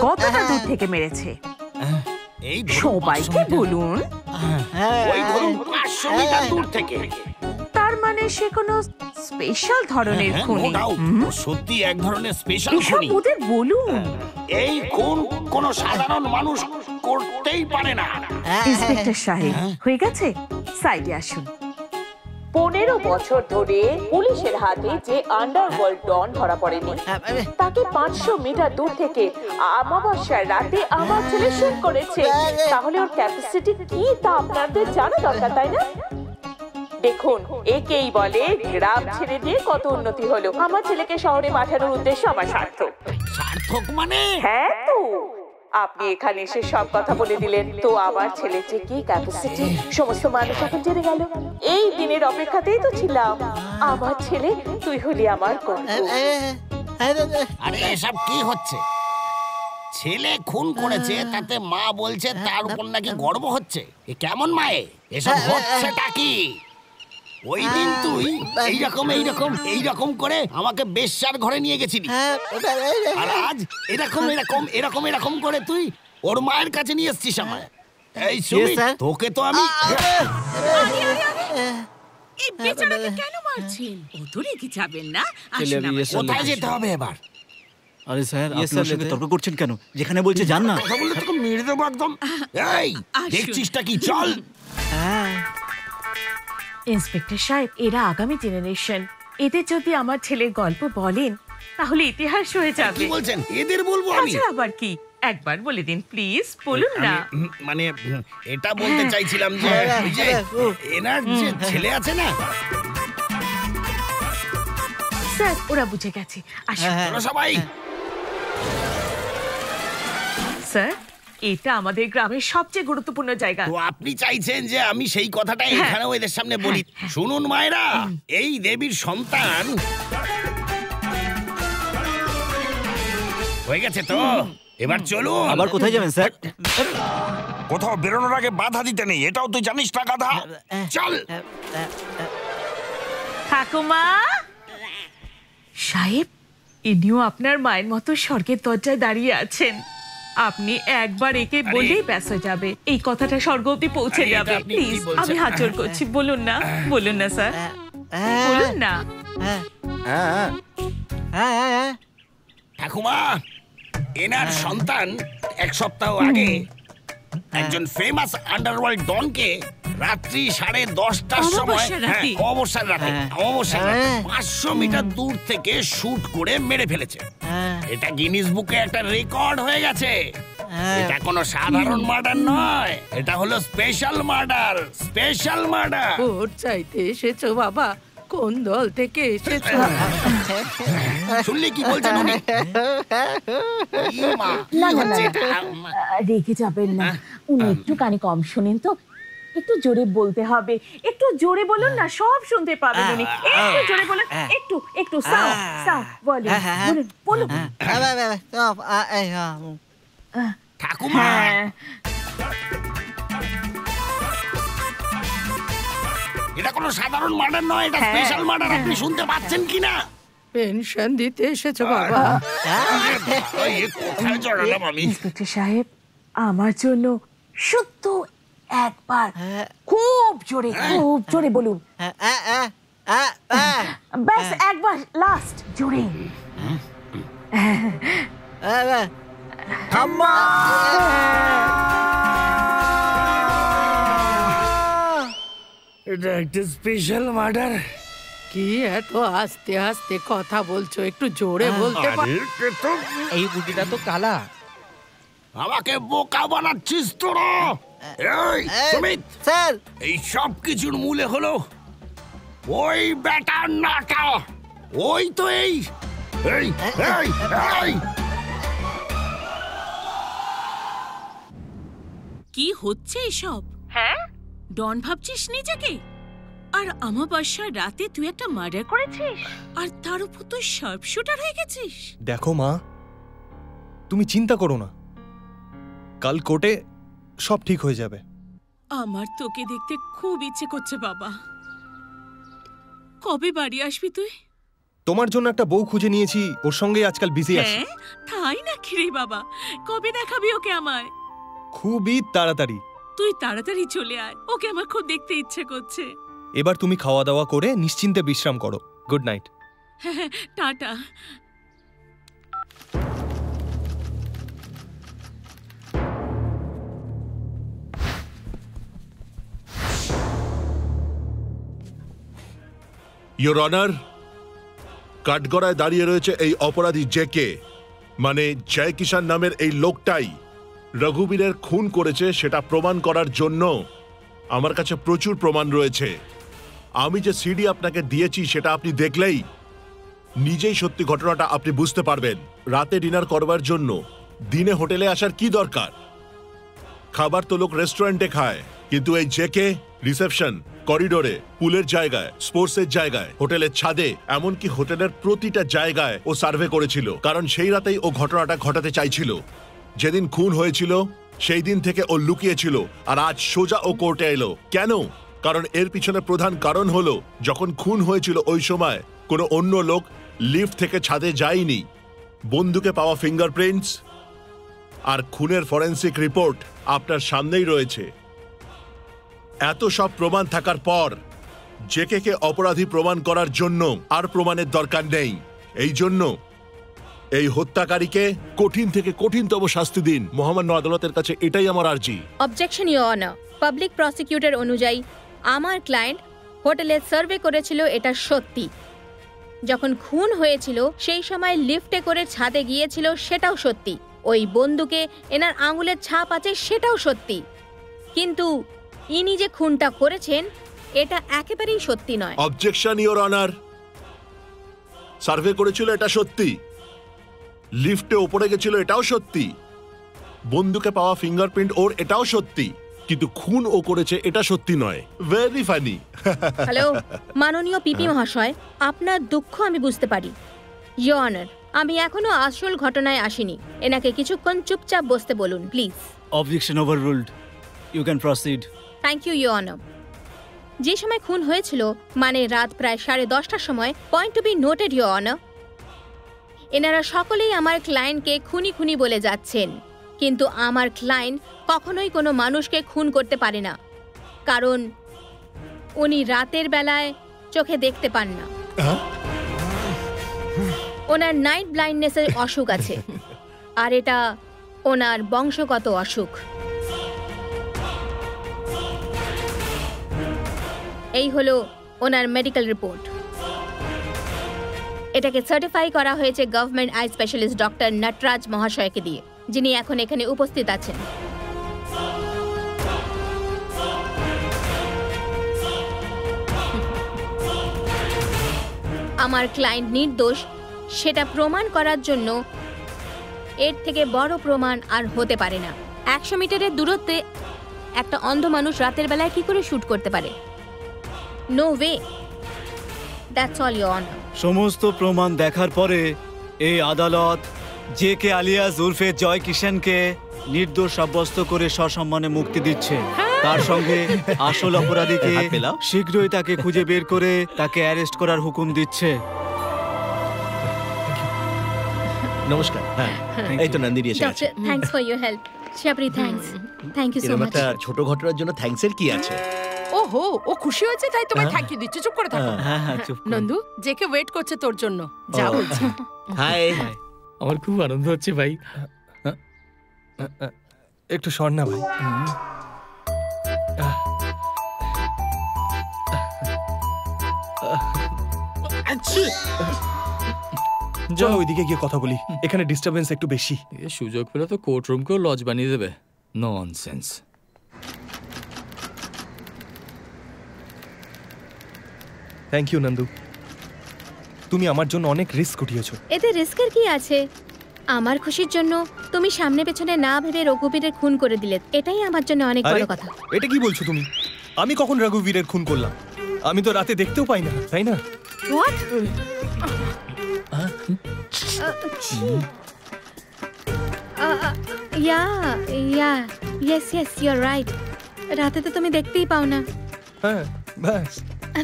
কতটা দূর থেকে মেরেছে? এই সবাইকে বলুন। ওই ধরুন 500 মিটার দূর থেকে। তার মানে সে কোনো স্পেশাল ধরনের খুনি। সত্যি এক ধরনের স্পেশাল খুনি। ওদের বলুন। এই খুন কোনো সাধারণ মানুষ করতেই পারে না। ইন্সপেক্টর সাহেব, হয়ে গেছে, সাইডে আসুন। 15 বছর ধরে পুলিশের হাতে যে আন্ডারওয়ার্ল্ড ডন ধরা পড়েনি, তাকে 500 মিটার দূর থেকে অমাবস্যার রাতে আমার ছেলে শুট করেছে। তাহলে ওর ক্যাপাসিটি কি তা আপনাদের জানা দরকার, তাই না? দেখুন, একেই বলে গ্রাম ছেড়ে দিয়ে কত উন্নতি হলো। আমার ছেলেকে শহরে পাঠানোর উদ্দেশ্য আমার সার্থক। সার্থক মানে? হ্যাঁ তো, আপনি এখানে এসে সব কথা বলে দিলেন, তো আমার ছেলের যে কি ক্যাপাসিটি সমস্ত মানুষ এখন জেনে গেল। এই দিনের অপেক্ষাতেই তো ছিলাম। আমার ছেলে, তুই হলি আমার গর্ব। আরে এসব কি হচ্ছে? ছেলে খুন করেছে, তাতে মা বলছে তার উপর নাকি গর্ব হচ্ছে। এ কেমন মায়ে? এসব হচ্ছেটা কি? ওই দিন তুই এইরকম করে আমাকে বেশ্যার ঘরে নিয়ে গেছিলি, আর আজ এরকম করে তুই ওর মায়ের কাছে নিয়ে এসছিস আমায়। এই সুমিত, তোকে তো আমি এই বেচারাকে কেন মারছেন? ও তো রেগে যাবেন না। কোথায় যেতে হবে এবার? আরে স্যার, আপনি ওর সঙ্গে তর্ক করছেন কেন? যেখানে বলছে যান না। কথা বললে তোকে মেরে দেবো একদম। এই দেখছিসটা কি? চল। ইন্সপেক্টর সাহেব, এরা আগামী জেনারেশন। এদের যদি আমার ছেলের গল্প বলেন তাহলে ইতিহাস হয়ে যাবে। কি বলছেন? এদের বলবো আমি? আচ্ছা, আবার কি? একবার বলে দিন প্লিজ, বলুন না। মানে এটা বলতে চাইছিলাম যে ওই যে এনার যে ছেলে আছে না। স্যার, ওরা বুঝে গেছে। আসুন সবাই। স্যার, এটা আমাদের গ্রামের সবচেয়ে গুরুত্বপূর্ণ জায়গা। তো আপনি চাইছেন যে আমি সেই কথাটা এখানেও এদের সামনে বলি? শুনুন মায়েরা, এই দেবীর সন্তান হয়ে গেছে তো এবার চলুন। আবার কোথায় যাবেন স্যার? কোথাও বেরোনোর আগে বাধা দিতে নেই, এটাও তুই জানিস না গাধা। চল। ঠাকুমা সাহেব, ইনিও আপনার মায়ের মতো স্বর্গের দরজায় দাঁড়িয়ে আছেন। আপনি একবার একে বললেই ব্যাস হয়ে যাবে, এই কথাটা স্বর্গ অবধি পৌঁছে যাবে। প্লিজ, আমি হাত জোড় করছি, বলুন না, বলুন না স্যার, বলুন না। ঠাকুমা, এনার সন্তান এক সপ্তাহ আগে একজন ফেমাস আন্ডারওয়ার্ল্ড ডনকে রাত্রি 10:30টার সময়, অমাবস্যার রাতে 500 মিটার দূর থেকে শুট করে মেরে ফেলেছে। এটা গিনিস বুকে একটা রেকর্ড হয়ে গেছে। এটা কোনো সাধারণ মার্ডার নয়, এটা হলো special murder. Special murder. Vote চাইতে এসেছো বাবা? কোন দল থেকে এসেছো? শুনলি কি বলছেন উনি? রেগে যাবেন না, উনি একটুখানি কম শুনেন তো, একটু জোরে বলতে হবে। একটু জোরে বলুন না, সব শুনতে পাবেন উনি। একটু জোরে বলুন, একটু সাউন্ড বলুন, বলুন। ঠাকুমা, এটা কোনো সাধারণ মার্ডার নয়, এটা স্পেশাল মার্ডার। আপনি শুনতে পাচ্ছেন কিনা? পেনশন দিতে এসেছো বাবা? কোথায় জড়ালাম আমি? ইন্সপেক্টর সাহেব, আমার জন্য শুধু একবার খুব জোরে বলুন। ব্যাস একবার, লাস্ট, জোরে। এটা একটা স্পেশাল মার্ডার। কি এত আস্তে আস্তে কথা বলছো? একটু জোরে বলতে পারো? এই বুটিটা তো কালা। আমাকে বোকা বানাচ্ছিস তোরা? এই সুমিত স্যার, এই সব কিছুর মূলে হলো ওই বেটার নাটা। ওই তো এই এই এই এই কি হচ্ছে এসব? হ্যাঁ, ডন ভাবছিস নিজেকে? আর অমাবস্যার রাতে তুই একটা মার্ডার করেছিস, আর তার উপর তুই শার্প শুটার হয়ে গেছিস। দেখো মা, তুমি চিন্তা করো না, কাল কোর্টে সব ঠিক হয়ে যাবে। আমার তোকে দেখতে খুব ইচ্ছে করছে বাবা। কবে বাড়ি আসবি তুই? তোমার জন্য একটা বউ খুঁজে নিয়েছি, ওর সঙ্গে আজকাল বিজি আছি। হ্যাঁ, তাই নাকি রে বাবা? কবে দেখাবি ওকে আমায়? খুবই তাড়াতাড়ি। তুই তাড়াতাড়ি চলে আয়, ওকে আমার খুব দেখতে ইচ্ছে করছে। এবার তুমি খাওয়া দাওয়া করে নিশ্চিন্তে বিশ্রাম করো। Good night. হ্যাঁ, টাটা। ইয়োর অনার, কাঠগড়ায় দাঁড়িয়ে রয়েছে এই অপরাধী জেকে, মানে জয় কিষান নামের এই লোকটাই রঘুবীরের খুন করেছে। সেটা প্রমাণ করার জন্য আমার কাছে প্রচুর প্রমাণ রয়েছে। আমি যে সিডি আপনাকে দিয়েছি সেটা আপনি দেখলেই নিজেই সত্যি ঘটনাটা আপনি বুঝতে পারবেন। রাতে ডিনার করবার জন্য দিনে হোটেলে আসার কি দরকার? খাবার তো লোক রেস্টুরেন্টে খায়, কিন্তু এই জেকে রিসেপশন, করিডোরে, পুলের জায়গায়, স্পোর্টসের জায়গায়, হোটেলের ছাদে, এমনকি হোটেলের প্রতিটা জায়গায় ও সার্ভে করেছিল, কারণ সেই রাতেই ও ঘটনাটা ঘটাতে চাইছিল। যেদিন খুন হয়েছিল সেই দিন থেকে ও লুকিয়েছিল, আর আজ সোজা ও কোর্টে এলো। কেন? কারণ এর পিছনে প্রধান কারণ হলো যখন খুন হয়েছিল ওই সময় কোনো অন্য লোক লিফট থেকে ছাদে যায়নি। বন্দুকে পাওয়া ফিঙ্গারপ্রিন্টস আর খুনের ফরেন্সিক রিপোর্ট আপনার সামনেই রয়েছে। এত সব প্রমাণ থাকার পর জেকে অপরাধী প্রমাণ করার জন্য আর প্রমাণের দরকার নেই। এই জন্য এই হত্যাকারীকে কঠিন থেকে কঠিনতম শাস্তি দিন। মহামান্য আদালতের কাছে এটাই আমার আর্জি। Objection your honour. Public prosecutor অনুযায়ী আমার ক্লায়েন্ট হোটেলে সার্ভে করেছিল, এটা সত্যি। যখন খুন হয়েছিল সেই সময় লিফটে করে ছাদে গিয়েছিল, সেটাও সত্যি। ওই বন্দুকে এনার আঙুলের ছাপ আছে, সেটাও সত্যি। কিন্তু ইনি যে খুনটা করেছেন এটা একেবারেই সত্যি নয়। Objection your honour. সার্ভে করেছিল এটা সত্যি, লিফটে উপরে গেছিল এটাও সত্যি, বন্দুকে পাওয়া ফিঙ্গারপ্রিন্ট ওর এটাও সত্যি, কিন্তু খুন ও করেছে এটা সত্যি নয়। Very funny. হ্যালো মাননীয় পিপি মহাশয়, আপনার দুঃখ আমি বুঝতে পারি। ইওর অনার, আমি এখনো আসল ঘটনায় আসিনি। এনাকে কিছুক্ষণ চুপচাপ বসতে বলুন please. Objection overruled, you can proceed. Thank you your honour. যে সময় খুন হয়েছিল মানে রাত প্রায় 10:30টার সময়, point to be noted your honour, এনারা সকলেই আমার ক্লায়েন্টকে খুনি খুনি বলে যাচ্ছেন, কিন্তু আমার ক্লায়েন্ট কখনোই কোনো মানুষকে খুন করতে পারে না, কারণ উনি রাতের বেলায় চোখে দেখতে পান না। ওনার নাইট ব্লাইন্ডনেসের অসুখ আছে, আর এটা ওনার বংশগত অসুখ। এই হলো ওনার মেডিকেল রিপোর্ট। এটাকে সার্টিফাই করা হয়েছে government eye specialist doctor Nataraj মহাশয়কে দিয়ে, যিনি এখন এখানে উপস্থিত আছেন। আমার ক্লায়েন্ট নির্দোষ সেটা প্রমাণ করার জন্য এর থেকে বড় প্রমাণ আর হতে পারে না। 100 মিটারের দূরত্বে একটা অন্ধ মানুষ রাতের বেলায় কি করে শুট করতে পারে? No way. That's all your honour. সমস্ত প্রমাণ দেখার পরে এই আদালত জেকে আলিয়াস উরফে জয় কিষানকে নির্দোষ সাব্যস্ত করে সসম্মানে মুক্তি দিচ্ছে। তার সঙ্গে আসল অপরাধীকে শীঘ্রই তাকে খুঁজে বের করে তাকে অ্যারেস্ট করার হুকুম দিচ্ছে। নমস্কার। হ্যাঁ, এই তো নন্দিনী এসে গেছে। Thanks for your help. Shabri thanks. Thank you so much. একটা ছোট ঘটনার জন্য থ্যাঙ্কসের কি আছে? ওহো, ও খুশি হয়েছে তাই তোমায় থ্যাংক ইউ দিচ্ছে। চুপ করে থাকো। হ্যাঁ, চুপ। নন্দু, জেকে ওয়েট করছে তোর জন্য, যা বলছি। হাই। আমার খুব আনন্দ হচ্ছে ভাই। একটু সর না ভাই। চলো ওইদিকে গিয়ে কথা বলি, এখানে ডিস্টারবেন্স একটু বেশি। সুযোগ পেলে তো কোর্ট রুমকেও লজ বানিয়ে দেবে। ননসেন্স। থ্যাংক ইউ নন্দু, তুমি আমার জন্য অনেক রিস্ক উঠিয়েছো। এতে রিস্কের কি আছে? আমার খুশির জন্য তুমি সামনে পেছনে না ভেবে রঘুবীরের খুন করে দিলে, এটাই আমার জন্য অনেক বড় কথা। এটা কি বলছো তুমি? আমি কখন রঘুবীরের খুন করলাম? আমি তো রাতে দেখতেও পাই না, তাই না? What? Yes you are right. রাতে তো তুমি দেখতেই পাও না। হ্যাঁ, বাস।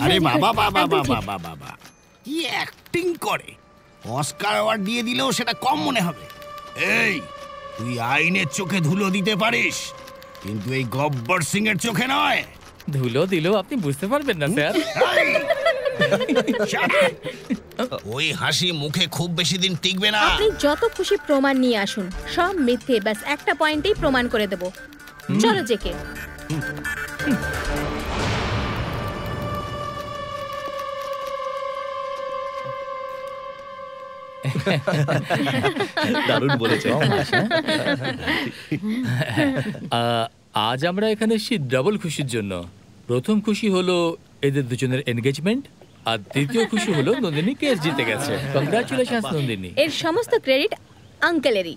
আরে বাবা বাবা বাবা বাবা, কি অ্যাক্টিং করে! অস্কার অ্যাওয়ার্ড দিয়ে দিলেও সেটা কম মনে হবে। এই, তুই আইনের চোখে ধুলো দিতে পারিস, কিন্তু এই গব্বর সিং এর চোখে নয়। ধুলো দিলেও আপনি বুঝতে পারবেন না স্যার। ওই হাসি মুখে খুব বেশি দিন টিকবে না। আপনি যত খুশি প্রমাণ নিয়ে আসুন, সব মিথ্যে। ব্যাস একটা পয়েন্টেই প্রমাণ করে দেব। চলো জেকে। দারুণ বলেছে। আজ আমরা এখানে এসেছি ডাবল খুশির জন্য। প্রথম খুশি হলো এদের দুজনের এনগেজমেন্ট, আর দ্বিতীয় খুশি হলো নন্দিনী কেস জিতে গেছে। কংগ্রাচুলেশনস নন্দিনী। এর সমস্ত ক্রেডিট আঙ্কেলেরই।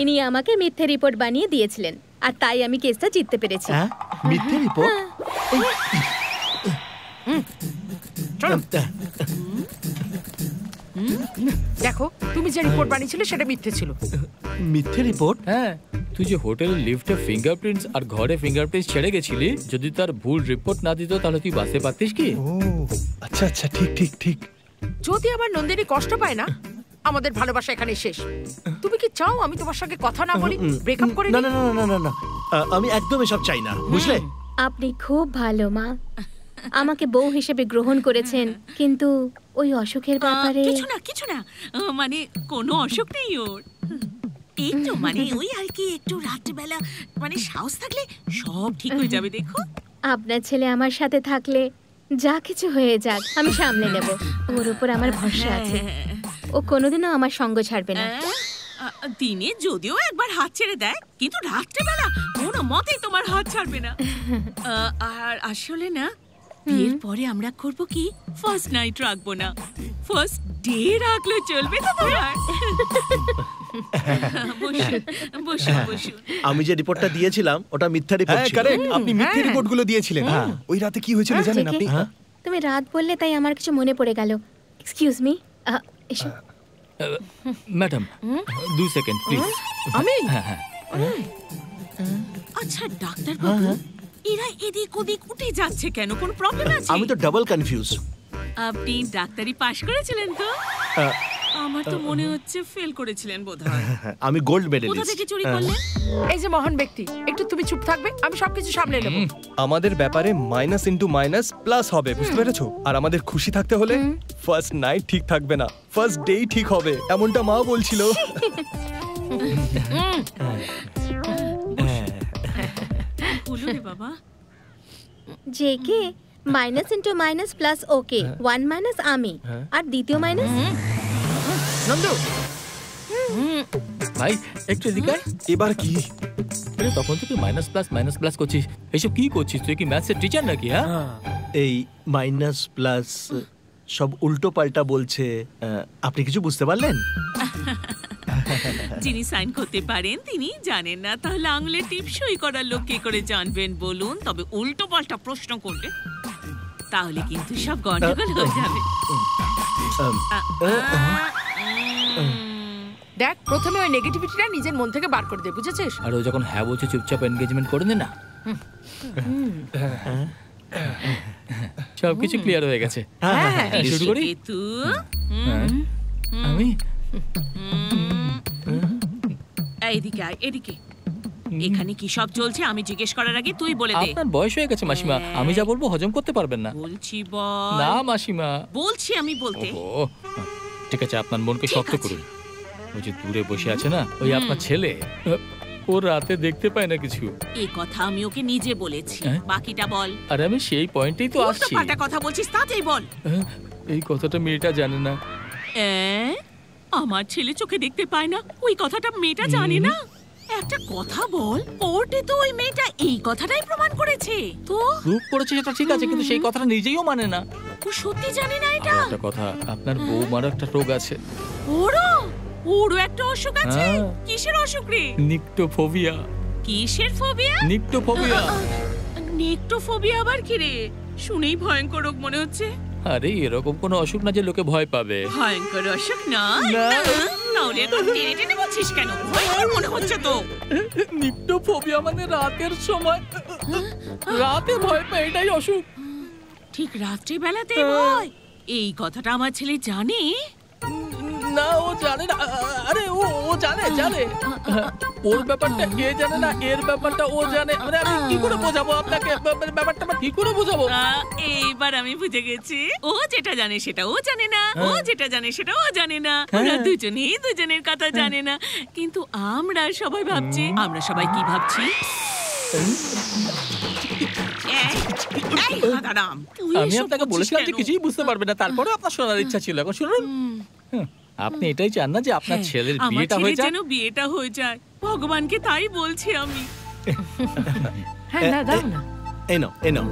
ইনি আমাকে মিথ্যে রিপোর্ট বানিয়ে দিয়েছিলেন আর তাই আমি কেসটা জিততে পেরেছি। মিথ্যে রিপোর্ট? দেখো, তুমি যে রিপোর্ট বানিয়েছিলে সেটা মিথ্যে ছিল। মিথ্যে রিপোর্ট? হ্যাঁ, তুই যে হোটেলের লিফটে ফিঙ্গারপ্রিন্টস আর ঘরে ফিঙ্গারপ্রিন্টস ছেড়ে গেছিলি, যদি তার ভুল রিপোর্ট না দিত তাহলে তুই বাসে পারতিস কি? ও আচ্ছা আচ্ছা, ঠিক ঠিক ঠিক। যদি আমার নন্দিনী কষ্ট পায় না, আমাদের ভালোবাসা এখানে শেষ। তুমি কি চাও আমি তোমার সঙ্গে কথা না বলি, ব্রেকআপ করে না না না না না না, আমি একদম এসব চাই না, বুঝলে? আপনি খুব ভালো মা, আমাকে বউ হিসেবে গ্রহণ করেছেন, কিন্তু ওই অসুখের ব্যাপারে কিছু না মানে কোনো অসুখ নেই ওর। একটু মানে ওই আর কি, একটু রাত্রিবেলা মানে সাহস থাকলে সব ঠিক হয়ে যাবে। দেখো, আপনার ছেলে আমার সাথে থাকলে যা কিছু হয়ে যাক আমি সামলে নেব। ওর উপর আমার ভরসা আছে, ও কোনোদিনও আমার সঙ্গ ছাড়বে না। দিনে যদিও একবার হাত ছেড়ে দেয়, কিন্তু রাত্রিবেলা কোনো মতেই তোমার হাত ছাড়বে না। আর আসলে না, বিয়ের পরে আমরা করব কি, ফার্স্ট নাইট রাখবো না, ফার্স্ট ডে রাখলে চলবে তো তোমার? আমি যে রিপোর্টটা দিয়েছিলাম ওটা মিথ্যা রিপোর্ট ছিল। কারেক্ট, আপনি মিথ্যে রিপোর্টগুলো দিয়েছিলেন। ওই রাতে কি হয়েছিল জানেন আপনি? তুমি রাত বললে তাই আমার কিছু মনে পড়ে গেল। এক্সকিউজ মি, এসো। Madam 2 second please. আমি আচ্ছা ডাক্তার বাবু, এরা এদিক ওদিক উঠে যাচ্ছে কেন? কোন প্রবলেম আছে? আমি তো ডাবল কনফিউজ। আপনি ডাক্তারি পাশ করেছিলেন তো? আমার তো মনে হচ্ছে ফেল করেছিলেন বোধহয়। আমি গোল্ড কোথা মেডেলিস্ট। থেকে চুরি করলেন? এই যে মহান ব্যক্তি, একটু তুমি চুপ থাকবে, আমি সবকিছু সামলে নেব। আমাদের ব্যাপারে মাইনাস ইনটু মাইনাস প্লাস হবে, বুঝতে পেরেছো? আর আমাদের খুশি থাকতে হলে ফার্স্ট নাইট ঠিক থাকবে না, ফার্স্ট ডেই ঠিক হবে, এমনটা মা বলছিল। বাবা JK minus into minus plus okay, 1 minus আমি, আর দ্বিতীয় মাইনাস নন্দু। ভাই একটু এদিকে আয়। এবার কি? তখন থেকে মাইনাস প্লাস করছিস, এইসব কি করছিস তুই? কি ম্যাথসের টিচার নাকি? হ্যাঁ, এই মাইনাস প্লাস সব উল্টো পাল্টা বলছে, আপনি কিছু বুঝতে পারলেন? যিনি সাইন করতে পারেন তিনি জানেন না, তাহলে আঙুলের টিপ সই করার লোক কি করে জানবেন বলুন? তবে উল্টো পাল্টা প্রশ্ন করলে তাহলে কিন্তু সব গন্ডগোল হয়ে যাবে। দেখ, প্রথমে ওই নেগেটিভিটিটা নিজের মন থেকে বার করে দে, বুঝেছিস? আর ও যখন হ্যাঁ বলছে চুপচাপ এনগেজমেন্ট করে নে না। সবকিছু ক্লিয়ার হয়ে গেছে। শুরু করি? আমি এইদিকে আয়, এদিকে। এখানে কি সব চলছে আমি জিজ্ঞেস করার আগে তুই বলে দে। আপনার বয়স হয়ে গেছে মাসিমা, আমি যা বলবো হজম করতে পারবেন না। বলছি বল। না মাসিমা, বলছি আমি বলতে। ঠিক আছে, আপনার মনকে শক্ত করুন। ওই যে দূরে বসে আছে না, ওই আপনার ছেলে, ও রাতে দেখতে পায় না কিছু। এই কথা আমি ওকে নিজে বলেছি, বাকিটা বল। আরে আমি সেই পয়েন্টেই তো আসছি। পাল্টা কথা বলছিস, তাতেই বল। এই কথাটা মেয়েটা জানে না। আমার ছেলে চোখে দেখতে পায় না, ওই কথাটা মেয়েটা জানে না? একটা কথা বল, কোর্টে তো ওই মেয়েটা এই কথাটাই প্রমাণ করেছে। তো প্রুফ করেছে সেটা ঠিক আছে, কিন্তু সেই কথাটা নিজেও মানে না। ও সত্যি জানে না এটা? একটা কথা, আপনার বউমার একটা রোগ আছে। ওরও একটা অসুখ আছে? কিসের অসুখ রে? নিক্টোফোবিয়া। কিসের ফোবিয়া? নিক্টোফোবিয়া। নিক্টোফোবিয়া আবার কি রে? শুনেই ভয়ঙ্কর রোগ মনে হচ্ছে। আরে এরকম কোনো অসুখ না যে লোকে ভয় পাবে। ভয়ঙ্কর অসুখ না? তাহলে তো টেনে টেনে বলছিস কেন? ভয়ঙ্কর মনে হচ্ছে তো। নিক্টোফোবিয়া মানে রাতের সময় রাতে ভয় পায়, এটাই অসুখ। ঠিক রাত্রি বেলাতে ভয়? এই কথাটা আমার ছেলে জানে না? ও জানে না। আরে ও জানে ওর ব্যাপারটা এ জানে না, এর ব্যাপারটা ও জানে। আরে আমি কি করে বোঝাবো আপনাকে ব্যাপারটা? কি করে বোঝাবো? এইবার আমি বুঝে গেছি, ও যেটা জানে সেটা ও জানে না, ও যেটা জানে সেটা ও জানে না। ওরা দুজনেই দুজনের কথা জানে না। কিন্তু আমরা সবাই ভাবছি, আমরা সবাই কি ভাবছি? আমি আপনাকে বলেছিলাম যে কিছুই বুঝতে পারবে না, তারপরে আপনার শোনার ইচ্ছা ছিল। এখন শুনুন, আপনি এটাই চান না যে আপনার ছেলের বিয়েটা হয়ে যায়? যেন বিয়েটা হয়ে যায়, ভগবানকে তাই বলছি আমি। হ্যাঁ, না দাও না। এই নাও।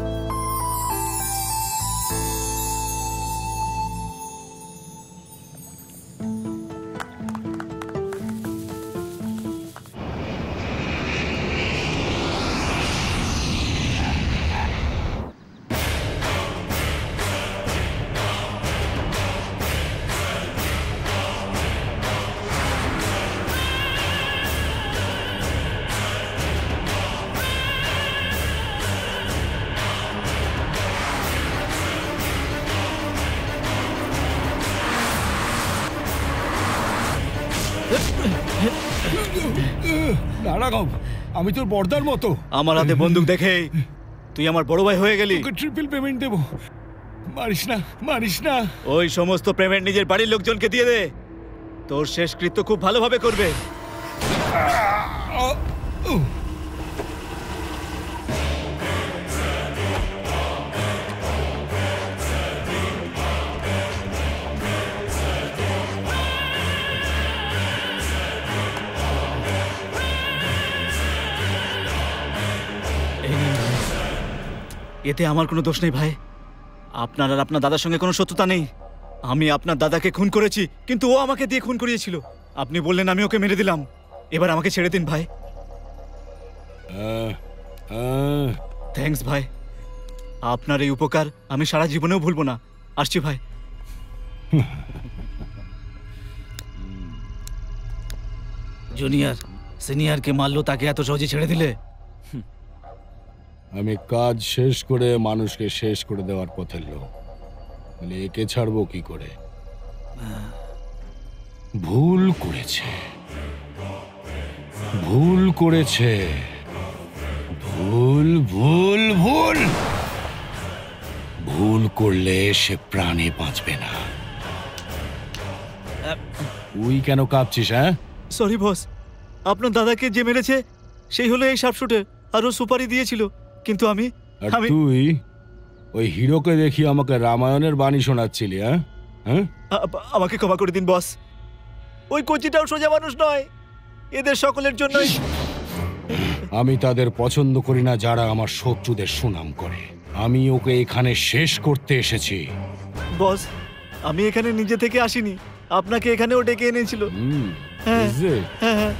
রাঘব, আমি তোর বর্দার মতো। আমার হাতে বন্দুক দেখে তুই আমার বড় ভাই হয়ে গেলি। তোকে ট্রিপল পেমেন্ট দেবো। মারিস না, মারিস না। ওই সমস্ত পেমেন্ট নিজের বাড়ির লোকজনকে দিয়ে দে। তোর শেষকৃত্য খুব ভালোভাবে করবে। এতে আমার কোনো দোষ নেই ভাই। আপনার আর আপনার দাদার সঙ্গে কোনো শত্রুতা নেই। আমি আপনার দাদাকে খুন করেছি, কিন্তু ও আমাকে দিয়ে খুন করিয়েছিল। আপনি বললেন, আমি ওকে মেরে দিলাম। এবার আমাকে ছেড়ে দিন ভাই। থ্যাঙ্কস ভাই, আপনার এই উপকার আমি সারা জীবনেও ভুলবো না। আসছি ভাই। জুনিয়র সিনিয়রকে মারলো, তাকে এত সহজে ছেড়ে দিলে? আমি কাজ শেষ করে মানুষকে শেষ করে দেওয়ার পথের লোক, একে ছাড়বো কি করে? ভুল করেছে, ভুল করেছে, ভুল ভুল ভুল ভুল করলে সে প্রাণে বাঁচবে না। তুই কেন কাঁপছিস? হ্যাঁ, সরি বস, আপনার দাদাকে যে মেরেছে সেই হলো এই শার্পশুটার, আর ও সুপারি দিয়েছিল। কিন্তু আমি তুই ওই হিরোকে দেখি আমাকে রামায়ণের বাণী শোনাচ্ছিলি? হ্যাঁ, আমাকে ক্ষমা করে দিন বস। ওই কোচিটাও সোজা মানুষ নয়, এদের সকলের জন্যই। আমি তাদের পছন্দ করি না যারা আমার শত্রুদের সুনাম করে। আমি ওকে এখানে শেষ করতে এসেছি। বস, আমি এখানে নিজে থেকে আসিনি, আপনাকে এখানেও ডেকে এনেছিল। হ্যাঁ, হ্যাঁ।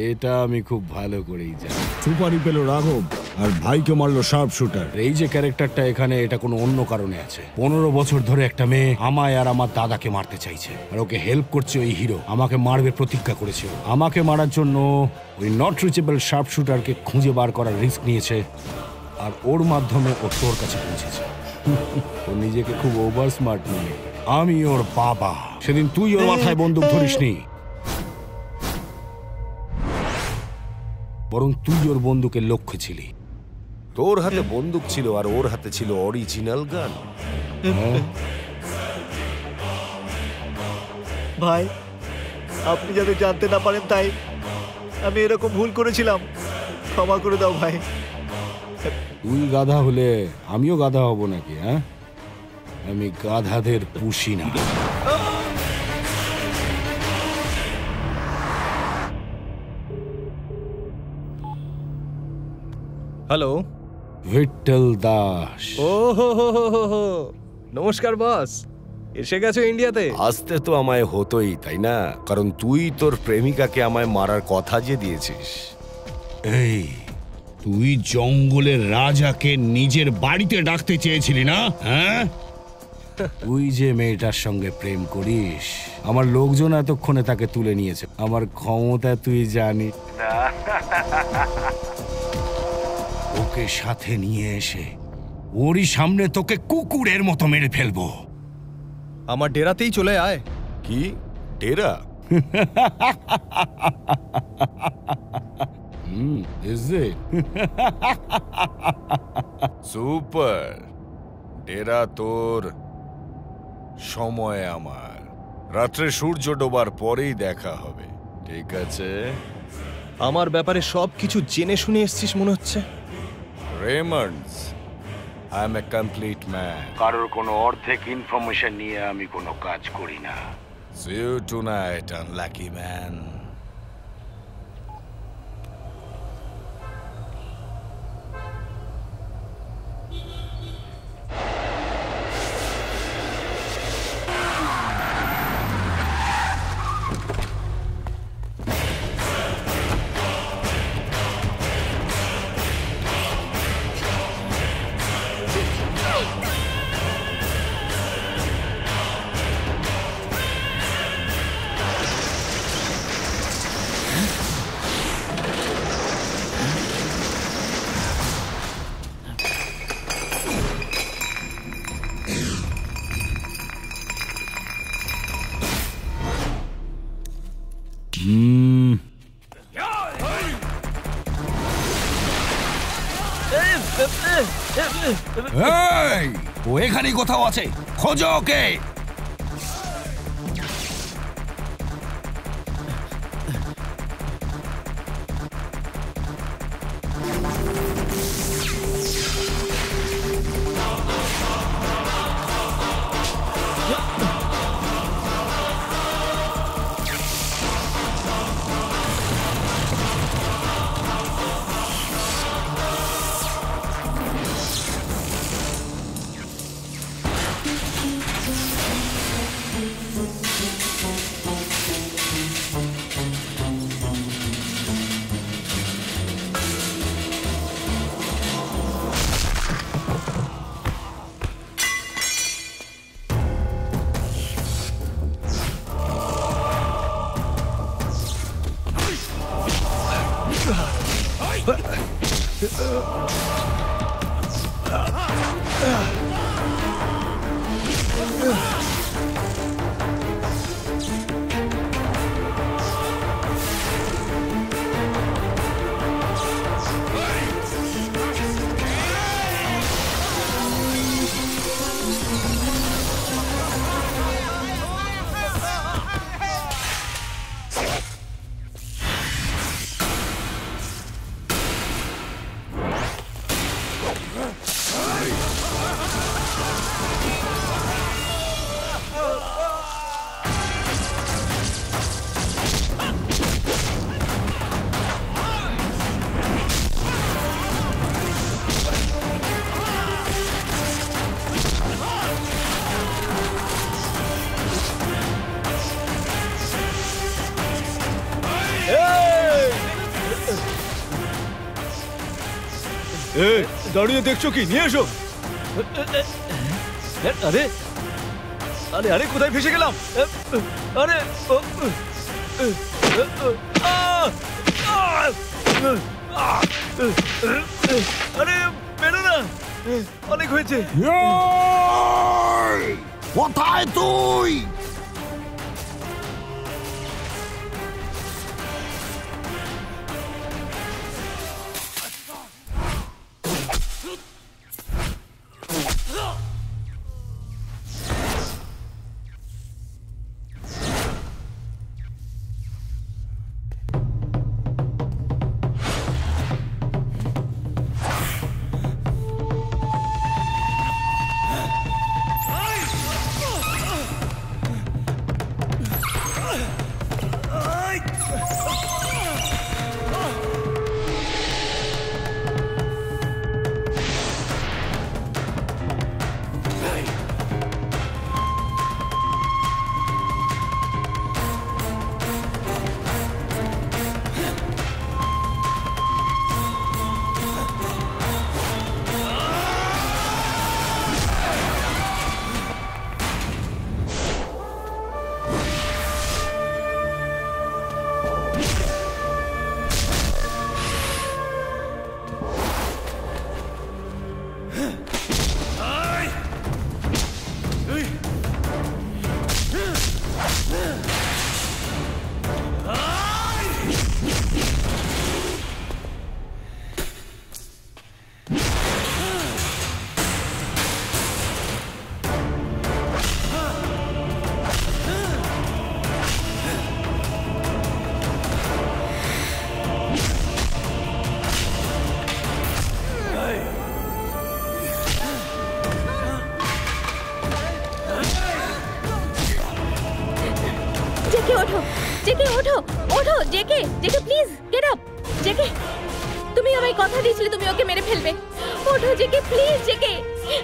এটা আমি খুব ভালো করেই জানি। সুপারি পেল রাঘব আর ভাইকে মারলো শার্প শুটার। এই যে ক্যারেক্টারটা এখানে, এটা কোনো অন্য কারণে আছে। 15 বছর ধরে একটা মেয়ে আমায় আর আমার দাদাকে মারতে চাইছে, আর ওকে হেল্প করছে ওই হিরো। আমাকে মারবে প্রতিজ্ঞা করেছে। আমাকে মারার জন্য ওই নট রিচেবল শার্প শুটারকে খুঁজে বার করার রিস্ক নিয়েছে, আর ওর মাধ্যমে ও তোর কাছে পৌঁছেছে। ও নিজেকে খুব ওভার স্মার্ট নিয়ে। আমি ওর বাবা। সেদিন তুই ওর মাথায় বন্দুক ধরিসনি, বরং তুই ওর বন্দুকের লক্ষ্য ছিলি। তোর হাতে বন্দুক ছিল আর ওর হাতে ছিল অরিজিনাল গান। ভাই, আপনি যাতে জানতে না পারেন তাই আমি এরকম ভুল করেছিলাম। ক্ষমা করে দাও ভাই। তুই গাধা হলে আমিও গাধা হব নাকি? হ্যাঁ, আমি গাধাদের পুষি না। হ্যালো, ভিট্টল দাস। ও হো হো হো হো, নমস্কার বস। এসে গেছো ইন্ডিয়াতে? আসতে তো আমায় হতোই, তাই না? কারণ তুই তোর প্রেমিকাকে আমায় মারার কথা যে দিয়েছিস। এই, তুই জঙ্গলের রাজাকে নিজের বাড়িতে ডাকতে চেয়েছিলি না? হ্যাঁ, তুই যে মেয়েটার সঙ্গে প্রেম করিস, আমার লোকজন এতক্ষণে তাকে তুলে নিয়েছে। আমার ক্ষমতা তুই জানিস না। ওকে সাথে নিয়ে এসে ওরই সামনে তোকে কুকুরের মতো মেরে ফেলবো। আমার ডেরাতেই চলে আয়। কি ডেরা? সুপার। ডেরা তোর, সময় আমার। রাত্রে সূর্য ডোবার পরেই দেখা হবে, ঠিক আছে? আমার ব্যাপারে সব কিছু জেনে শুনে এসছিস মনে হচ্ছে। Raymonds, I M A complete man. কারোর কোনো অর্ধেক ইনফরমেশন নিয়ে আমি কোনো কাজ করি না। See you tonight, unlucky man. ও এখানেই কোথাও আছে, খোঁজো ওকে। দাঁড়িয়ে দেখছো কি? নিয়ে এসো। আরে আরে আরে কোথায় ফেসে গেলাম? আরে আরে বেরো না, অনেক হয়েছে। কোথায় তুই? জেকে ওঠো, ওঠো JK, JK please get up. JK, তুমি আমায় কথা দিয়েছিলে তুমি ওকে মেরে ফেলবে। ওঠো জেকে প্লিজ। জেকে,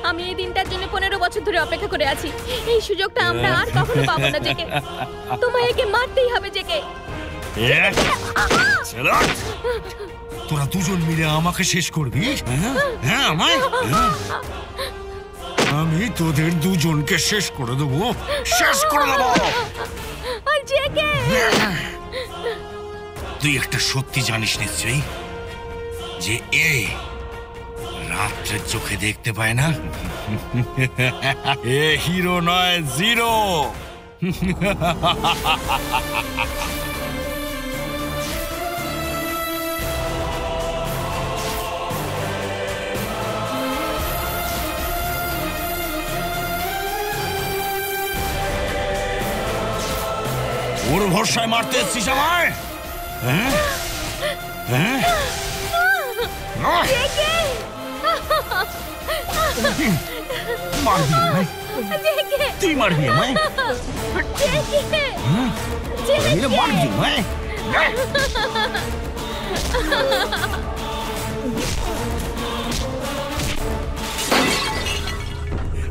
আমি এই দিনটার জন্য 15 বছর ধরে অপেক্ষা করে আছি। এই সুযোগটা আমরা আর কখনো পাবো না জেকে। তোমায় একে মারতেই হবে জেকে। তোরা দুজন মিলে আমাকে শেষ করবি? হ্যাঁ আমায়? আমি তোদের দুজনকে শেষ করে দেবো, শেষ করে দেবো। তুই একটা সত্যি জানিস নিশ্চয়ই, যে এ রাত্রের চোখে দেখতে পায় না। এ হিরো নয়, জিরো। ভরসায় মারতে এসছিস আমায়? হ্যাঁ হ্যাঁ মারবি আমায়? তুই মারবি আমায়? মারবি আমায়?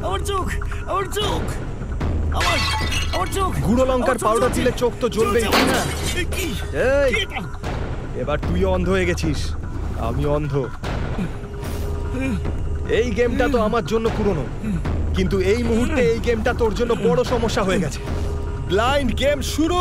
আমার চোখ, আমার চোখ, আমার চোখ। গুঁড়ো লঙ্কার পাউডার দিলে চোখ তো জ্বলবেই। এই, এবার তুইও অন্ধ হয়ে গেছিস। আমি অন্ধ। এই গেমটা তো আমার জন্য পুরনো, কিন্তু এই মুহূর্তে এই গেমটা তোর জন্য বড় সমস্যা হয়ে গেছে। ব্লাইন্ড গেম শুরু।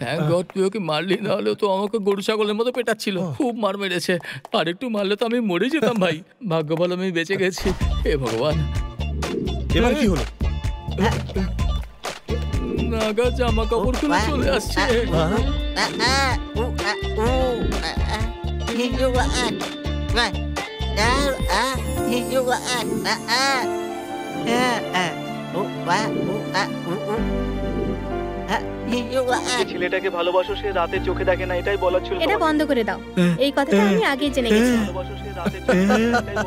থ্যাংক গড তুই ওকে মারলি, না হলে তো আমাকে গরু ছাগলের মতো পেটাচ্ছিল। খুব মার মেরেছে, আর একটু মারলে তো আমি মরে যেতাম ভাই। ভাগ্য ভালো আমি বেঁচে গেছি। হে ভগবান, এবার কি হলো? নাগা জামা কাপড় খুলে চলে আসছে। ছেলেটাকে ভালোবাসো, সে রাতে চোখে দেখে না, এটাই বলার ছিল। এটা বন্ধ করে দাও, এই কথাটা আমি আগেই জেনে গেছি।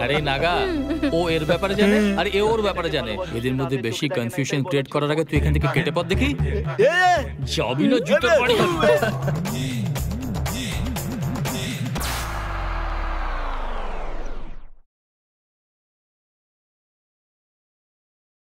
আরে নাগা, ও এর ব্যাপারে জানে আর এ ওর ব্যাপারে জানে। এদের মধ্যে বেশি কনফিউশন ক্রিয়েট করার আগে তুই এখান থেকে কেটে পড় দেখি। যাবি না জুতো পড়ে।